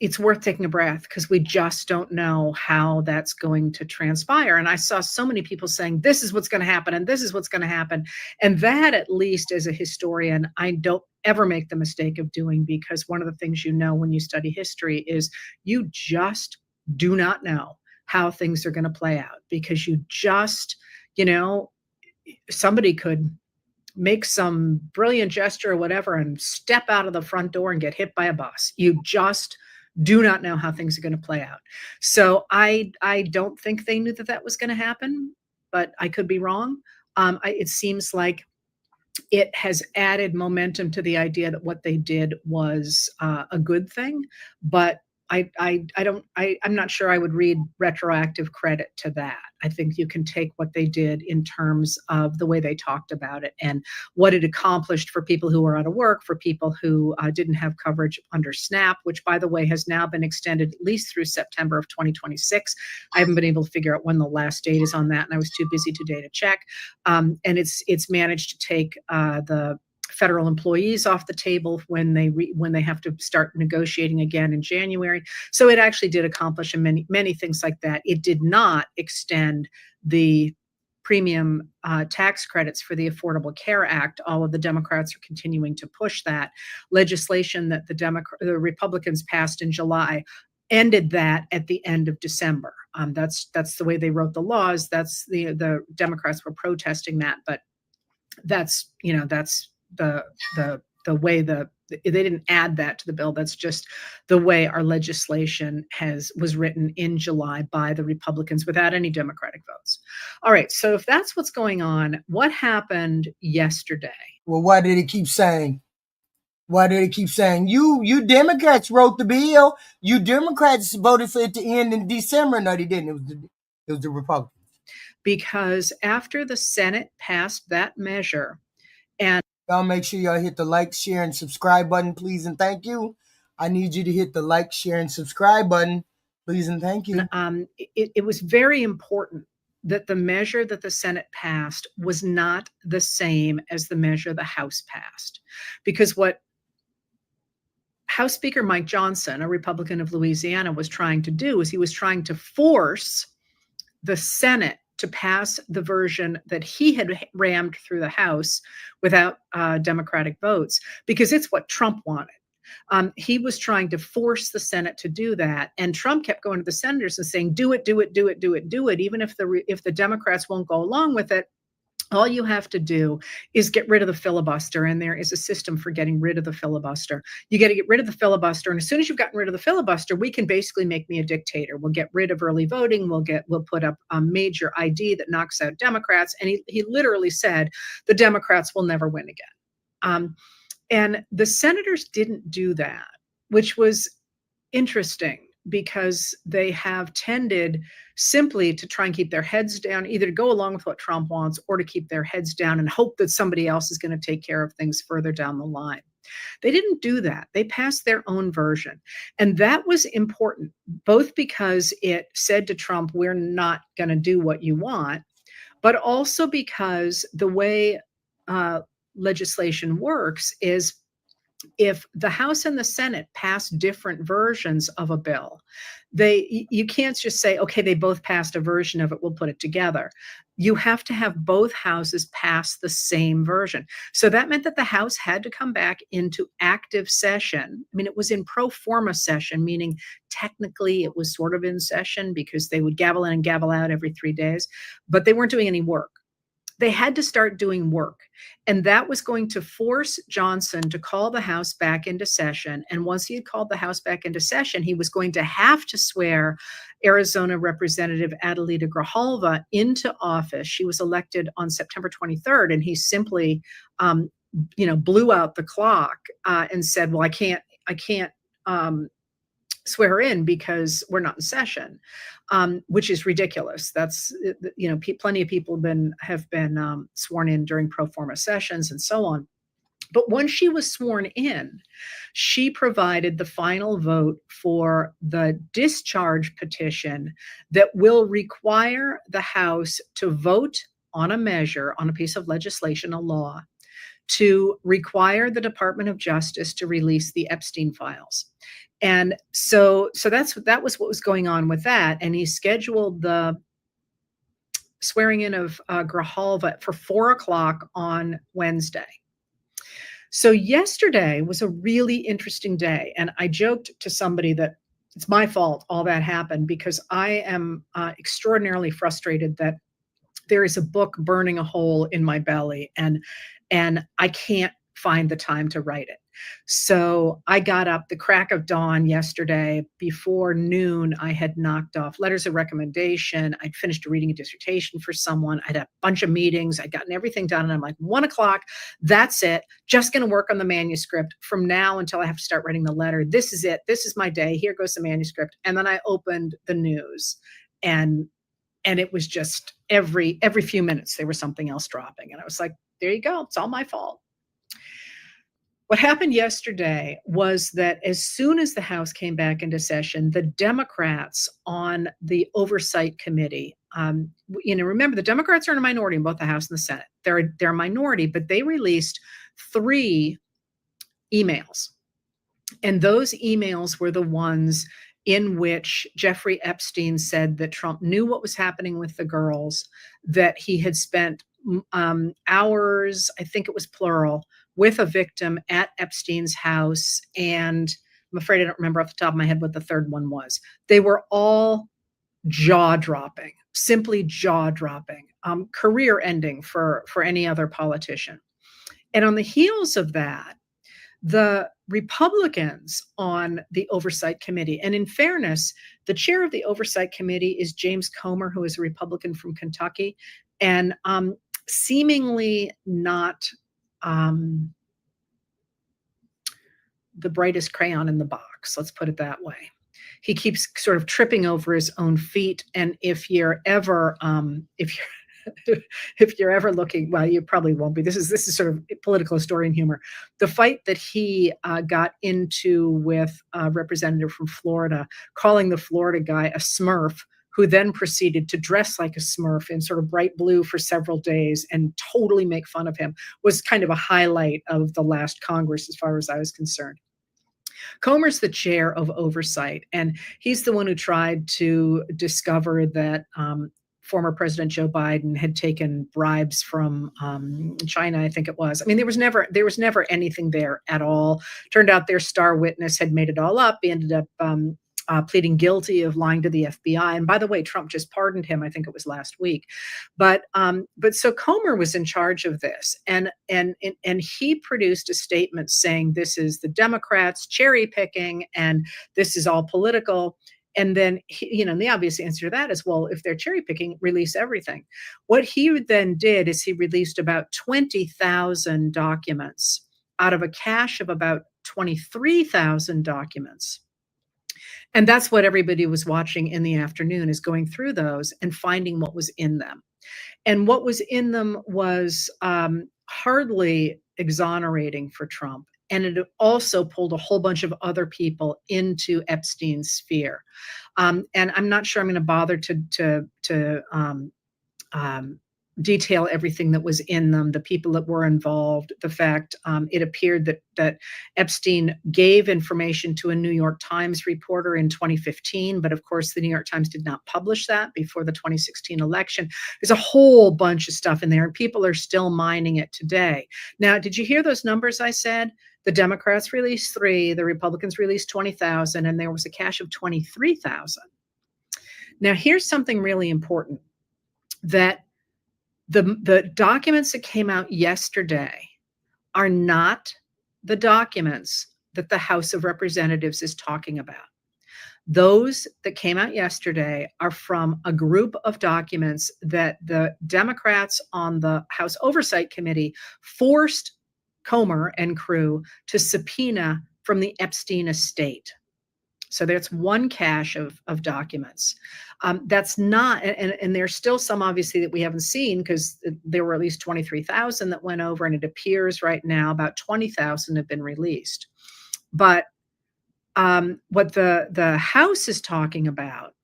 it's worth taking a breath, because we just don't know how that's going to transpire. And I saw so many people saying, this is what's going to happen, and this is what's going to happen. And that, at least as a historian, I don't ever make the mistake of doing, because one of the things when you study history is you just do not know how things are going to play out, because you just, somebody could make some brilliant gesture or whatever and step out of the front door and get hit by a bus. You just do not know how things are going to play out. So I don't think they knew that was going to happen. but I could be wrong. It seems like it has added momentum to the idea that what they did was a good thing, but I'm not sure I would read retroactive credit to that. I think you can take what they did in terms of the way they talked about it and what it accomplished for people who were out of work, for people who didn't have coverage under SNAP, which, by the way, has now been extended at least through September of 2026. I haven't been able to figure out when the last date is on that, and I was too busy today to check. And it's managed to take the federal employees off the table when they have to start negotiating again in January. So it actually did accomplish many things like that. It did not extend the premium tax credits for the Affordable Care Act. All of the Democrats are continuing to push that. Legislation that the Republicans passed in July ended that at the end of December. That's the way they wrote the laws. That's the Democrats were protesting that, but that's the way they didn't add that to the bill. That's just the way our legislation was written in July by the Republicans without any Democratic votes. All right, so if that's what's going on, what happened yesterday? Well, why did it keep saying? Why did it keep saying you Democrats wrote the bill? You Democrats voted for it to end in December. No, they didn't. It was the Republicans. Because after the Senate passed that measure, and y'all make sure y'all hit the like, share, and subscribe button, please and thank you. I need you to hit the like, share, and subscribe button, please and thank you. It was very important that the measure that the Senate passed was not the same as the measure the House passed. Because what House Speaker Mike Johnson, a Republican of Louisiana, was trying to do is he was trying to force the Senate to pass the version that he had rammed through the House without Democratic votes, because it's what Trump wanted. He was trying to force the Senate to do that, and Trump kept going to the senators and saying, "Do it, do it, do it, do it, do it." Even if the Democrats won't go along with it, all you have to do is get rid of the filibuster, and there is a system for getting rid of the filibuster. You got to get rid of the filibuster, and as soon as you've gotten rid of the filibuster, we can basically make me a dictator. We'll get rid of early voting. We'll put up a major ID that knocks out Democrats. And he literally said the Democrats will never win again. And the senators didn't do that, which was interesting, because they have tended simply to try and keep their heads down, either to go along with what Trump wants or to keep their heads down and hope that somebody else is going to take care of things further down the line. They didn't do that. They passed their own version. And that was important, both because it said to Trump, we're not going to do what you want, but also because the way legislation works is, if the House and the Senate pass different versions of a bill, you can't just say, okay, they both passed a version of it, we'll put it together. You have to have both houses pass the same version. So that meant that the House had to come back into active session. I mean, it was in pro forma session, meaning technically it was sort of in session because they would gavel in and gavel out every 3 days, but they weren't doing any work. They had to start doing work. And that was going to force Johnson to call the House back into session. And once he had called the House back into session, he was going to have to swear Arizona Representative Adelita Grijalva into office. She was elected on September 23rd, and he simply, blew out the clock and said, well, I can't swear her in because we're not in session, which is ridiculous. That's, plenty of people have been sworn in during pro forma sessions and so on. But when she was sworn in, she provided the final vote for the discharge petition that will require the House to vote on a measure, on a piece of legislation, a law, to require the Department of Justice to release the Epstein files. And so that was what was going on with that. And he scheduled the swearing in of Grijalva for 4:00 on Wednesday. So yesterday was a really interesting day. And I joked to somebody that it's my fault all that happened, because I am extraordinarily frustrated that there is a book burning a hole in my belly, and I can't find the time to write it. So I got up the crack of dawn yesterday. Before noon, I had knocked off letters of recommendation. I'd finished reading a dissertation for someone. I'd had a bunch of meetings. I'd gotten everything done. And I'm like, 1 o'clock, that's it. Just going to work on the manuscript from now until I have to start writing the letter. This is it. This is my day. Here goes the manuscript. And then I opened the news, and it was just every few minutes there was something else dropping. And I was like, there you go. It's all my fault. What happened yesterday was that as soon as the House came back into session, the Democrats on the Oversight Committee, remember the Democrats are in a minority in both the House and the Senate. They're a minority, but they released 3 emails. And those emails were the ones in which Jeffrey Epstein said that Trump knew what was happening with the girls, that he had spent hours, I think it was plural, with a victim at Epstein's house. And I'm afraid I don't remember off the top of my head what the third one was. They were all jaw-dropping, simply jaw-dropping, career-ending for any other politician. And on the heels of that, the Republicans on the Oversight Committee, and in fairness, the chair of the Oversight Committee is James Comer, who is a Republican from Kentucky, and seemingly not the brightest crayon in the box, let's put it that way. He keeps sort of tripping over his own feet. And if you're ever looking, well, you probably won't be. This is sort of political historian humor. The fight that he got into with a representative from Florida, calling the Florida guy a Smurf, who then proceeded to dress like a Smurf in sort of bright blue for several days and totally make fun of him, was kind of a highlight of the last Congress as far as I was concerned. Comer's the chair of Oversight, and he's the one who tried to discover that former President Joe Biden had taken bribes from China, I think it was. I mean, there was never anything there at all. Turned out their star witness had made it all up. He ended up pleading guilty of lying to the FBI. And by the way, Trump just pardoned him. I think it was last week. But so Comer was in charge of this, and he produced a statement saying this is the Democrats cherry picking, and this is all political. And then, the obvious answer to that is, well, if they're cherry picking, release everything. What he then did is he released about 20,000 documents out of a cache of about 23,000 documents. And that's what everybody was watching in the afternoon, is going through those and finding what was in them. And what was in them was hardly exonerating for Trump. And it also pulled a whole bunch of other people into Epstein's sphere. And I'm not sure I'm going to bother to detail everything that was in them, the people that were involved, the fact it appeared that Epstein gave information to a New York Times reporter in 2015, but of course the New York Times did not publish that before the 2016 election. There's a whole bunch of stuff in there, and people are still mining it today. Now, did you hear those numbers I said? The Democrats released 3, the Republicans released 20,000, and there was a cache of 23,000. Now, here's something really important, that the documents that came out yesterday are not the documents that the House of Representatives is talking about. Those that came out yesterday are from a group of documents that the Democrats on the House Oversight Committee forced Comer and crew to subpoena from the Epstein estate. So that's one cache of documents. That's not, and there's still some obviously that we haven't seen, because there were at least 23,000 that went over, and it appears right now about 20,000 have been released. But what the House is talking about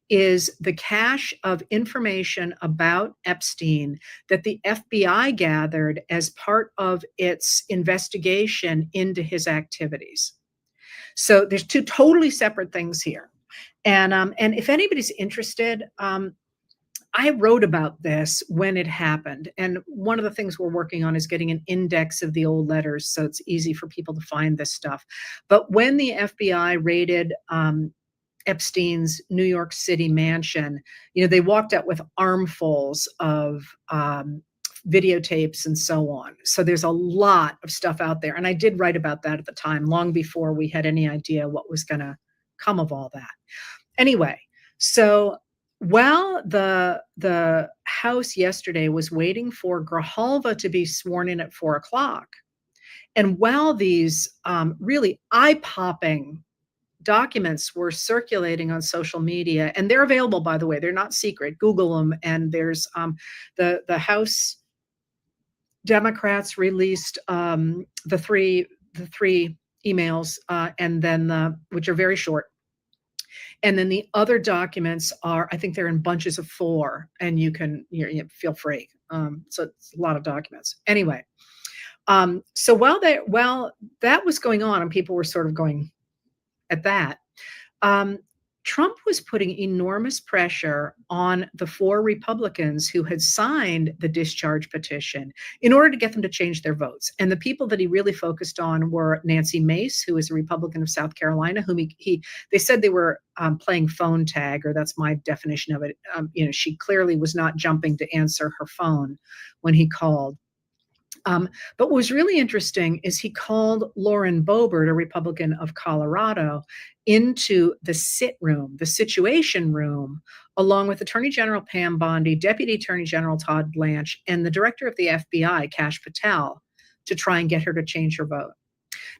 is the cache of information about Epstein that the FBI gathered as part of its investigation into his activities. So there's 2 totally separate things here. And if anybody's interested, I wrote about this when it happened. And one of the things we're working on is getting an index of the old letters, so it's easy for people to find this stuff. But when the FBI raided Epstein's New York City mansion, they walked out with armfuls of videotapes and so on. So there's a lot of stuff out there. And I did write about that at the time, long before we had any idea what was going to come of all that. Anyway, so while the House yesterday was waiting for Grijalva to be sworn in at 4:00, and while these really eye-popping documents were circulating on social media, and they're available, by the way, they're not secret. Google them, and there's the House Democrats released the three emails, and then which are very short. And then the other documents are, I think they're in bunches of 4, and you can feel free. So it's a lot of documents. Anyway, so while that was going on, and people were sort of going at that, Trump was putting enormous pressure on the 4 Republicans who had signed the discharge petition in order to get them to change their votes. And the people that he really focused on were Nancy Mace, who is a Republican of South Carolina, whom they said they were playing phone tag, or that's my definition of it. She clearly was not jumping to answer her phone when he called. But what was really interesting is he called Lauren Boebert, a Republican of Colorado, into the Situation Room, along with Attorney General Pam Bondi, Deputy Attorney General Todd Blanche, and the Director of the FBI, Kash Patel, to try and get her to change her vote.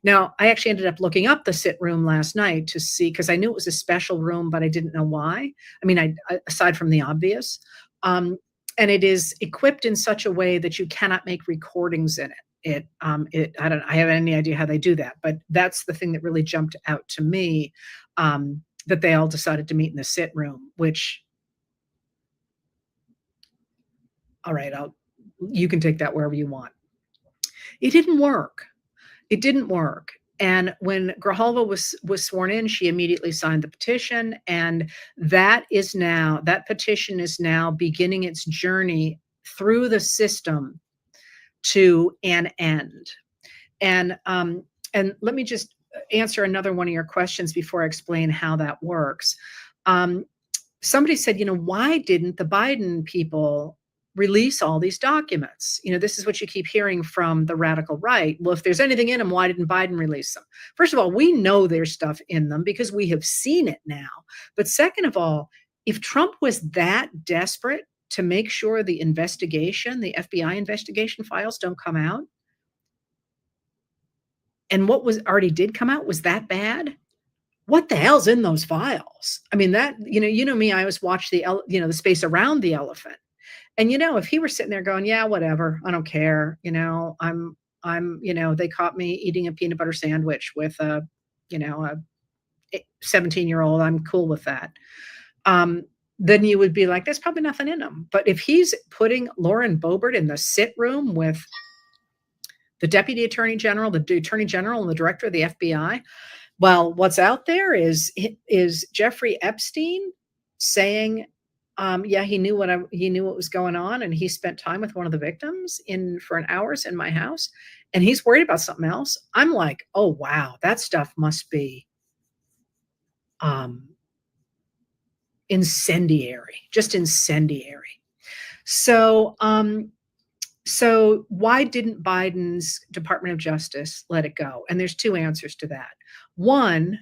Now, I actually ended up looking up the sit room last night to see, because I knew it was a special room, but I didn't know why. I mean, aside from the obvious. And it is equipped in such a way that you cannot make recordings in it. I have any idea how they do that, but that's the thing that really jumped out to me, that they all decided to meet in the sit room, which, all right, you can take that wherever you want. It didn't work. It didn't work. And when Grijalva was sworn in, she immediately signed the petition, and that petition is now beginning its journey through the system to an end. And let me just answer another one of your questions before I explain how that works. Somebody said, why didn't the Biden people release all these documents? This is what you keep hearing from the radical right. Well, if there's anything in them, why didn't Biden release them? First of all, we know there's stuff in them because we have seen it now. But second of all, if Trump was that desperate to make sure the FBI investigation files don't come out, and what already did come out was that bad, what the hell's in those files? I mean, that, you know me, I always watch the space around the elephant. And, if he were sitting there going, yeah, whatever, I don't care. I'm they caught me eating a peanut butter sandwich with a 17-year-old. I'm cool with that. Then you would be like, there's probably nothing in them. But if he's putting Lauren Boebert in the sit room with the Deputy Attorney General, the Attorney General, and the Director of the FBI, well, what's out there is Jeffrey Epstein saying, yeah, he knew what was going on, and he spent time with one of the victims for hours in my house, and he's worried about something else. I'm like, oh wow, that stuff must be incendiary, just incendiary. So why didn't Biden's Department of Justice let it go? And there's 2 answers to that. One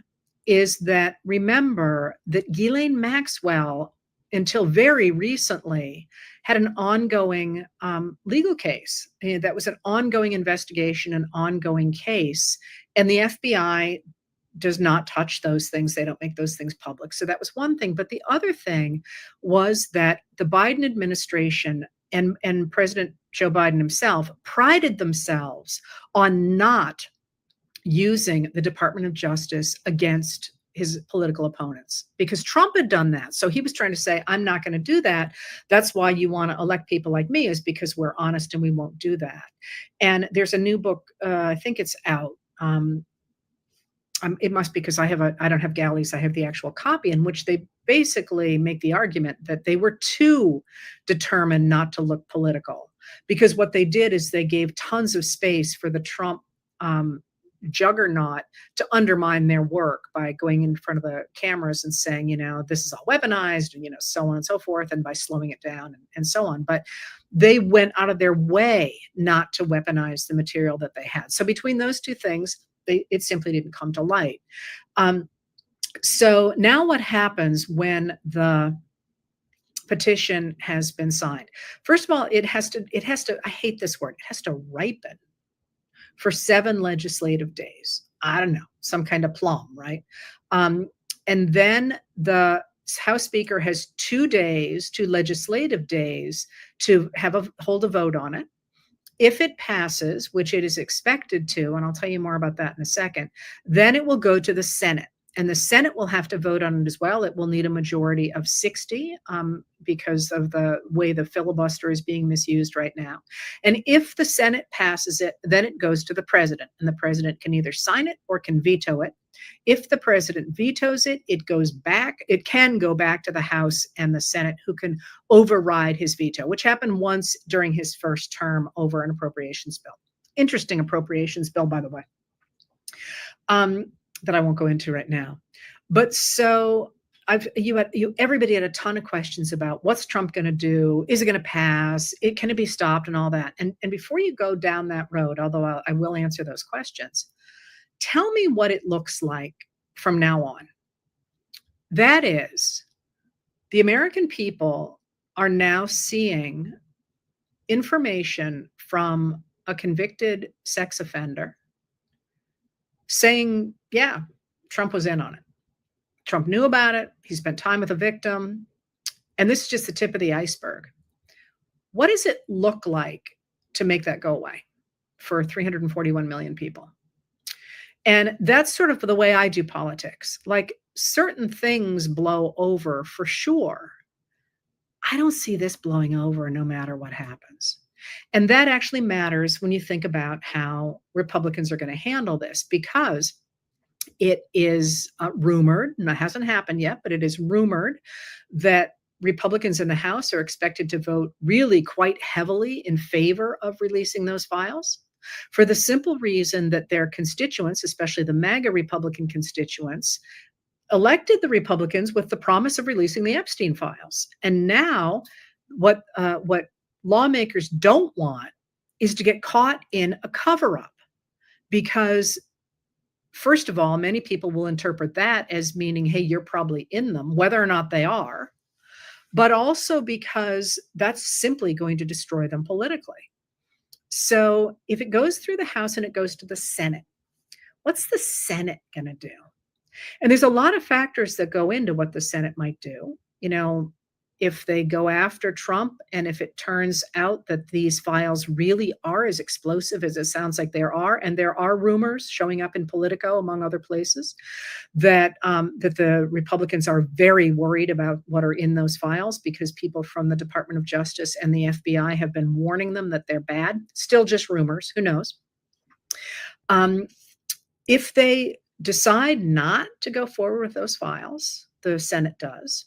is that, remember that Ghislaine Maxwell, until very recently, had an ongoing legal case. That was an ongoing investigation, an ongoing case. And the FBI does not touch those things. They don't make those things public. So that was one thing. But the other thing was that the Biden administration and President Joe Biden himself prided themselves on not using the Department of Justice against his political opponents, because Trump had done that. So he was trying to say, I'm not going to do that. That's why you want to elect people like me, is because we're honest and we won't do that. And there's a new book, I think it's out. It must be, because I don't have galleys. I have the actual copy, in which they basically make the argument that they were too determined not to look political, because what they did is they gave tons of space for the Trump juggernaut to undermine their work by going in front of the cameras and saying, this is all weaponized and, so on and so forth, and by slowing it down and so on. But they went out of their way not to weaponize the material that they had. So between those two things, it simply didn't come to light. So now what happens when the petition has been signed? First of all, it has to, I hate this word, it has to ripen for 7 legislative days. I don't know, some kind of plum, right? And then the House Speaker has 2 days, 2 legislative days to hold a vote on it. If it passes, which it is expected to, and I'll tell you more about that in a second, then it will go to the Senate. And the Senate will have to vote on it as well. It will need a majority of 60 because of the way the filibuster is being misused right now. And if the Senate passes it, then it goes to the president. And the president can either sign it or can veto it. If the president vetoes it, it can go back to the House and the Senate, who can override his veto, which happened once during his first term over an appropriations bill. Interesting appropriations bill, by the way. That I won't go into right now. But so everybody had a ton of questions about what's Trump going to do? Is it going to pass? Can it be stopped and all that? And before you go down that road, although I will answer those questions, tell me what it looks like from now on. That is, the American people are now seeing information from a convicted sex offender saying, yeah, Trump was in on it. Trump knew about it. He spent time with a victim. And this is just the tip of the iceberg. What does it look like to make that go away for 341 million people? And that's sort of the way I do politics. Like, certain things blow over for sure. I don't see this blowing over no matter what happens. And that actually matters when you think about how Republicans are going to handle this, because it is rumored, and it hasn't happened yet, but it is rumored that Republicans in the House are expected to vote really quite heavily in favor of releasing those files, for the simple reason that their constituents, especially the MAGA Republican constituents, elected the Republicans with the promise of releasing the Epstein files. And now what lawmakers don't want is to get caught in a cover-up, because first of all, many people will interpret that as meaning, hey, you're probably in them, whether or not they are, but also because that's simply going to destroy them politically. So if it goes through the House and it goes to the Senate, what's the Senate going to do? And there's a lot of factors that go into what the Senate might do. If they go after Trump, and if it turns out that these files really are as explosive as it sounds like there are, and there are rumors showing up in Politico, among other places, that the Republicans are very worried about what are in those files, because people from the Department of Justice and the FBI have been warning them that they're bad. Still just rumors, who knows? If they decide not to go forward with those files, the Senate does,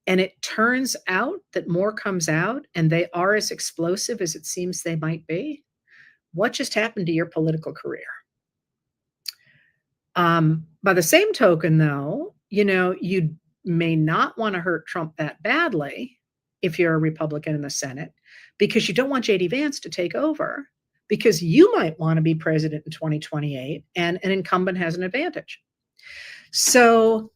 and it turns out that more comes out and they are as explosive as it seems they might be, what just happened to your political career? By the same token, though, you may not want to hurt Trump that badly if you're a Republican in the Senate, because you don't want J.D. Vance to take over, because you might want to be president in 2028 and an incumbent has an advantage. So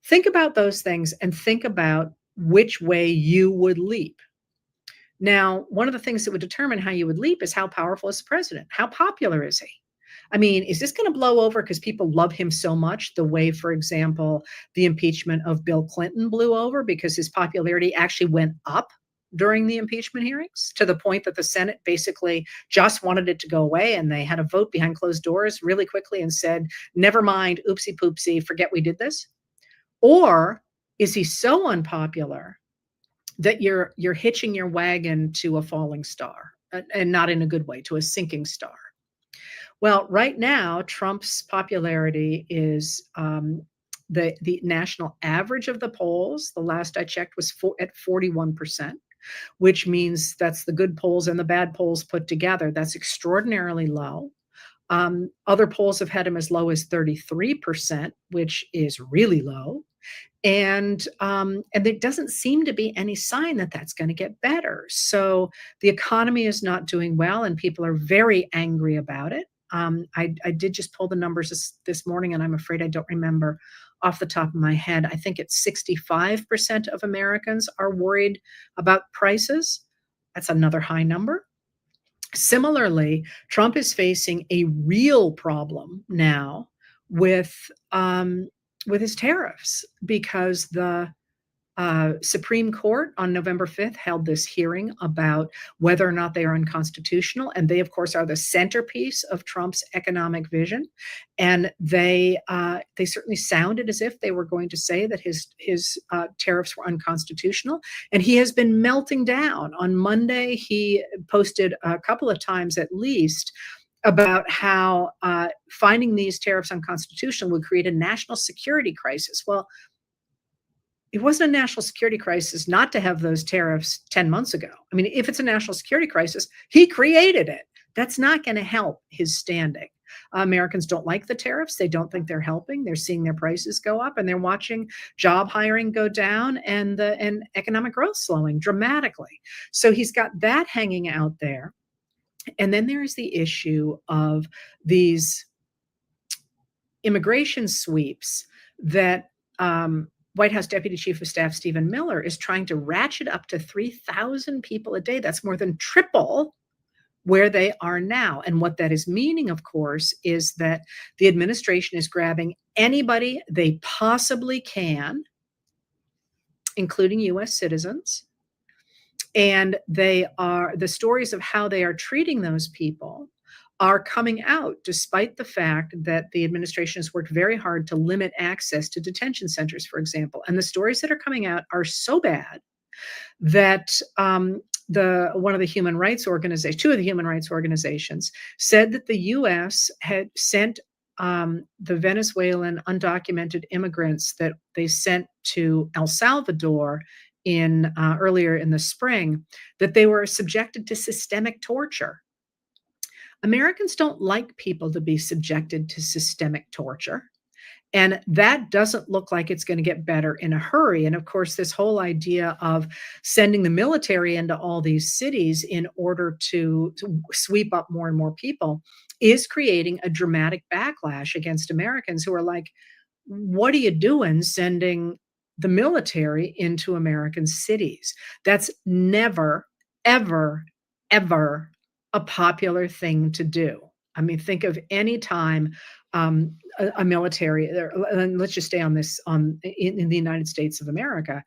think about those things and think about which way you would leap. Now, one of the things that would determine how you would leap is how powerful is the president? How popular is he? I mean, is this going to blow over because people love him so much, the way, for example, the impeachment of Bill Clinton blew over because his popularity actually went up during the impeachment hearings, to the point that the Senate basically just wanted it to go away, and they had a vote behind closed doors really quickly and said, never mind, oopsie poopsie, forget we did this? Or is he so unpopular that you're hitching your wagon to a falling star, and not in a good way, to a sinking star? Well, right now, Trump's popularity is the national average of the polls. The last I checked was at 41%, which means that's the good polls and the bad polls put together. That's extraordinarily low. Other polls have had him as low as 33%, which is really low. And there doesn't seem to be any sign that that's going to get better. So the economy is not doing well, and people are very angry about it. I did just pull the numbers this morning, and I'm afraid I don't remember off the top of my head. I think it's 65% of Americans are worried about prices. That's another high number. Similarly, Trump is facing a real problem now with his tariffs, because the Supreme Court on November 5th held this hearing about whether or not they are unconstitutional. And they, of course, are the centerpiece of Trump's economic vision. And they certainly sounded as if they were going to say that his tariffs were unconstitutional. And he has been melting down. On Monday, he posted a couple of times at least about how finding these tariffs unconstitutional would create a national security crisis. Well, it wasn't a national security crisis not to have those tariffs 10 months ago. I mean, if it's a national security crisis, he created it. That's not going to help his standing. Americans don't like the tariffs. They don't think they're helping. They're seeing their prices go up, and they're watching job hiring go down and economic growth slowing dramatically. So he's got that hanging out there. And then there is the issue of these immigration sweeps that White House Deputy Chief of Staff Stephen Miller is trying to ratchet up to 3,000 people a day. That's more than triple where they are now. And what that is meaning, of course, is that the administration is grabbing anybody they possibly can, including U.S. citizens. And the stories of how they are treating those people are coming out, despite the fact that the administration has worked very hard to limit access to detention centers, for example. And the stories that are coming out are so bad that two of the human rights organizations said that the U.S. had sent the Venezuelan undocumented immigrants that they sent to El Salvador earlier in the spring, that they were subjected to systemic torture. Americans don't like people to be subjected to systemic torture. And that doesn't look like it's going to get better in a hurry. And of course, this whole idea of sending the military into all these cities in order to sweep up more and more people is creating a dramatic backlash against Americans who are like, what are you doing sending the military into American cities? That's never, ever, ever a popular thing to do. I mean, think of any time a military, and let's just stay on this in the United States of America,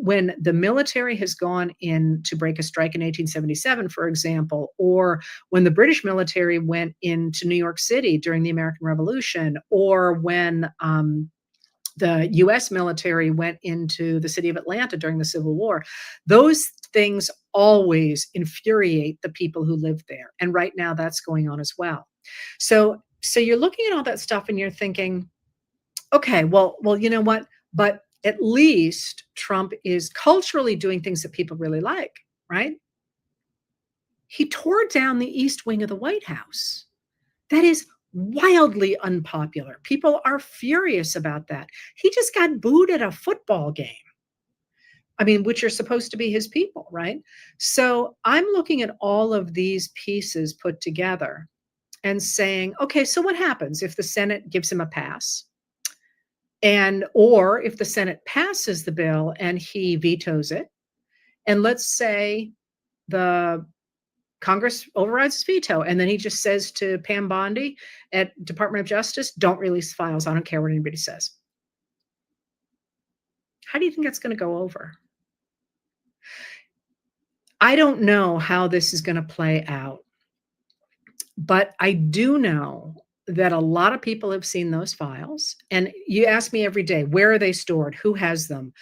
when the military has gone in to break a strike in 1877, for example, or when the British military went into New York City during the American Revolution, or when the U.S. military went into the city of Atlanta during the Civil War, those things always infuriate the people who live there. And right now that's going on as well. So you're looking at all that stuff and you're thinking, okay, well, you know what? But at least Trump is culturally doing things that people really like, right? He tore down the East Wing of the White House. That is wildly unpopular. People are furious about that. He just got booed at a football game. I mean, which are supposed to be his people, right? So I'm looking at all of these pieces put together and saying, okay, so what happens if the Senate gives him a pass? Or if the Senate passes the bill and he vetoes it, and let's say the Congress overrides his veto, and then he just says to Pam Bondi at Department of Justice, don't release files. I don't care what anybody says. How do you think that's going to go over? I don't know how this is going to play out, but I do know that a lot of people have seen those files. And you ask me every day, where are they stored? Who has them?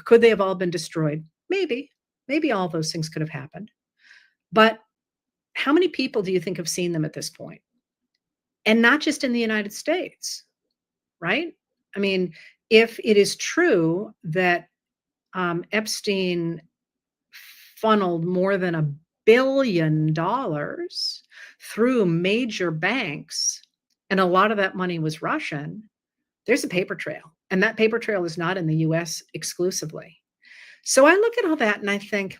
Could they have all been destroyed? Maybe all those things could have happened. But how many people do you think have seen them at this point? And not just in the United States, right? I mean, if it is true that Epstein funneled more than $1 billion through major banks, and a lot of that money was Russian, there's a paper trail. And that paper trail is not in the US exclusively. So I look at all that and I think,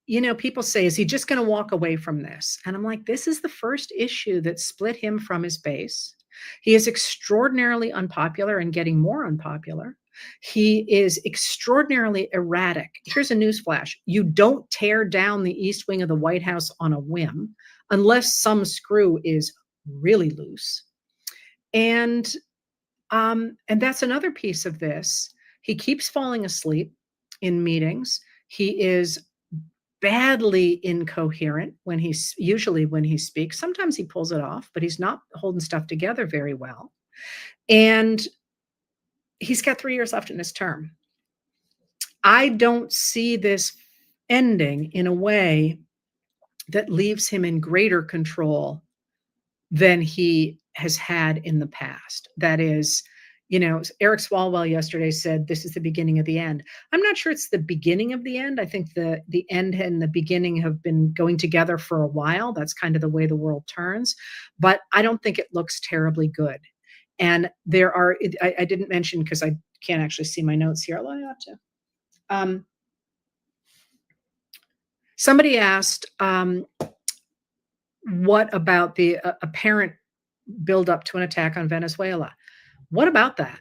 you know, people say, is he just going to walk away from this? And I'm like, this is the first issue that split him from his base. He is extraordinarily unpopular and getting more unpopular. He is extraordinarily erratic. Here's a newsflash. You don't tear down the East Wing of the White House on a whim unless some screw is really loose. And that's another piece of this. He keeps falling asleep in meetings. He is badly incoherent when usually when he speaks. Sometimes he pulls it off, but he's not holding stuff together very well. And he's got 3 years left in his term. I don't see this ending in a way that leaves him in greater control than he has had in the past. That is, you know, Eric Swalwell yesterday said, this is the beginning of the end. I'm not sure it's the beginning of the end. I think the end and the beginning have been going together for a while. That's kind of the way the world turns. But I don't think it looks terribly good. And there are, I didn't mention, because I can't actually see my notes here, although I ought to. Somebody asked, what about the apparent buildup to an attack on Venezuela? What about that?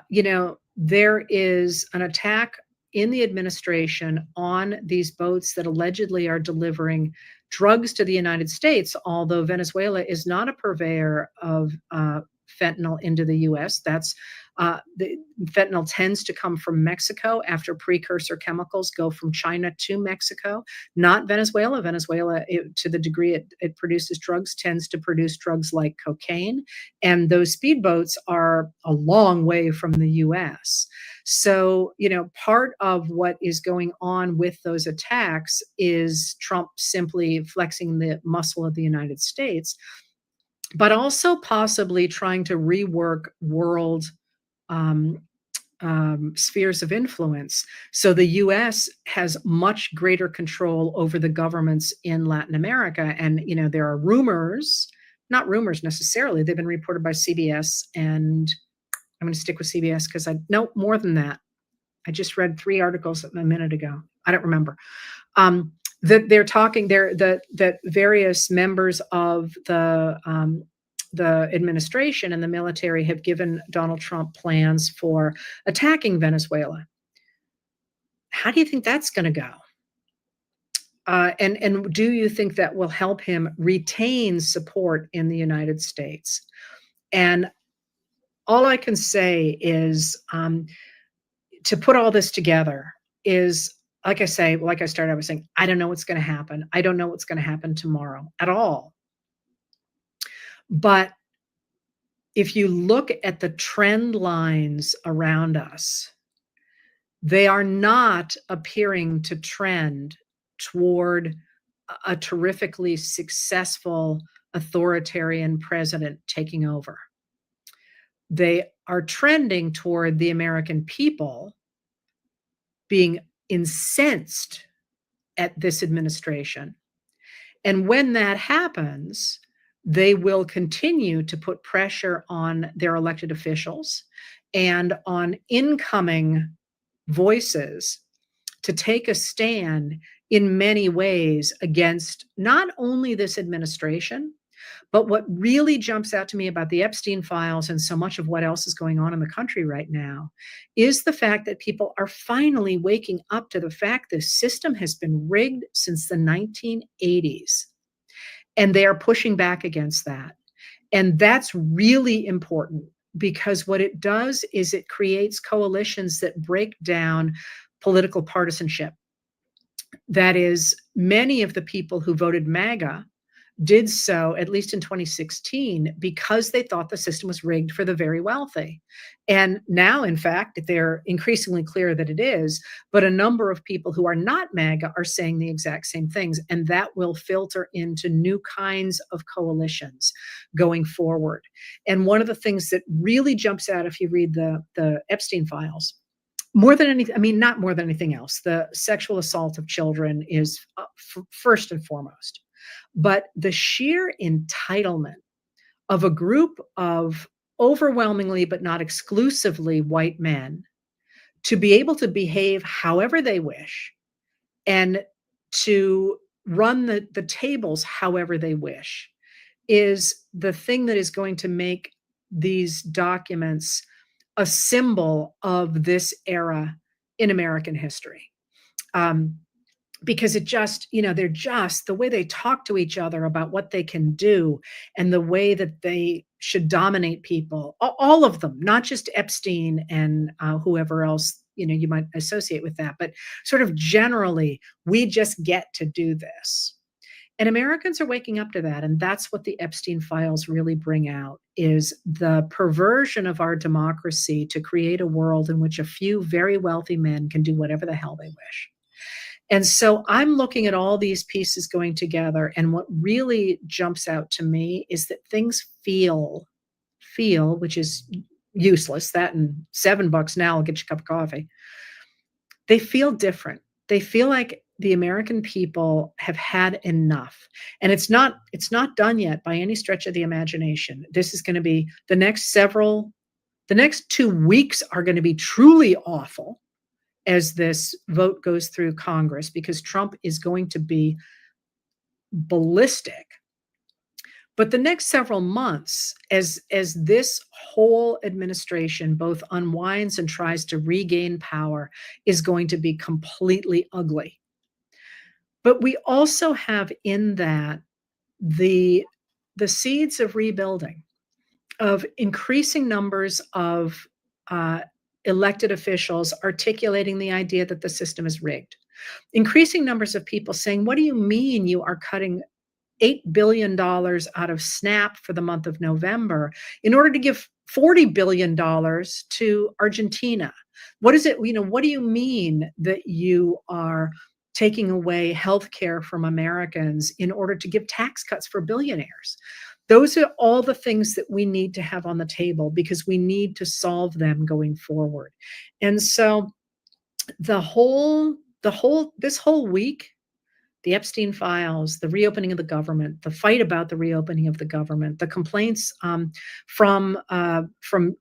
You know, there is an attack in the administration on these boats that allegedly are delivering drugs to the United States, although Venezuela is not a purveyor of fentanyl into the U.S. That's the fentanyl tends to come from Mexico after precursor chemicals go from China to Mexico, not Venezuela. Venezuela, to the degree it produces drugs, tends to produce drugs like cocaine. And those speedboats are a long way from the U.S. So, you know, part of what is going on with those attacks is Trump simply flexing the muscle of the United States, but also possibly trying to rework world spheres of influence. So the U.S. has much greater control over the governments in Latin America. And, you know, there are rumors, not rumors necessarily, they've been reported by CBS, and I'm going to stick with CBS because I know more than that. I just read 3 articles a minute ago. I don't remember. That they're talking there, that various members of the administration and the military have given Donald Trump plans for attacking Venezuela. How do you think that's going to go? And do you think that will help him retain support in the United States? And all I can say is to put all this together is, like I say, like I started, I was saying, I don't know what's going to happen. I don't know what's going to happen tomorrow at all. But if you look at the trend lines around us, they are not appearing to trend toward a terrifically successful authoritarian president taking over. They are trending toward the American people being incensed at this administration. And when that happens, they will continue to put pressure on their elected officials and on incoming voices to take a stand in many ways against not only this administration, but what really jumps out to me about the Epstein files and so much of what else is going on in the country right now is the fact that people are finally waking up to the fact this system has been rigged since the 1980s. And they are pushing back against that. And that's really important because what it does is it creates coalitions that break down political partisanship. That is, many of the people who voted MAGA did so, at least in 2016, because they thought the system was rigged for the very wealthy. And now, in fact, they're increasingly clear that it is, but a number of people who are not MAGA are saying the exact same things, and that will filter into new kinds of coalitions going forward. And one of the things that really jumps out if you read the Epstein files, more than anything, I mean, not more than anything else, the sexual assault of children is first and foremost. but the sheer entitlement of a group of overwhelmingly, but not exclusively, white men to be able to behave however they wish and to run the tables however they wish is the thing that is going to make these documents a symbol of this era in American history. Because it just, they're just the way they talk to each other about what they can do and the way that they should dominate people, all of them, not just Epstein and whoever else, you might associate with that, but sort of generally, we just get to do this. And Americans are waking up to that. And that's what the Epstein files really bring out, is the perversion of our democracy to create a world in which a few very wealthy men can do whatever the hell they wish. And so I'm looking at all these pieces going together. And what really jumps out to me is that things feel, which is useless. That and $7 now will get you a cup of coffee. They feel different. They feel like the American people have had enough. And it's not done yet by any stretch of the imagination. This is going to be the next 2 weeks are going to be truly awful as this vote goes through Congress, because Trump is going to be ballistic. But the next several months, as this whole administration both unwinds and tries to regain power, is going to be completely ugly. But we also have in that the seeds of rebuilding, of increasing numbers of elected officials articulating the idea that the system is rigged. Increasing numbers of people saying, what do you mean you are cutting $8 billion out of SNAP for the month of November in order to give $40 billion to Argentina? What is it? What do you mean that you are taking away health care from Americans in order to give tax cuts for billionaires? Those are all the things that we need to have on the table, because we need to solve them going forward. And so this whole week, the Epstein files, the reopening of the government, the fight about the reopening of the government, the complaints from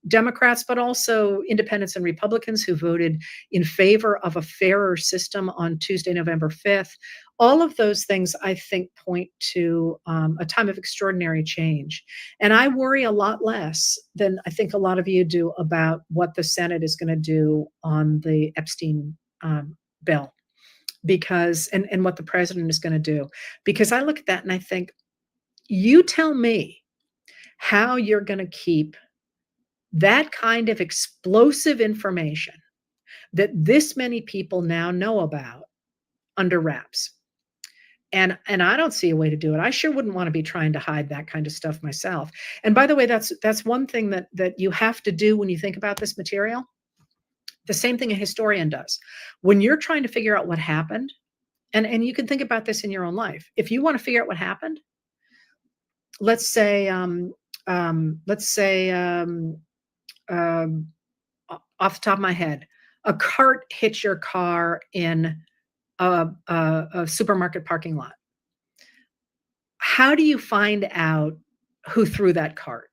Democrats, but also independents and Republicans who voted in favor of a fairer system on Tuesday, November 5th. All of those things, I think, point to a time of extraordinary change. And I worry a lot less than I think a lot of you do about what the Senate is going to do on the Epstein bill. Because, and what the president is going to do, because I look at that and I think, you tell me how you're going to keep that kind of explosive information that this many people now know about under wraps. And I don't see a way to do it. I sure wouldn't want to be trying to hide that kind of stuff myself. And by the way, that's one thing that you have to do when you think about this material. The same thing a historian does. When you're trying to figure out what happened, and you can think about this in your own life. If you want to figure out what happened, let's say off the top of my head, a cart hits your car in a supermarket parking lot. How do you find out who threw that cart?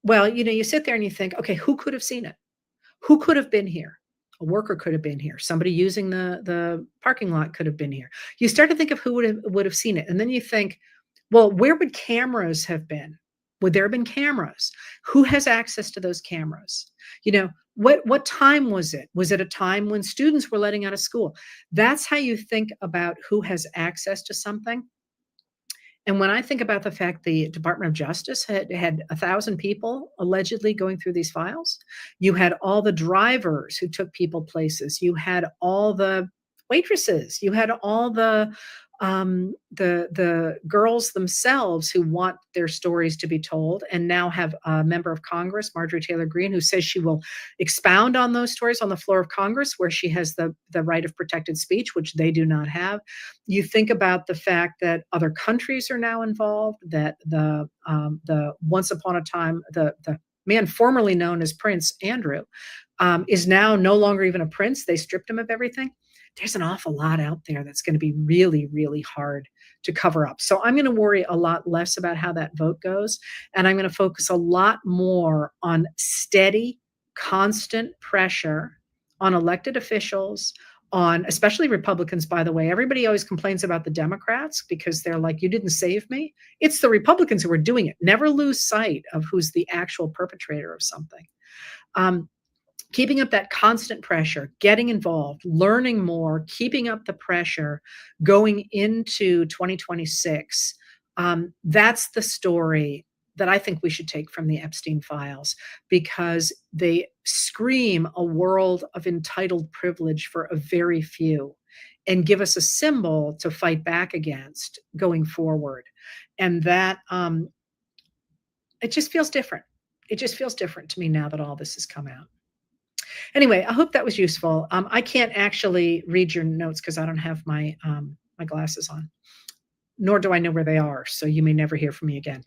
Well, you sit there and you think, okay, who could have seen it? Who could have been here? A worker could have been here. Somebody using the parking lot could have been here. You start to think of who would have seen it. And then you think, well, where would cameras have been? Would there have been cameras? Who has access to those cameras? What time was it? Was it a time when students were letting out of school? That's how you think about who has access to something. And when I think about the fact the Department of Justice had 1,000 people allegedly going through these files, you had all the drivers who took people places, you had all the waitresses, you had all the girls themselves who want their stories to be told, and now have a member of Congress, Marjorie Taylor Greene, who says she will expound on those stories on the floor of Congress, where she has the right of protected speech, which they do not have. You think about the fact that other countries are now involved, that the once upon a time, the man formerly known as Prince Andrew is now no longer even a prince. They stripped him of everything. There's an awful lot out there that's going to be really, really hard to cover up. So I'm going to worry a lot less about how that vote goes. And I'm going to focus a lot more on steady, constant pressure on elected officials, on especially Republicans, by the way. Everybody always complains about the Democrats because they're like, you didn't save me. It's the Republicans who are doing it. Never lose sight of who's the actual perpetrator of something. Keeping up that constant pressure, getting involved, learning more, keeping up the pressure going into 2026. That's the story that I think we should take from the Epstein files, because they scream a world of entitled privilege for a very few and give us a symbol to fight back against going forward. And that it just feels different. It just feels different to me now that all this has come out. Anyway, I hope that was useful. I can't actually read your notes because I don't have my my glasses on, nor do I know where they are. So you may never hear from me again.